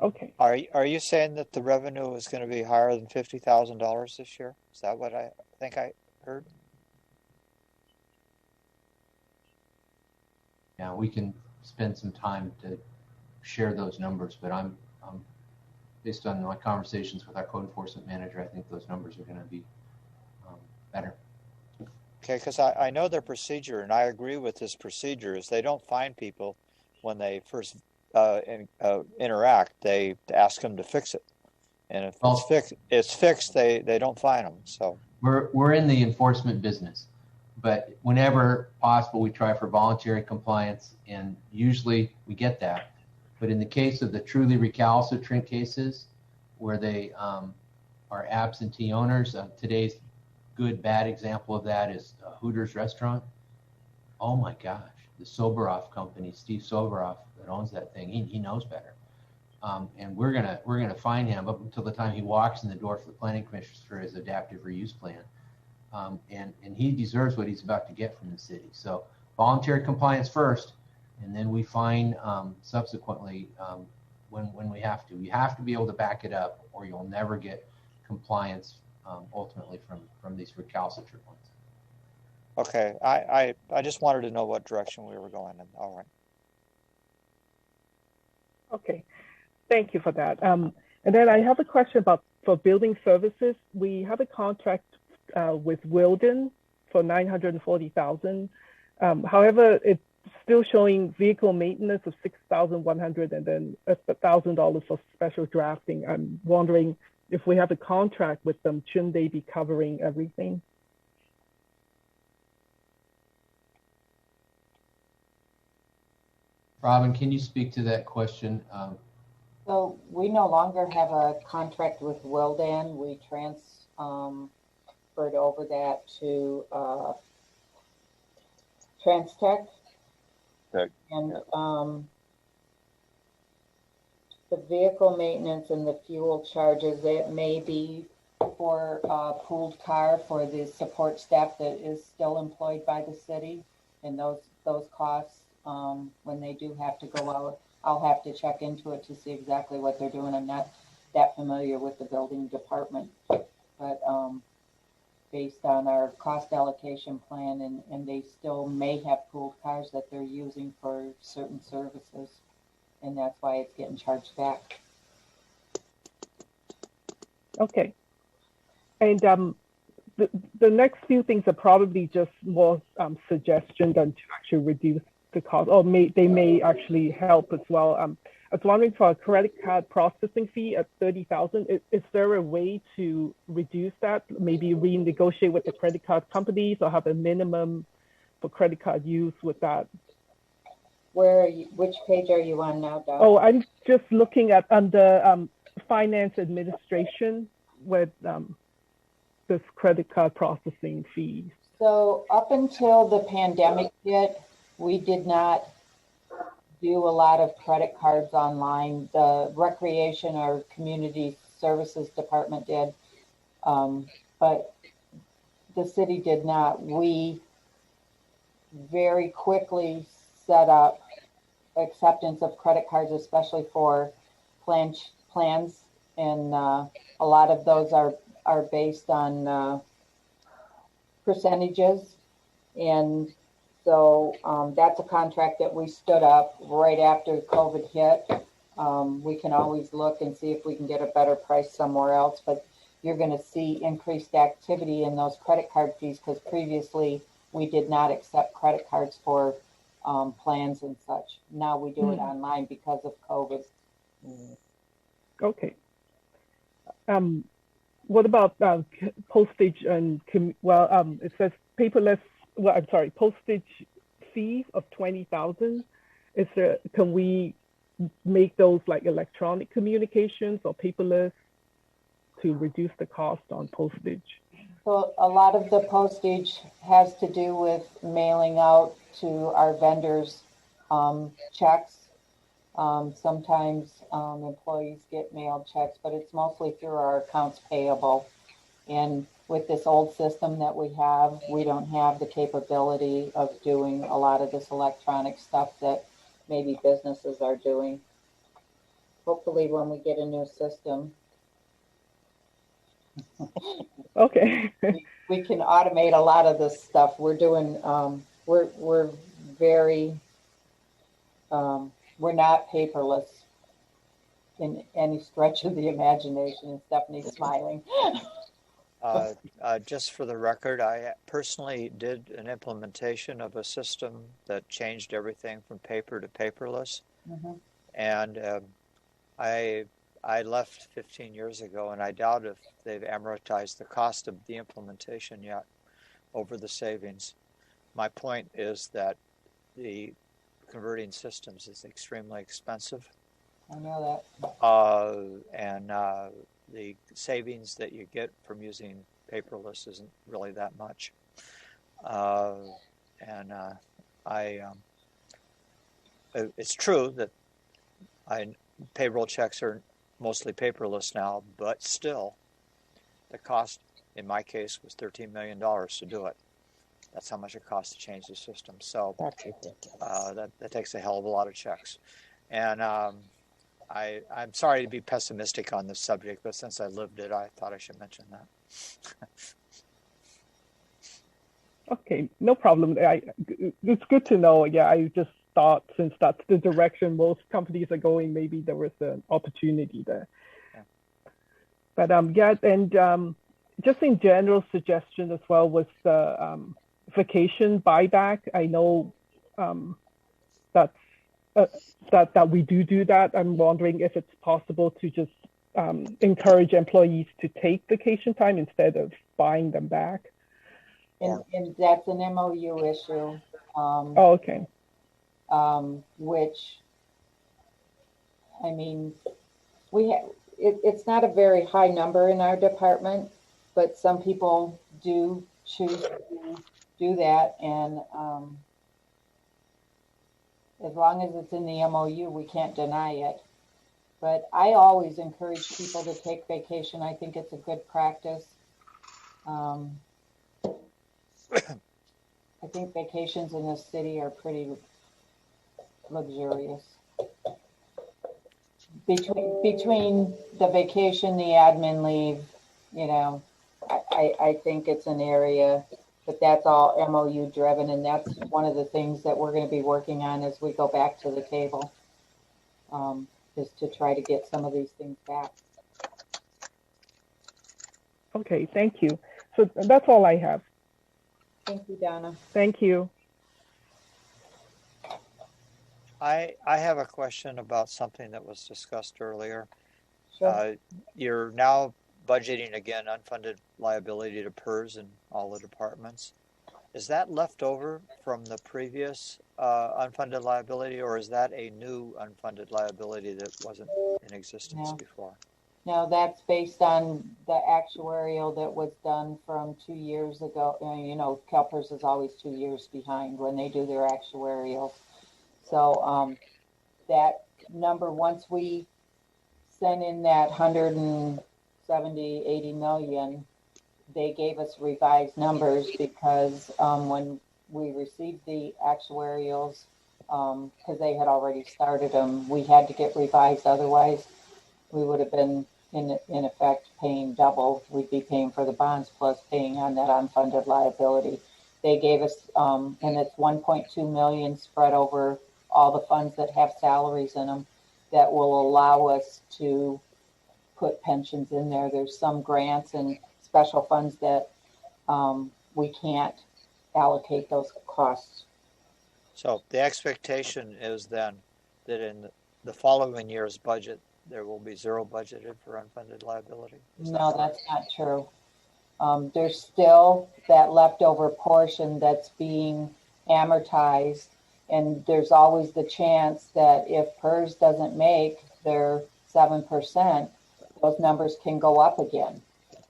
Speaker 9: okay.
Speaker 5: Are you saying that the revenue is going to be higher than $50,000 this year? Is that what I think I heard?
Speaker 2: Yeah, we can spend some time to share those numbers, but I'm based on my conversations with our code enforcement manager, I think those numbers are going to be better.
Speaker 5: Okay, because I know their procedure, and I agree with this procedure, is they don't find people when they first interact. They ask them to fix it, and if it's fixed, they don't fine them. So
Speaker 2: we're in the enforcement business, but whenever possible, we try for voluntary compliance, and usually we get that. But in the case of the truly recalcitrant cases where they are absentee owners, today's good, bad example of that is Hooters restaurant. Oh my gosh, the Soboroff company, Steve Soboroff that owns that thing, he knows better. And we're gonna fine him up until the time he walks in the door for the planning commission for his adaptive reuse plan. And he deserves what he's about to get from the city. So voluntary compliance first, and then we fine subsequently when we have to. You have to be able to back it up, or you'll never get compliance ultimately from these recalcitrant ones.
Speaker 5: okay, I just wanted to know what direction we were going in. All right.
Speaker 9: Okay, thank you for that. And then I have a question for building services. We have a contract with Wilden for $940,000. However, it's still showing vehicle maintenance of $6,100 and then $1,000 for special drafting. I'm wondering if we have a contract with them, shouldn't they be covering everything?
Speaker 2: Robin, can you speak to that question?
Speaker 8: So we no longer have a contract with Wildan. We transferred over that to Transtech.
Speaker 7: Okay.
Speaker 8: And the vehicle maintenance and the fuel charges, it may be for a pooled car for the support staff that is still employed by the city, and those costs when they do have to go out. I'll have to check into it to see exactly what they're doing. I'm not that familiar with the building department, but based on our cost allocation plan, and they still may have pooled cars that they're using for certain services, and that's why it's getting charged back.
Speaker 9: Okay. And the next few things are probably just more suggestion than to actually reduce the cost, or they may actually help as well. I was wondering, for a credit card processing fee at $30,000, is there a way to reduce that? Maybe renegotiate with the credit card companies, or have a minimum for credit card use with that?
Speaker 8: Where are you, which page are you on now, Doc?
Speaker 9: Oh, I'm just looking at under finance administration with this credit card processing fees.
Speaker 8: So up until the pandemic hit, we did not do a lot of credit cards online. The recreation or community services department did, but the city did not. We very quickly set up acceptance of credit cards, especially for plans, and a lot of those are based on percentages, and so that's a contract that we stood up right after COVID hit. We can always look and see if we can get a better price somewhere else, but you're going to see increased activity in those credit card fees, because previously we did not accept credit cards for plans and such. Now we do it online because of COVID.
Speaker 9: Okay. What about postage and, it says paperless, postage fee of $20,000. Can we make those like electronic communications or paperless to reduce the cost on postage?
Speaker 8: So a lot of the postage has to do with mailing out to our vendors checks. Sometimes employees get mailed checks, but it's mostly through our accounts payable. And with this old system that we have, we don't have the capability of doing a lot of this electronic stuff that maybe businesses are doing. Hopefully when we get a new system,
Speaker 9: okay,
Speaker 8: we can automate a lot of this stuff. We're doing, we're very, we're not paperless in any stretch of the imagination. And Stephanie's smiling.
Speaker 5: Just for the record, I personally did an implementation of a system that changed everything from paper to paperless.
Speaker 8: Mm-hmm.
Speaker 5: And I left 15 years ago, and I doubt if they've amortized the cost of the implementation yet over the savings. My point is that the converting systems is extremely expensive.
Speaker 8: I know that.
Speaker 5: And the savings that you get from using paperless isn't really that much. It's true that payroll checks are mostly paperless now, but still, the cost in my case was $13 million to do it. That's how much it costs to change the system. So
Speaker 10: That's ridiculous.
Speaker 5: that takes a hell of a lot of checks. And I'm sorry to be pessimistic on this subject, but since I lived it, I thought I should mention that.
Speaker 9: Okay, no problem. It's good to know. Yeah, I just thought since that's the direction most companies are going, maybe there was an opportunity there.
Speaker 5: Yeah.
Speaker 9: But yeah, and just in general suggestion as well was the vacation buyback. I know that we do that. I'm wondering if it's possible to just encourage employees to take vacation time instead of buying them back.
Speaker 8: And that's an MOU issue.
Speaker 9: Okay.
Speaker 8: Which, I mean, it's not a very high number in our department, but some people do choose to do that. And as long as it's in the MOU, we can't deny it. But I always encourage people to take vacation. I think it's a good practice. I think vacations in this city are pretty luxurious. Between the vacation, the admin leave, you know, I think it's an area, but that's all MOU driven, and that's one of the things that we're going to be working on as we go back to the table, is to try to get some of these things back.
Speaker 9: Okay, thank you. So that's all I have.
Speaker 8: Thank you, Donna.
Speaker 9: Thank you.
Speaker 5: I have a question about something that was discussed earlier.
Speaker 8: Sure.
Speaker 5: You're now budgeting again unfunded liability to PERS in all the departments. Is that left over from the previous unfunded liability, or is that a new unfunded liability that wasn't in existence before?
Speaker 8: No, that's based on the actuarial that was done from 2 years ago. You know, CalPERS is always 2 years behind when they do their actuarials. So that number, once we sent in that 170, 80 million, they gave us revised numbers because when we received the actuarials, because they had already started them, we had to get revised. Otherwise, we would have been in effect paying double. We'd be paying for the bonds plus paying on that unfunded liability. They gave us, and it's 1.2 million spread over all the funds that have salaries in them that will allow us to put pensions in there. There's some grants and special funds that we can't allocate those costs.
Speaker 5: So the expectation is then that in the following year's budget, there will be zero budgeted for unfunded liability?
Speaker 8: No, that's not true. There's still that leftover portion that's being amortized, and there's always the chance that if PERS doesn't make their 7%, those numbers can go up again.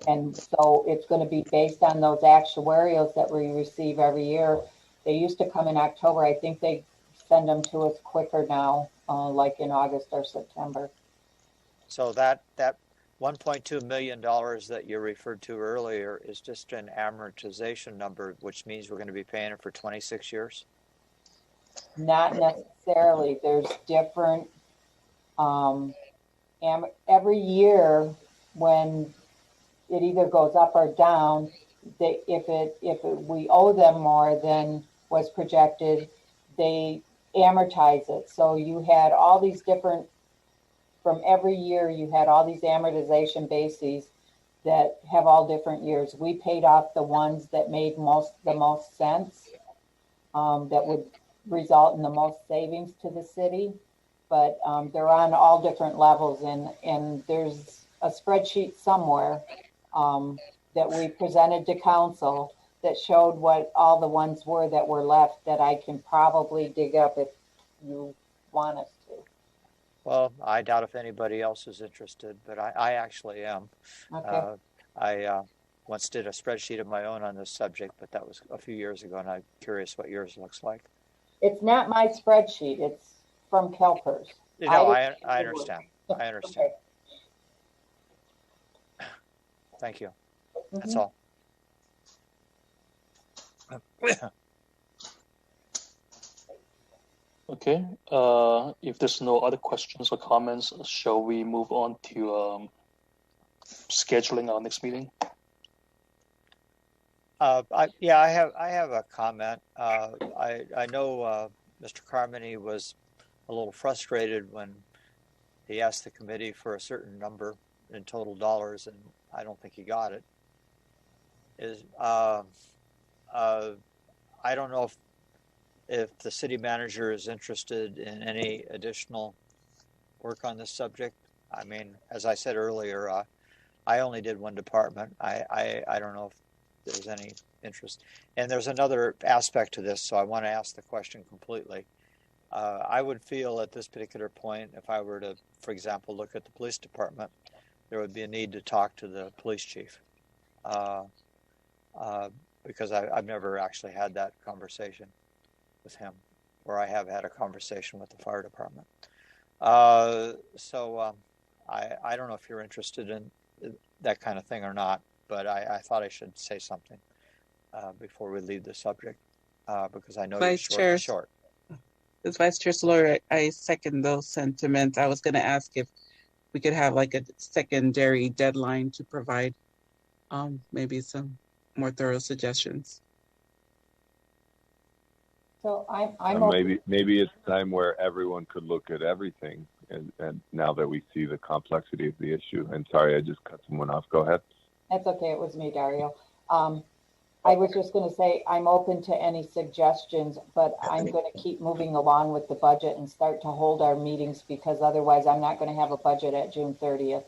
Speaker 8: And so it's going to be based on those actuarials that we receive every year. They used to come in October. I think they send them to us quicker now, like in August or September.
Speaker 5: So that $1.2 million that you referred to earlier is just an amortization number, which means we're going to be paying it for 26 years?
Speaker 8: Not necessarily. There's different, every year when it either goes up or down, if we owe them more than was projected, they amortize it. So you had all these different, from every year, you had all these amortization bases that have all different years. We paid off the ones that made the most sense, that would result in the most savings to the city. But they're on all different levels, and there's a spreadsheet somewhere that we presented to council that showed what all the ones were that were left that I can probably dig up if you want us to.
Speaker 5: Well, I doubt if anybody else is interested, but I actually am.
Speaker 8: Okay.
Speaker 5: I once did a spreadsheet of my own on this subject, but that was a few years ago, and I'm curious what yours looks like.
Speaker 8: It's not my spreadsheet. It's from CalPERS.
Speaker 5: No, I understand. I understand.
Speaker 8: Okay.
Speaker 5: Thank you. That's all.
Speaker 1: Okay. If there's no other questions or comments, shall we move on to scheduling our next meeting?
Speaker 5: I have a comment. I know Mr. Carmody was a little frustrated when he asked the committee for a certain number in total dollars, and I don't think he got it. I don't know if the city manager is interested in any additional work on this subject. I mean, as I said earlier, I only did one department. I don't know if there's any interest. And there's another aspect to this, so I want to ask the question completely. I would feel at this particular point, if I were to, for example, look at the police department, there would be a need to talk to the police chief. Because I've never actually had that conversation with him, or I have had a conversation with the fire department. I don't know if you're interested in that kind of thing or not, but I thought I should say something before we leave the subject, because I know
Speaker 3: Vice
Speaker 5: you're
Speaker 3: Chair.
Speaker 5: short.
Speaker 3: As Vice Chair Solorio, I second those sentiments. I was going to ask if we could have like a secondary deadline to provide maybe some more thorough suggestions.
Speaker 8: So I'm
Speaker 7: maybe it's time where everyone could look at everything, and now that we see the complexity of the issue. And sorry, I just cut someone off. Go ahead.
Speaker 8: That's okay. It was me, Dario. I was just going to say I'm open to any suggestions, but I'm going to keep moving along with the budget and start to hold our meetings, because otherwise I'm not going to have a budget at June 30th.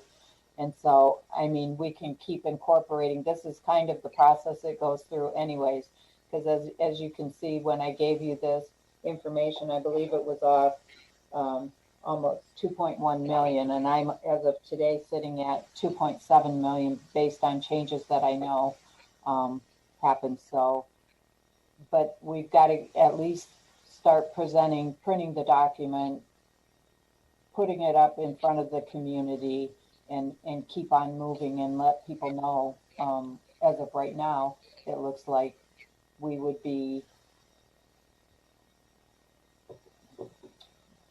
Speaker 8: And so, I mean, we can keep incorporating. This is kind of the process it goes through anyways, because as you can see, when I gave you this information, I believe it was off almost 2.1 million. And I'm, as of today, sitting at 2.7 million based on changes that I know happened. So, but we've got to at least start printing the document, putting it up in front of the community, and keep on moving and let people know. As of right now, it looks like we would be,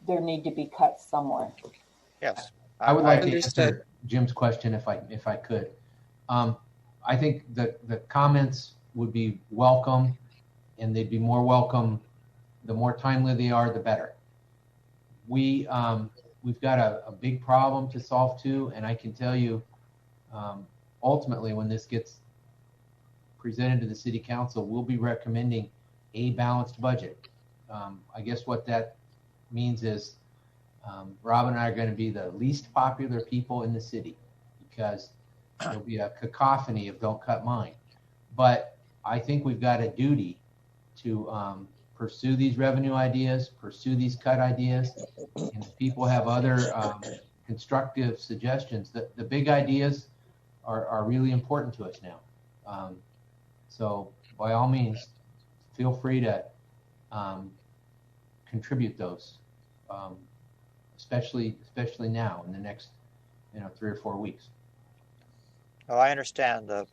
Speaker 8: there need to be cuts somewhere.
Speaker 5: Yes.
Speaker 2: I would like to answer Jim's question if I could. I think the comments would be welcome, and they'd be more welcome. The more timely they are, the better. We've got a big problem to solve too, and I can tell you, ultimately, when this gets presented to the City Council, we'll be recommending a balanced budget. I guess what that means is Rob and I are going to be the least popular people in the city, because there'll be a cacophony of "don't cut mine." But I think we've got a duty to pursue these revenue ideas, pursue these cut ideas, and if people have other constructive suggestions, the big ideas are really important to us now. So by all means, feel free to contribute those, especially now in the next 3 or 4 weeks.
Speaker 5: Well, I understand the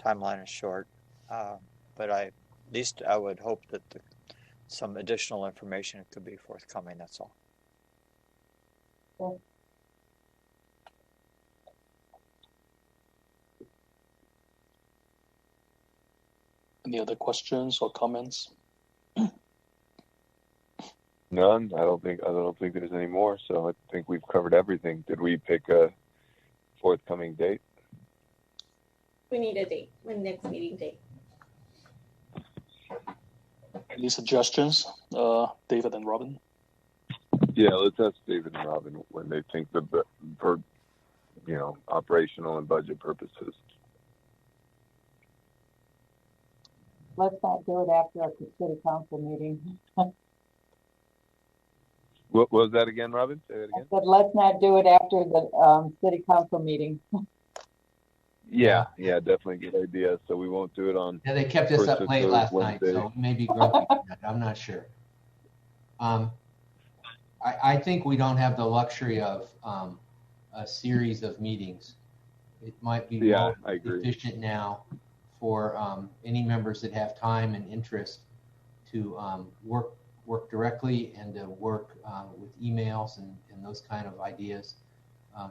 Speaker 5: timeline is short, but at least I would hope that some additional information could be forthcoming. That's all.
Speaker 8: Cool.
Speaker 1: Any other questions or comments?
Speaker 7: None. I don't think there's any more. So I think we've covered everything. Did we pick a forthcoming date?
Speaker 4: We need a date, the next meeting date.
Speaker 1: Any suggestions, David and Robin?
Speaker 7: Yeah, let's ask David and Robin when they think for operational and budget purposes.
Speaker 8: Let's not do it after a City Council meeting.
Speaker 7: What was that again, Robin? Say that again.
Speaker 8: I said, let's not do it after the City Council meeting.
Speaker 7: Yeah, definitely good idea. So we won't do it on.
Speaker 2: Yeah, they kept us up late last night, so maybe grumpy. I'm not sure. I think we don't have the luxury of a series of meetings. It might be more efficient now for any members that have time and interest to work directly and to work with emails and those kind of ideas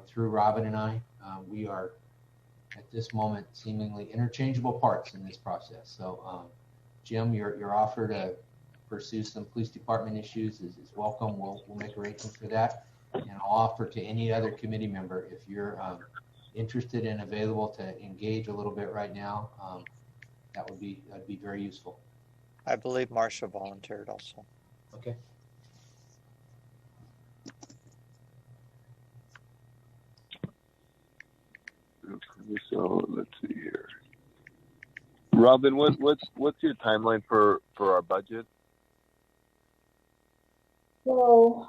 Speaker 2: through Robin and I. We are at this moment seemingly interchangeable parts in this process. So Jim, your offer to pursue some police department issues is welcome. We'll make arrangements for that. And I'll offer to any other committee member, if you're interested and available to engage a little bit right now, that'd be very useful.
Speaker 5: I believe Marcia volunteered also.
Speaker 2: Okay.
Speaker 7: So let's see here. Robin, what's your timeline for our budget?
Speaker 8: So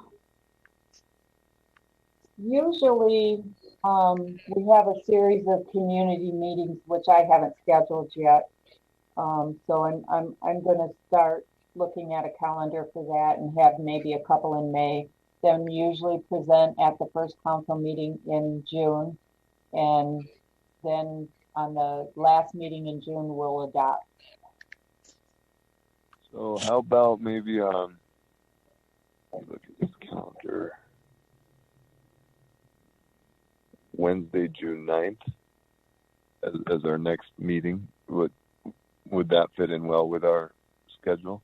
Speaker 8: usually we have a series of community meetings, which I haven't scheduled yet. So I'm going to start looking at a calendar for that and have maybe a couple in May. Then usually present at the first council meeting in June, and then on the last meeting in June we'll adopt.
Speaker 7: So how about maybe Look at this calendar. Wednesday, June 9th as our next meeting. Would that fit in well with our schedule?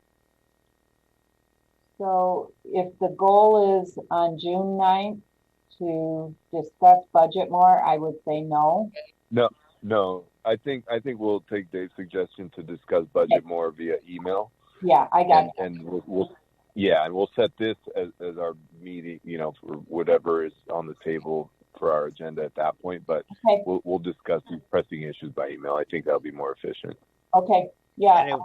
Speaker 8: So if the goal is on June 9th to discuss budget more, I would say no.
Speaker 7: No. I think we'll take Dave's suggestion to discuss budget more via email.
Speaker 8: Yeah, I got it.
Speaker 7: And we'll set this as our meeting, for whatever is on the table for our agenda at that point. But
Speaker 8: okay.
Speaker 7: we'll discuss these pressing issues by email. I think that'll be more efficient.
Speaker 8: Okay. Yeah.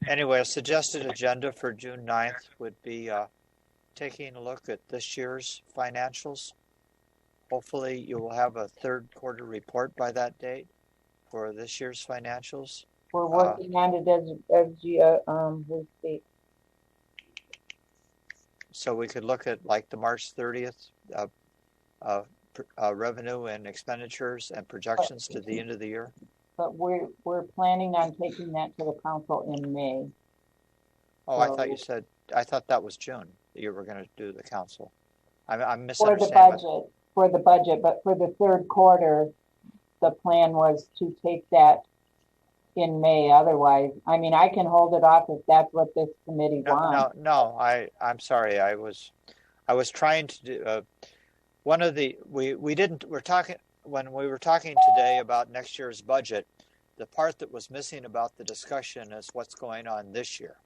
Speaker 5: Anyway, a suggested agenda for June 9th would be taking a look at this year's financials. Hopefully you will have a third quarter report by that date for this year's financials.
Speaker 8: We're working on it as we speak.
Speaker 5: So we could look at like the March 30th revenue and expenditures and projections to the end of the year.
Speaker 8: But we're planning on taking that to the council in May.
Speaker 5: Oh, so, I thought that was June that you were going to do the council. I'm misunderstanding.
Speaker 8: For the budget, but for the third quarter, the plan was to take that in May. Otherwise, I mean, I can hold it off if that's what this committee wants.
Speaker 5: No, I'm sorry. I was trying to do when we were talking today about next year's budget. The part that was missing about the discussion is what's going on this year,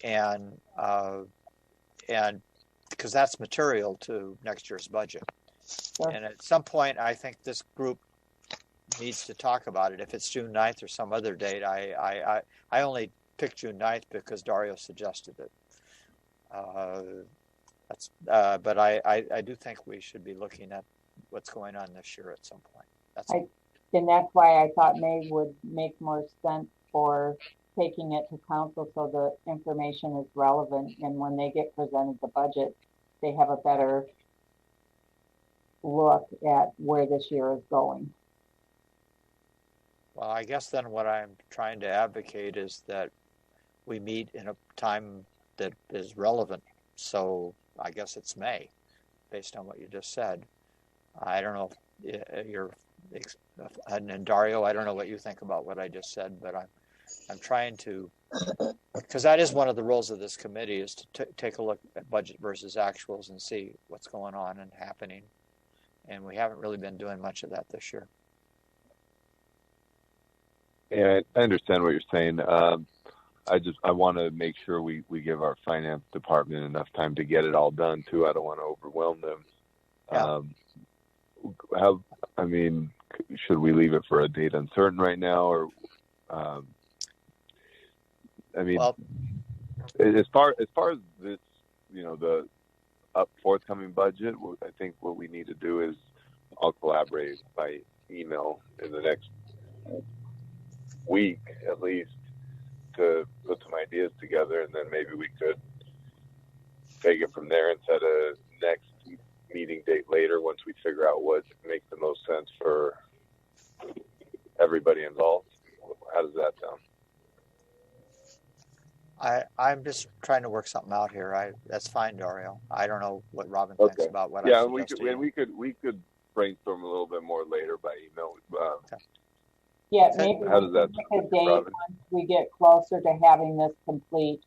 Speaker 5: and because that's material to next year's budget. Sure. And at some point, I think this group needs to talk about it. If it's June 9th or some other date, I only picked June 9th because Dario suggested it. But I do think we should be looking at what's going on this year at some point.
Speaker 8: And that's why I thought May would make more sense for taking it to council so the information is relevant, and when they get presented the budget, they have a better look at where this year is going.
Speaker 5: Well, I guess then what I'm trying to advocate is that we meet in a time that is relevant. So I guess it's May, based on what you just said. I don't know if you're, and Dario, I don't know what you think about what I just said, but I'm trying to, because that is one of the roles of this committee, is to take a look at budget versus actuals and see what's going on and happening. And we haven't really been doing much of that this year.
Speaker 7: Yeah, I understand what you're saying. I want to make sure we give our finance department enough time to get it all done too. I don't want to overwhelm them.
Speaker 5: Yeah.
Speaker 7: Should we leave it for a date uncertain right now, or? As far as this, the forthcoming budget, I think what we need to do is I'll collaborate by email in the next week at least to put some ideas together, and then maybe we could take it from there and set a next meeting date later once we figure out what makes the most sense for everybody involved. How does that sound?
Speaker 5: I'm just trying to work something out here. That's fine, Dario. I don't know what Robin thinks about what I suggested.
Speaker 7: Yeah, we could brainstorm a little bit more later by email.
Speaker 8: Okay. Yeah, maybe
Speaker 7: how does that
Speaker 8: sound, Robin? Once we get closer to having this complete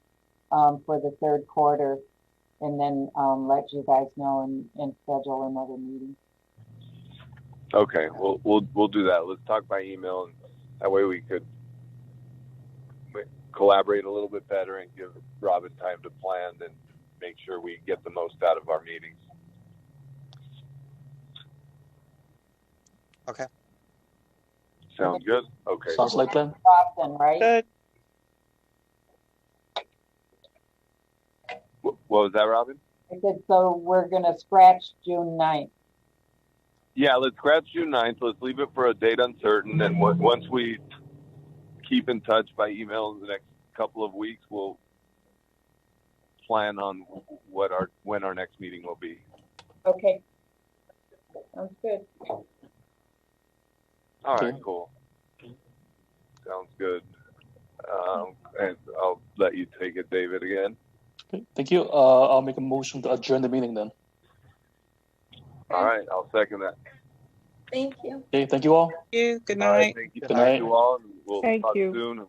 Speaker 8: for the third quarter, and then let you guys know and schedule another meeting.
Speaker 7: Okay, we'll do that. Let's talk by email, and that way we could collaborate a little bit better and give Robin time to plan and make sure we get the most out of our meetings.
Speaker 5: Okay.
Speaker 7: Sounds good. Okay.
Speaker 1: Sounds like plan.
Speaker 8: Often, right?
Speaker 5: Good.
Speaker 7: What was that, Robin?
Speaker 8: I said, so we're going to scratch June 9th.
Speaker 7: Yeah, let's scratch June 9th. Let's leave it for a date uncertain. And once we keep in touch by email in the next couple of weeks, we'll plan on when our next meeting will be.
Speaker 8: Okay. Sounds good.
Speaker 7: All right, cool. Sounds good. And I'll let you take it, David, again.
Speaker 1: Okay, thank you. I'll make a motion to adjourn the meeting then.
Speaker 7: All right, I'll second that.
Speaker 4: Thank you.
Speaker 1: Okay, thank you all.
Speaker 3: Thank you. Good
Speaker 7: All right,
Speaker 3: night.
Speaker 7: thank you,
Speaker 1: Good night.
Speaker 7: thank you all. And we'll
Speaker 9: Thank
Speaker 7: talk
Speaker 9: you.
Speaker 7: soon.